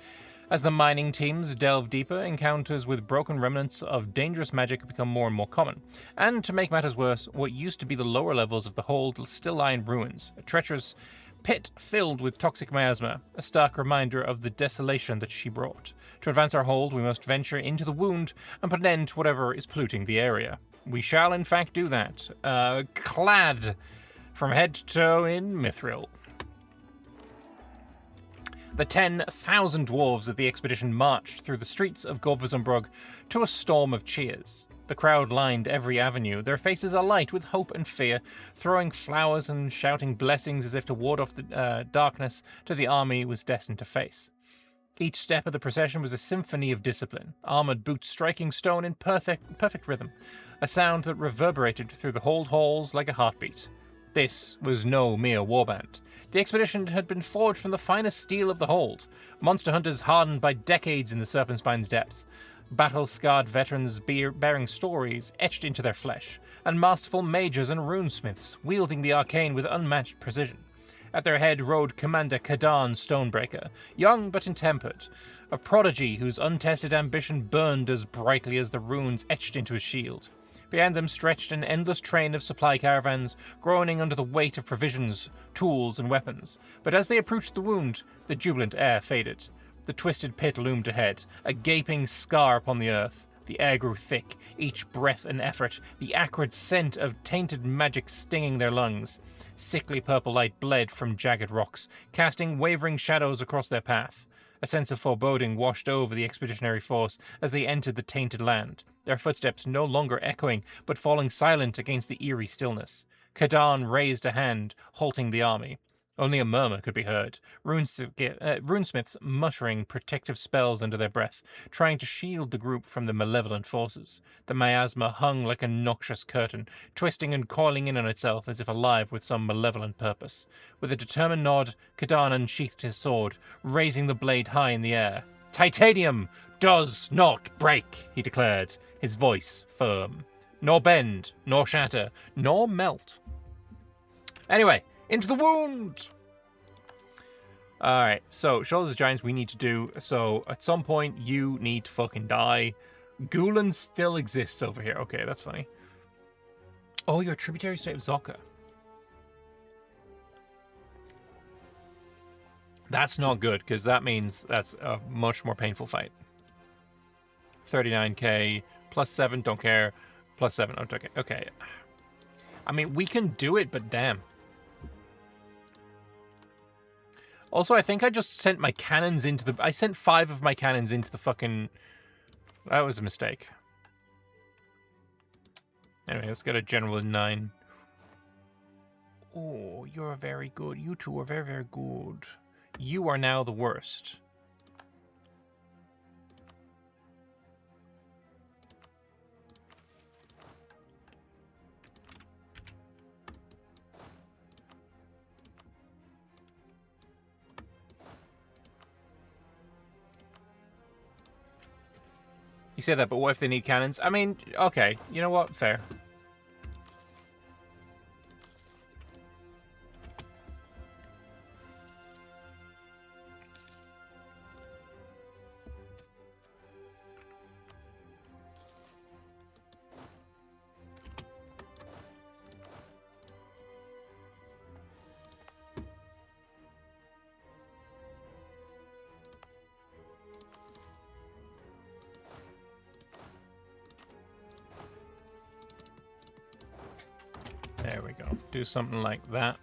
As the mining teams delve deeper, encounters with broken remnants of dangerous magic become more and more common. And to make matters worse, what used to be the lower levels of the hold still lie in ruins, a treacherous pit filled with toxic miasma, a stark reminder of the desolation that she brought. To advance our hold, we must venture into the wound and put an end to whatever is polluting the area. We shall, in fact, do that. Clad from head to toe in mithril. The 10,000 dwarves of the expedition marched through the streets of Gor Vazumbrog to a storm of cheers. The crowd lined every avenue, their faces alight with hope and fear, throwing flowers and shouting blessings as if to ward off the darkness to the army was destined to face. Each step of the procession was a symphony of discipline, armored boots striking stone in perfect rhythm, a sound that reverberated through the hold halls like a heartbeat. This was no mere warband. The expedition had been forged from the finest steel of the hold, monster hunters hardened by decades in the Serpentspine's depths, battle-scarred veterans bearing stories etched into their flesh, and masterful mages and runesmiths wielding the arcane with unmatched precision. At their head rode Commander Kadan Stonebreaker, young but intemperate, a prodigy whose untested ambition burned as brightly as the runes etched into his shield. Behind them stretched an endless train of supply caravans, groaning under the weight of provisions, tools, and weapons. But as they approached the wound, the jubilant air faded. The twisted pit loomed ahead, a gaping scar upon the earth. The air grew thick, each breath an effort, the acrid scent of tainted magic stinging their lungs. Sickly purple light bled from jagged rocks, casting wavering shadows across their path. A sense of foreboding washed over the expeditionary force as they entered the tainted land, their footsteps no longer echoing, but falling silent against the eerie stillness. Kadan raised a hand, halting the army. Only a murmur could be heard, runesmiths muttering protective spells under their breath, trying to shield the group from the malevolent forces. The miasma hung like a noxious curtain, twisting and coiling in on itself as if alive with some malevolent purpose. With a determined nod, Kadan unsheathed his sword, raising the blade high in the air. "Titanium does not break," he declared, his voice firm. "Nor bend, nor shatter, nor melt." Anyway, into the wound! Alright, so Shoulders of Giants we need to do. So at some point you need to fucking die. Gulen still exists over here. Okay, that's funny. Oh, you're a tributary state of Zocca. That's not good, because that means that's a much more painful fight. 39k, plus 7, don't care. Plus 7, okay. Okay. I mean, we can do it, but damn. Also, I think I just sent my cannons into the... I sent 5 of my cannons into the fucking... That was a mistake. Anyway, let's get a general in 9. Oh, you're very good. You two are very, very good. You are now the worst. You say that, but what if they need cannons? I mean, okay, you know what? Fair. There we go. Do something like that.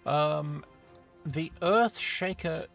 The Earth Shaper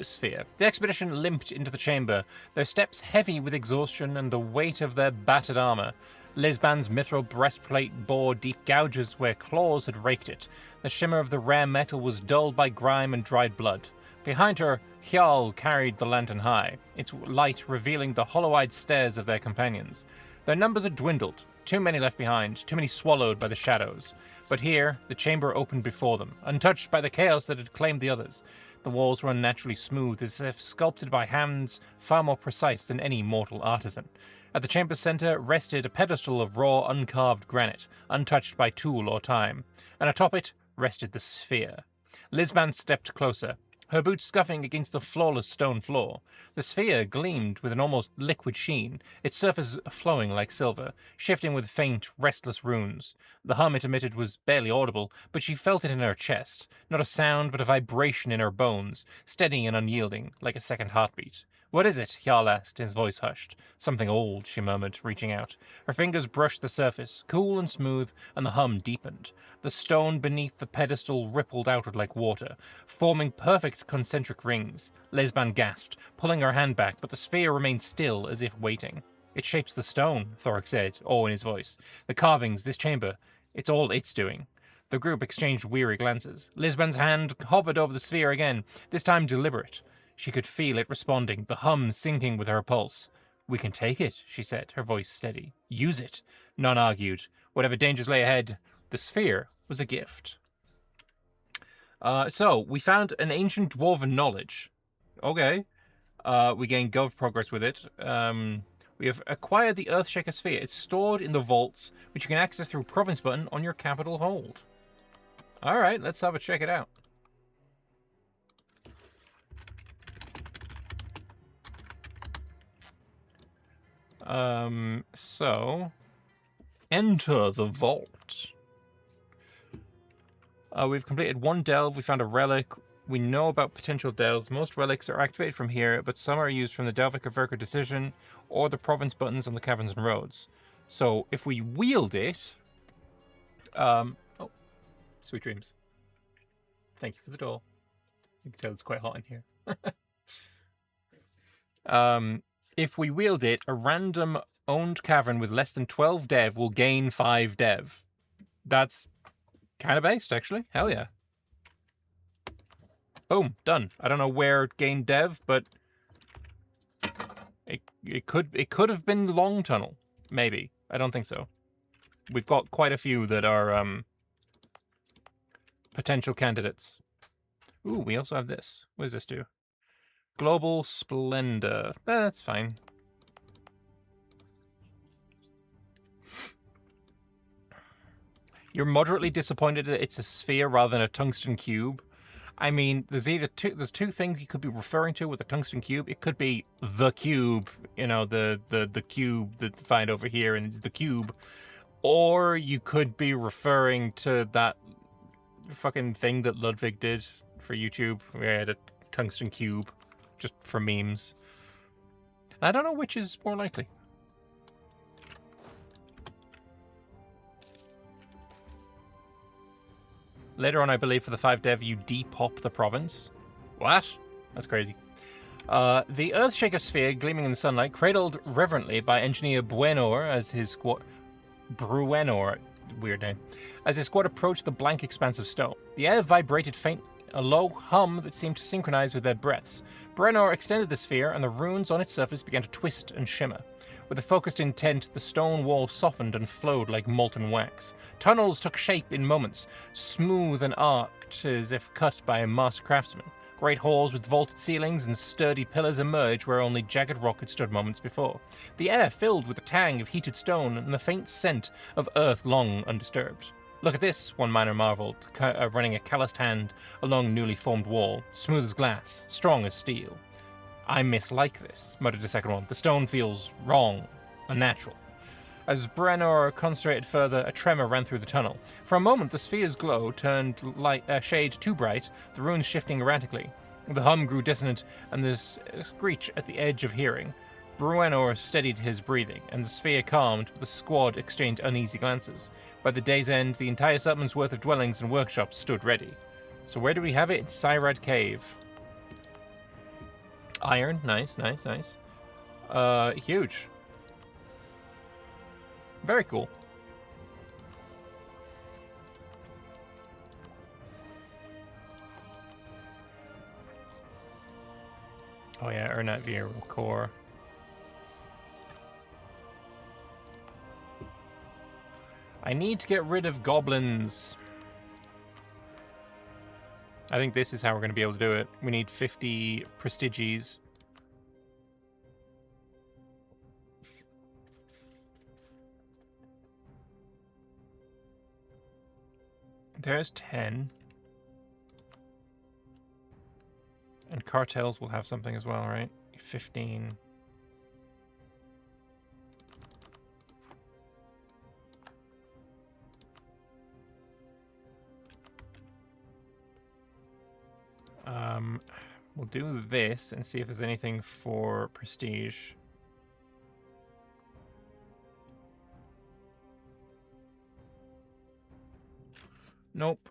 sphere. The expedition limped into the chamber, their steps heavy with exhaustion and the weight of their battered armor. Lisban's mithril breastplate bore deep gouges where claws had raked it. The shimmer of the rare metal was dulled by grime and dried blood. Behind her, Hjal carried the lantern high, its light revealing the hollow-eyed stares of their companions. Their numbers had dwindled. Too many left behind, too many swallowed by the shadows. But here, the chamber opened before them, untouched by the chaos that had claimed the others. The walls were unnaturally smooth, as if sculpted by hands far more precise than any mortal artisan. At the chamber's center rested a pedestal of raw, uncarved granite, untouched by tool or time, and atop it rested the sphere. Lisban stepped closer. her boots scuffing against the flawless stone floor. The sphere gleamed with an almost liquid sheen, its surface flowing like silver, shifting with faint, restless runes. The hum it emitted was barely audible, but she felt it in her chest, not a sound but a vibration in her bones, steady and unyielding, like a second heartbeat. What is it? Jarl asked, his voice hushed. Something old, she murmured, reaching out. Her fingers brushed the surface, cool and smooth, and the hum deepened. The stone beneath the pedestal rippled outward like water, forming perfect concentric rings. Lesban gasped, pulling her hand back, but the sphere remained still, as if waiting. It shapes the stone, Thorek said, awe in his voice. The carvings, this chamber, it's all it's doing. The group exchanged weary glances. Lisban's hand hovered over the sphere again, this time deliberate. She could feel it responding, the hum syncing with her pulse. We can take it, she said, her voice steady. Use it. None argued. Whatever dangers lay ahead, the sphere was a gift. So, we found an ancient dwarven knowledge. Okay. We gained gov progress with it. We have acquired the Earthshaker sphere. It's stored in the vaults, which you can access through province button on your capital hold. Alright, let's have a check it out. So, enter the vault. We've completed one delve. We found a relic. We know about potential delves. Most relics are activated from here, but some are used from the Delvic decision or the province buttons on the caverns and roads. So, if we wield it... oh, sweet dreams. Thank you for the doll. You can tell it's quite hot in here. If we wield it, a random owned cavern with less than 12 dev will gain 5 dev. That's kind of based, actually. Hell yeah. Boom, done. I don't know where it gained dev, but it could have been Long Tunnel, maybe. I don't think so. We've got quite a few that are potential candidates. Ooh, we also have this. What does this do? Global Splendor. That's fine. You're moderately disappointed that it's a sphere rather than a tungsten cube. I mean, there's two things you could be referring to with a tungsten cube. It could be the cube, you know, the cube that you find over here, and it's the cube. Or you could be referring to that fucking thing that Ludwig did for YouTube. We had a tungsten cube. Just for memes. I don't know which is more likely. Later on, I believe, for the 5 dev, you depop the province. What? That's crazy. The Earthshaker sphere, gleaming in the sunlight, cradled reverently by engineer Buenor as his squad... Bruenor, weird name. As his squad approached the blank expanse of stone. The air vibrated faintly, a low hum that seemed to synchronize with their breaths. Brenor extended the sphere, and the runes on its surface began to twist and shimmer. With a focused intent, the stone wall softened and flowed like molten wax. Tunnels took shape in moments, smooth and arced as if cut by a master craftsman. Great halls with vaulted ceilings and sturdy pillars emerged where only jagged rock had stood moments before. The air filled with the tang of heated stone and the faint scent of earth long undisturbed. Look at this, one miner marveled, running a calloused hand along newly formed wall, smooth as glass, strong as steel. I mislike this, muttered the second one. The stone feels wrong, unnatural. As Brenor concentrated further, a tremor ran through the tunnel. For a moment, the sphere's glow turned a shade too bright, the runes shifting erratically. The hum grew dissonant, and the screech at the edge of hearing. Bruenor steadied his breathing, and the sphere calmed, but the squad exchanged uneasy glances. By the day's end, the entire settlement's worth of dwellings and workshops stood ready. So where do we have it? It's Cyrad Cave. Iron, nice, nice, nice. Huge. Very cool. Oh yeah, Ernat Vir core. I need to get rid of goblins. I think this is how we're going to be able to do it. We need 50 prestiges. There's 10. And cartels will have something as well, right? 15. We'll do this and see if there's anything for prestige. Nope.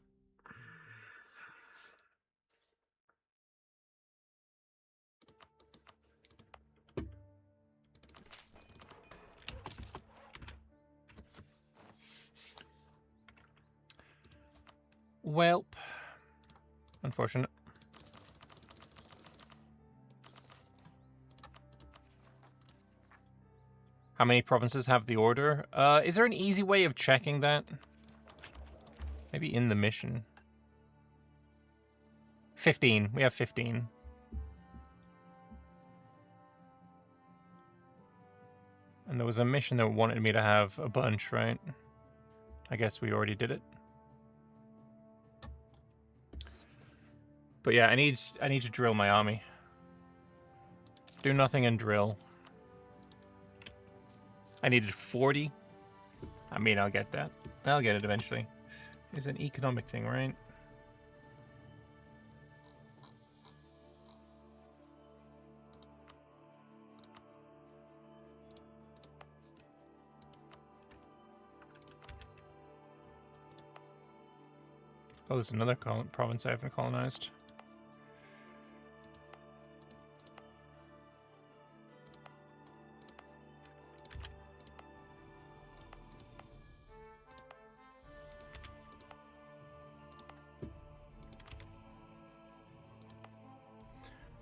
Welp. Unfortunate. How many provinces have the order? Is there an easy way of checking that? Maybe in the mission. 15. We have 15. And there was a mission that wanted me to have a bunch, right? I guess we already did it. But yeah, I need to drill my army. Do nothing and drill. I needed 40. I mean, I'll get that. I'll get it eventually. It's an economic thing, right? Oh, there's another province I haven't colonized.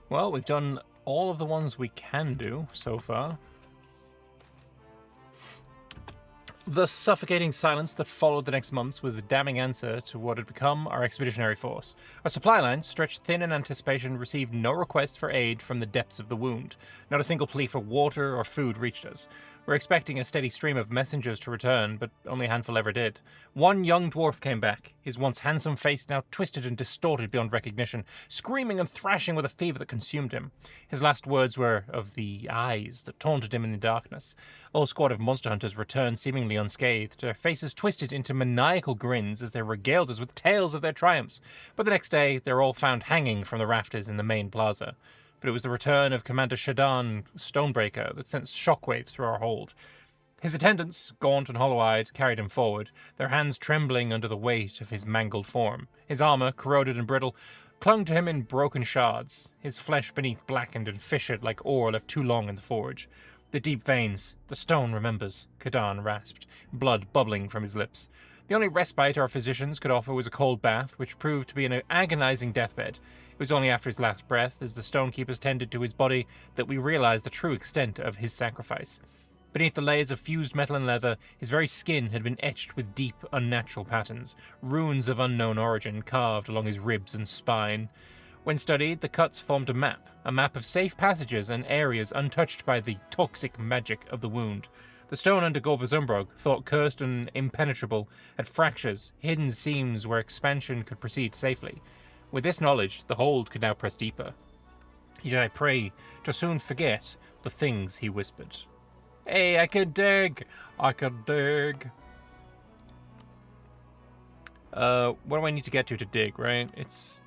Well, we've done all of the ones we can do so far. The suffocating silence that followed the next months was a damning answer to what had become our expeditionary force. Our supply lines, stretched thin in anticipation, received no request for aid from the depths of the wound. Not a single plea for water or food reached us. We were expecting a steady stream of messengers to return, but only a handful ever did. One young dwarf came back, his once handsome face now twisted and distorted beyond recognition, screaming and thrashing with a fever that consumed him. His last words were of the eyes that taunted him in the darkness. A whole squad of monster hunters returned seemingly unscathed, their faces twisted into maniacal grins as they regaled us with tales of their triumphs. But the next day, they were all found hanging from the rafters in the main plaza. But it was the return of Commander Shadan Stonebreaker that sent shockwaves through our hold. His attendants, gaunt and hollow-eyed, carried him forward, their hands trembling under the weight of his mangled form. His armor, corroded and brittle, clung to him in broken shards, his flesh beneath blackened and fissured like ore left too long in the forge. The deep veins, the stone remembers, Kadan rasped, blood bubbling from his lips. The only respite our physicians could offer was a cold bath, which proved to be an agonizing deathbed. It was only after his last breath, as the stonekeepers tended to his body, that we realized the true extent of his sacrifice. Beneath the layers of fused metal and leather, his very skin had been etched with deep, unnatural patterns, runes of unknown origin carved along his ribs and spine. When studied, the cuts formed a map of safe passages and areas untouched by the toxic magic of the wound. The stone under Gor Vazumbrog, thought cursed and impenetrable, had fractures, hidden seams where expansion could proceed safely. With this knowledge, the hold could now press deeper. Yet I pray to soon forget the things he whispered. Hey, I can dig! I can dig! What do I need to get to dig, right? It's,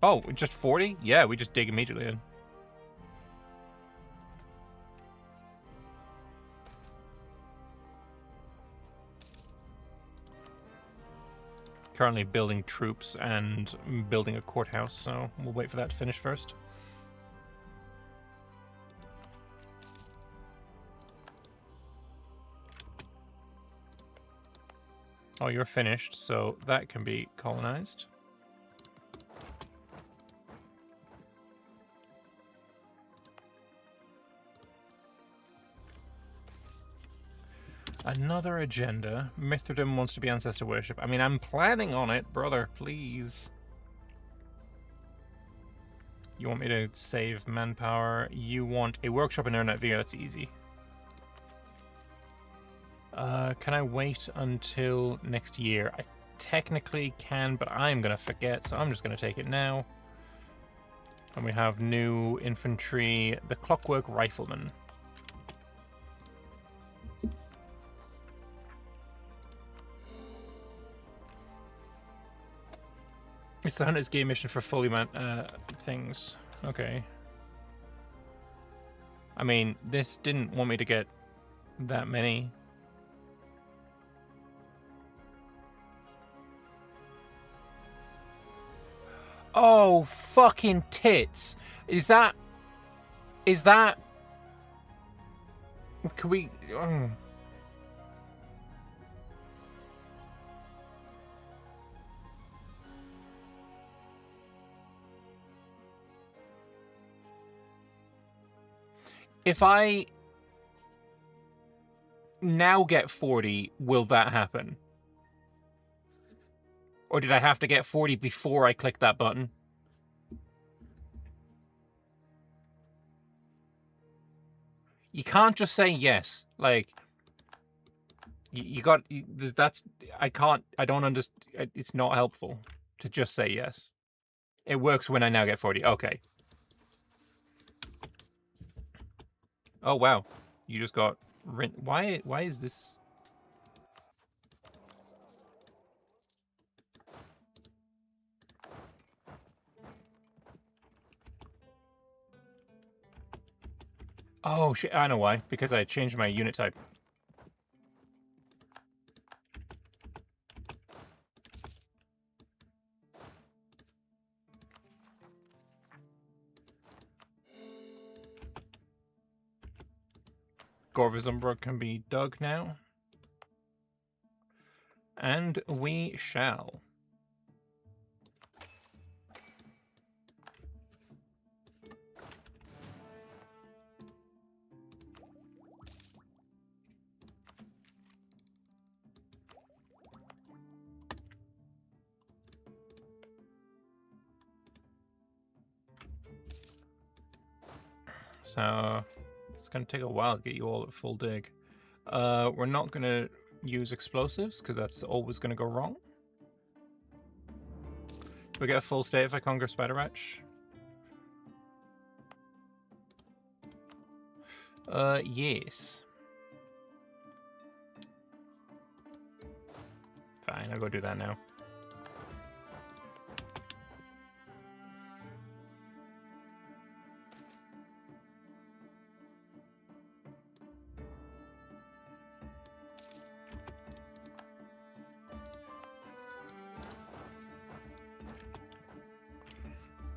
Oh, just 40? Yeah, we just dig immediately then. Currently building troops and building a courthouse, so we'll wait for that to finish first. Oh, you're finished, so that can be colonized. Another agenda. Mithridum wants to be ancestor worship. I mean, I'm planning on it, brother. Please. You want me to save manpower? You want a workshop in Ernatvir? That's easy. Can I wait until next year? technically can, but I'm going to forget, so I'm just going to take it now. And we have new infantry, the Clockwork Rifleman. It's the Hunter's Gear mission for fully things. Okay. I mean, this didn't want me to get that many. Oh, fucking tits. Is that... Can we... If I now get 40, will that happen? Or did I have to get 40 before I clicked that button? You can't just say yes. Like, you got... That's... I can't... I don't understand... It's not helpful to just say yes. It works when I now get 40. Okay. Oh, wow. You just got... Why is this... Oh, shit. I know why. Because I changed my unit type. Gor Vazumbrog can be dug now. And we shall. So... It's going to take a while to get you all at full dig. We're not going to use explosives, because that's always going to go wrong. Do we get a full state if I conquer Spider Ratch? Yes. Fine, I'll go do that now.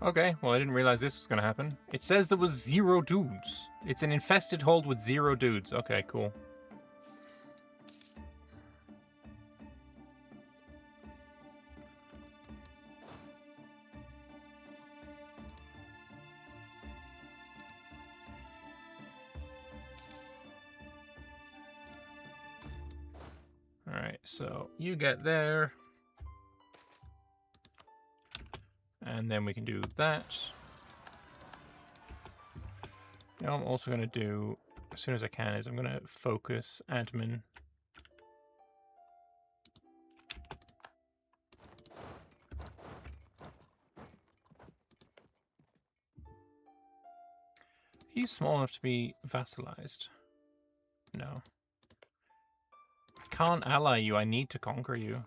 Okay, well I didn't realize this was gonna happen. It says there was 0 dudes. It's an infested hold with 0 dudes. Okay, cool. Alright, so you get there. And then we can do that. Now I'm also going to do, as soon as I can, is I'm going to focus admin. He's small enough to be vassalized. No. I can't ally you, I need to conquer you.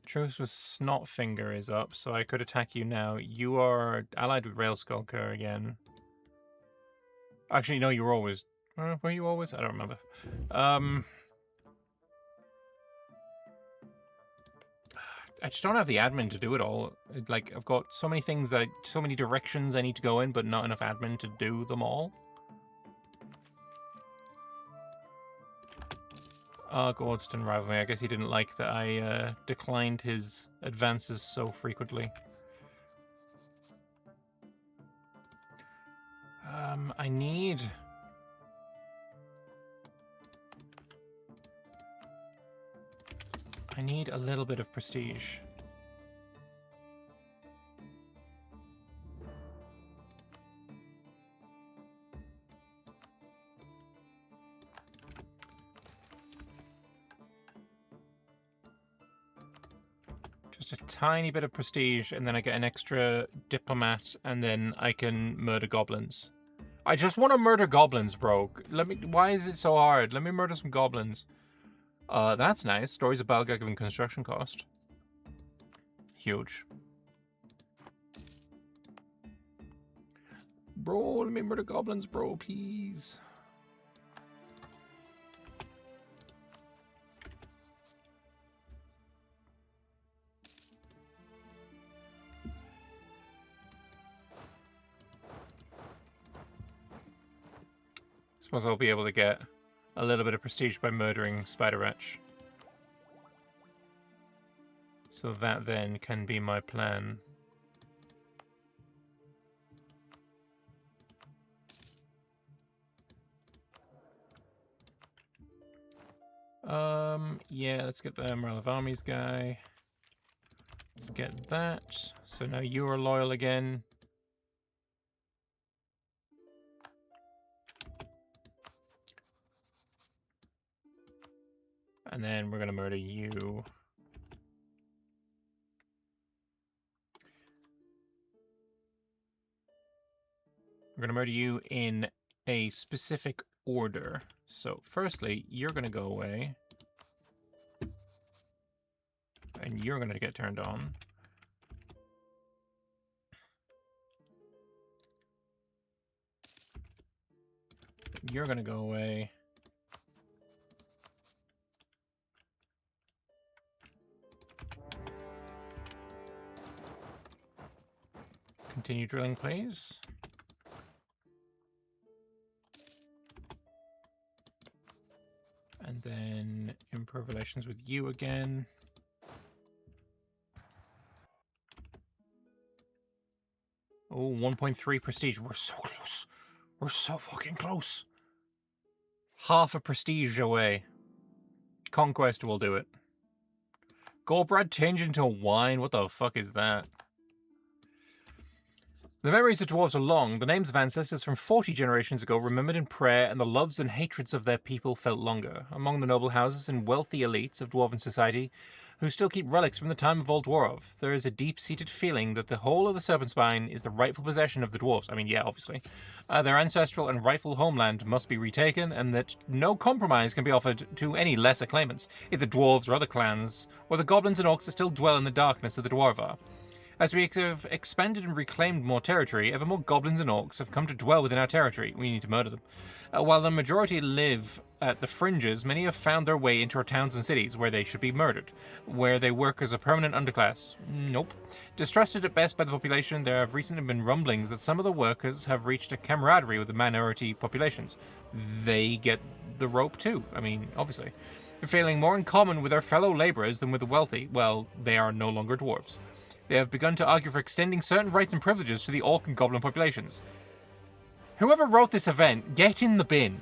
Truce with Snotfinger is up, so I could attack you now. You are allied with Railskulker again. Actually, no, you were always... were you always? I don't remember. I just don't have the admin to do it all. Like, I've got so many things that... so many directions I need to go in, but not enough admin to do them all. Gordon rivaled me. I guess he didn't like that I declined his advances so frequently. I need... a little bit of prestige. just a tiny bit of prestige, and then I get an extra diplomat, and then I can murder goblins. I just want to murder goblins, bro. Why is it so hard? Let me murder some goblins. That's nice. Stories of Balga giving construction cost. Huge. Bro, let me murder goblins, bro, please. Suppose I'll be able to get a little bit of prestige by murdering Spider Wretch. So that then can be my plan. Yeah, let's get the Morale of Armies guy. Let's get that. So now you are loyal again. And then we're going to murder you. We're going to murder you in a specific order. So firstly, you're going to go away. And you're going to get turned on. You're going to go away. Continue drilling, please. And then improve relations with you again. Oh, 1.3 prestige. We're so close. We're so fucking close. Half a prestige away. Conquest will do it. Goldbread changed into wine? What the fuck is that? The memories of dwarves are long. The names of ancestors from 40 generations ago remembered in prayer, and the loves and hatreds of their people felt longer. Among the noble houses and wealthy elites of dwarven society, who still keep relics from the time of Old Dwarf, there is a deep-seated feeling that the whole of the Serpent Spine is the rightful possession of the dwarves. I mean, yeah, obviously. Their ancestral and rightful homeland must be retaken, and that no compromise can be offered to any lesser claimants, if the dwarves or other clans, or the goblins and orcs that still dwell in the darkness of the Dwarvar. As we have expanded and reclaimed more territory, ever more goblins and orcs have come to dwell within our territory. We need to murder them. While the majority live at the fringes, many have found their way into our towns and cities, where they should be murdered. Where they work as a permanent underclass. Nope. Distrusted at best by the population, there have recently been rumblings that some of the workers have reached a camaraderie with the minority populations. They get the rope too. I mean, obviously. Feeling more in common with their fellow laborers than with the wealthy. Well, they are no longer dwarves. They have begun to argue for extending certain rights and privileges to the orc and goblin populations. Whoever wrote this event, get in the bin.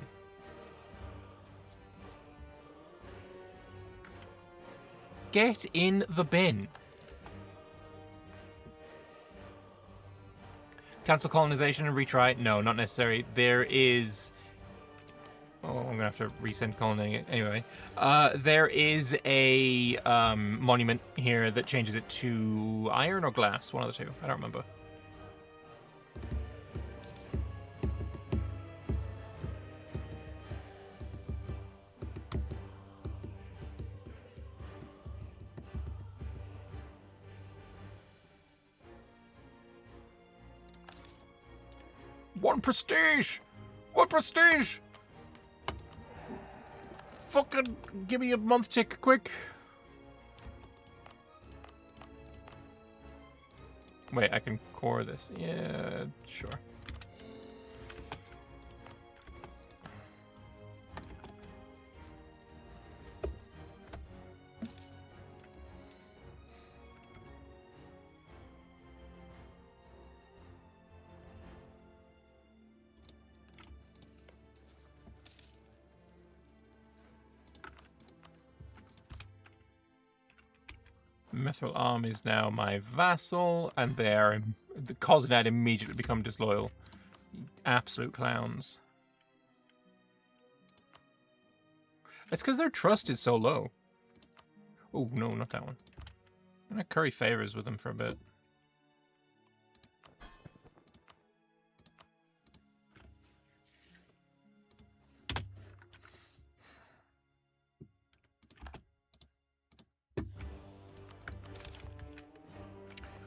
Get in the bin. Cancel colonization and retry? No, not necessary. There is... Oh, I'm gonna have to resend colony anyway. There is a monument here that changes it to iron or glass, one of the two. I don't remember. One prestige! One prestige! Fucking give me a month tick, quick. Wait, I can core this. Yeah, sure. Mithril Arm is now my vassal, and they are the Coznad immediately become disloyal. Absolute clowns. It's because their trust is so low. Oh, no, not that one. I'm gonna curry favors with him for a bit.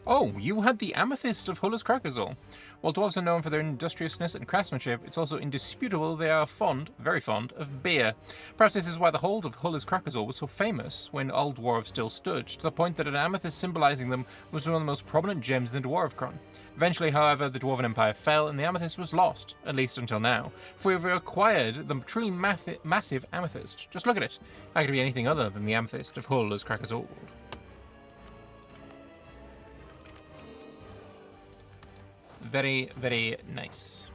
Oh, you had the Amethyst of Hulla's Krakazol. While dwarves are known for their industriousness and craftsmanship, it's also indisputable they are fond, very fond, of beer. Perhaps this is why the hold of Hulla's Krakazol was so famous when old dwarves still stood, to the point that an amethyst symbolizing them was one of the most prominent gems in the dwarf crown. Eventually, however, the Dwarven Empire fell and the amethyst was lost, at least until now. For we've acquired the truly massive amethyst. Just look at it. How could it be anything other than the amethyst of Hulla's Krakazol? Very, very nice.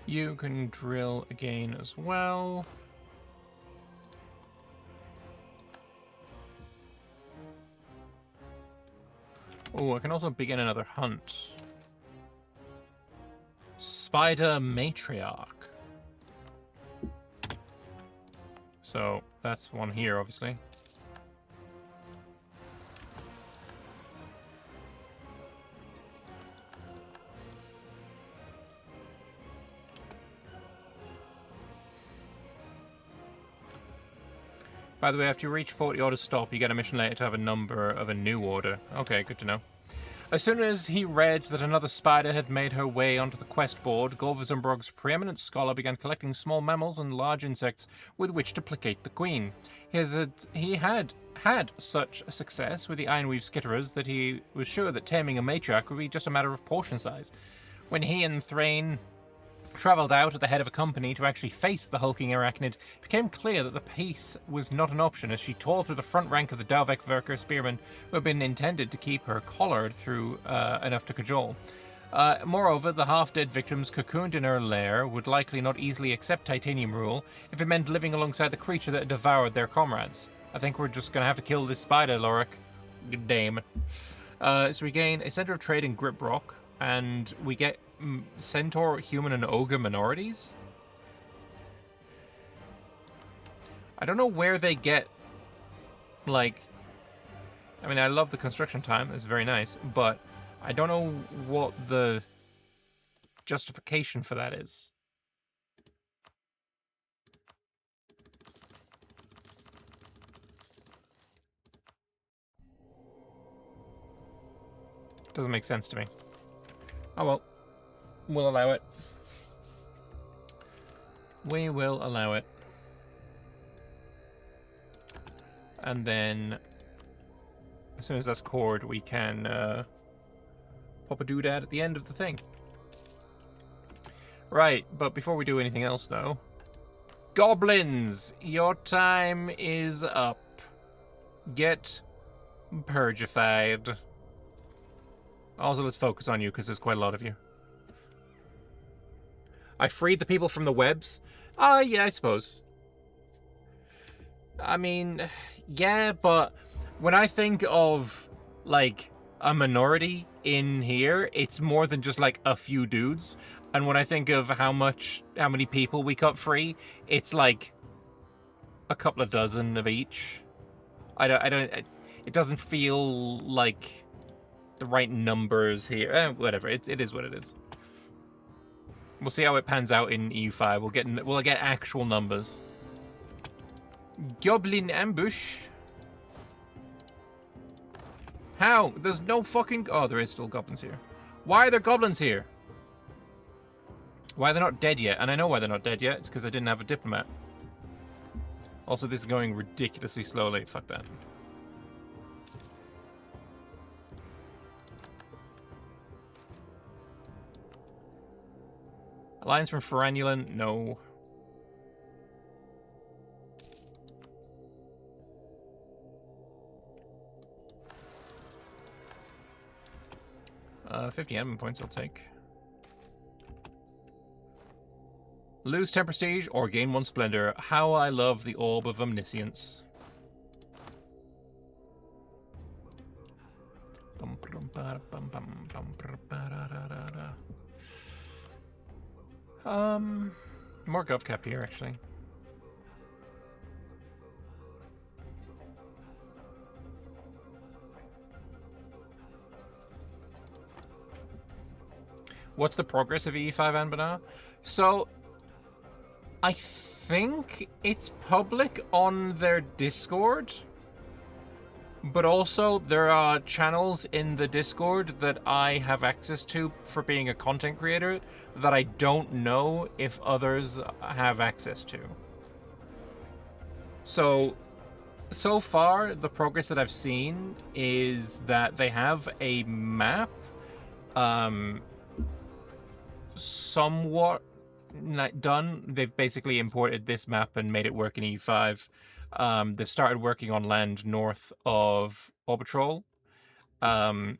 You can drill again as well. Oh, I can also begin another hunt. Spider Matriarch. So that's one here, obviously. By the way, after you reach 40 orders stop, you get a mission later to have a number of a new order. Okay, good to know. As soon as he read that another spider had made her way onto the quest board, Gor Vazumbrog's preeminent scholar began collecting small mammals and large insects with which to placate the queen. He had such success with the Ironweave skitterers that he was sure that taming a matriarch would be just a matter of portion size. When he and Thrain travelled out at the head of a company to actually face the hulking arachnid, it became clear that the pace was not an option as she tore through the front rank of the Dalvek Verker spearmen who had been intended to keep her collared through enough to cajole. Moreover, the half-dead victims cocooned in her lair would likely not easily accept titanium rule if it meant living alongside the creature that had devoured their comrades. I think we're just going to have to kill this spider, Lorik. Good damn. So we gain a center of trade in Gripbrock, and we get centaur, human, and ogre minorities. I don't know where they get, like, I mean, I love the construction time, it's very nice, but I don't know what the justification for that is. Doesn't make sense to me. Oh well. We'll allow it. We will allow it. And then, as soon as that's cored, we can pop a doodad at the end of the thing. Right, but before we do anything else, though, goblins, your time is up. Get purgified. Also, let's focus on you, because there's quite a lot of you. I freed the people from the webs? Yeah, I suppose. I mean, yeah, but when I think of, like, a minority in here, it's more than just, like, a few dudes. And when I think of how many people we cut free, it's, like, a couple of dozen of each. It doesn't feel like the right numbers here. Whatever, it is what it is. We'll see how it pans out in EU5. We'll get actual numbers. Goblin ambush. How? There's no fucking... Oh, there is still goblins here. Why are there goblins here? Why they're not dead yet? And I know why they're not dead yet. It's because I didn't have a diplomat. Also, this is going ridiculously slowly. Fuck that. Alliance from Ferranulin? No. 50 admin points I'll take. Lose 10 prestige or gain 1 splendor. How I love the Orb of Omniscience. More GovCap here, actually. What's the progress of E5 Anbennar? So, I think it's public on their Discord, but also there are channels in the Discord that I have access to for being a content creator that I don't know if others have access to. So far, the progress that I've seen is that they have a map, somewhat done. They've basically imported this map and made it work in E5. They've started working on land north of Orbitrol. And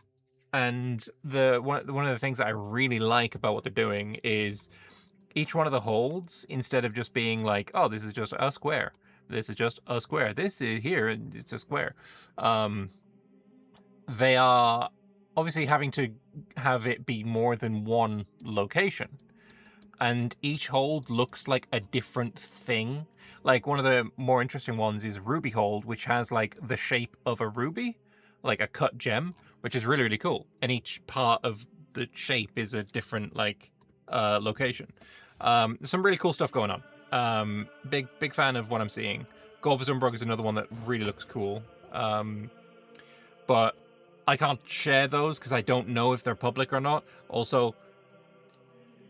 one of the things that I really like about what they're doing is each one of the holds, instead of just being like, oh, this is just a square, this is just a square, this is here, it's a square. They are obviously having to have it be more than one location. And each hold looks like a different thing. Like, one of the more interesting ones is Ruby Hold, which has, like, the shape of a ruby, like a cut gem, which is really, really cool. And each part of the shape is a different, like, location. There's some really cool stuff going on. Big fan of what I'm seeing. Gor Vazumbrog is another one that really looks cool. But I can't share those because I don't know if they're public or not. Also,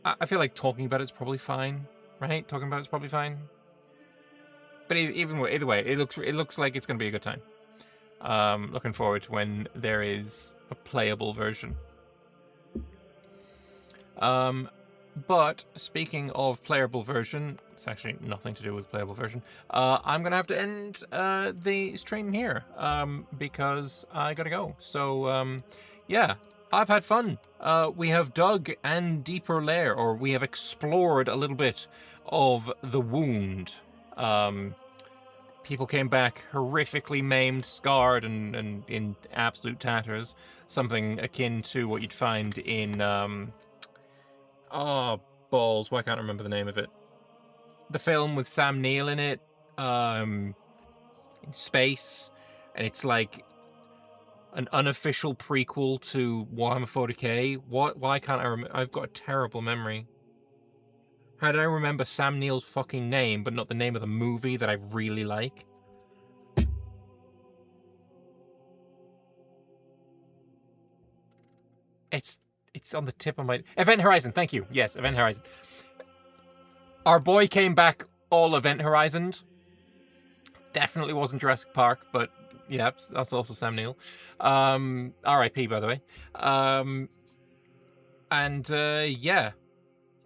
I feel like talking about it's probably fine, right? Talking about it's probably fine. But either way, it looks like it's going to be a good time. Looking forward to when there is a playable version. But speaking of playable version, it's actually nothing to do with playable version. I'm gonna have to end the stream here because I gotta go. So yeah, I've had fun. We have dug an deeper lair, or we have explored a little bit of the wound. People came back horrifically maimed, scarred, and in absolute tatters. Something akin to what you'd find in oh, balls. Why can't I remember the name of it? The film with Sam Neill in it, in space, and it's like an unofficial prequel to Warhammer 40k. Why can't I remember? I've got a terrible memory. How did I remember Sam Neill's fucking name, but not the name of the movie that I really like? It's on the tip of my... Event Horizon, thank you. Yes, Event Horizon. Our boy came back all Event Horizoned. Definitely wasn't Jurassic Park, but yeah, that's also Sam Neill. R.I.P. by the way. Yeah.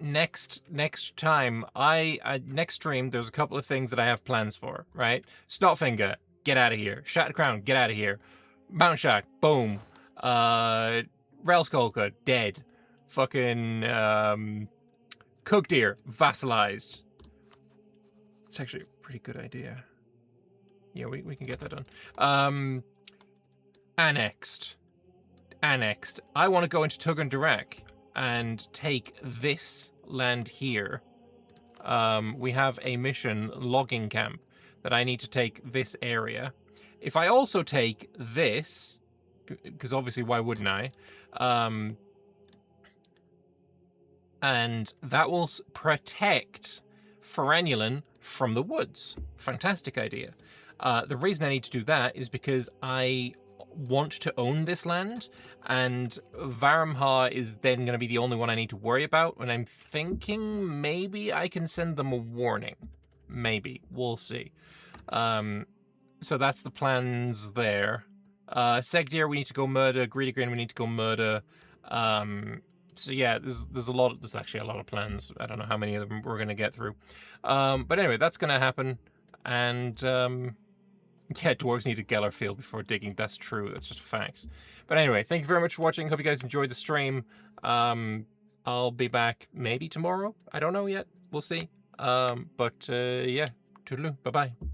Next time, next stream, there's a couple of things that I have plans for, right? Snotfinger, get out of here. Shattered Crown, get out of here. Mountain Shark, boom. Railskulker, dead. Fucking, Cooked Ear, vassalized. It's actually a pretty good idea. Yeah, we can get that done. Annexed. I want to go into Tugun Direct and take this land here. We have a mission logging camp that I need to take this area. If I also take this, because obviously why wouldn't I? And that will protect Ferannulin from the woods. Fantastic idea. The reason I need to do that is because I want to own this land, and Varamhar is then going to be the only one I need to worry about, and I'm thinking maybe I can send them a warning. Maybe. We'll see. So that's the plans there. Segdir, we need to go murder. Greedy Green, we need to go murder. So yeah, there's actually a lot of plans. I don't know how many of them we're going to get through. But anyway, that's going to happen. And Yeah, dwarves need a Geller field before digging. That's true. That's just a fact. But anyway, thank you very much for watching. Hope you guys enjoyed the stream. I'll be back maybe tomorrow. I don't know yet. We'll see. Yeah, toodaloo. Bye-bye.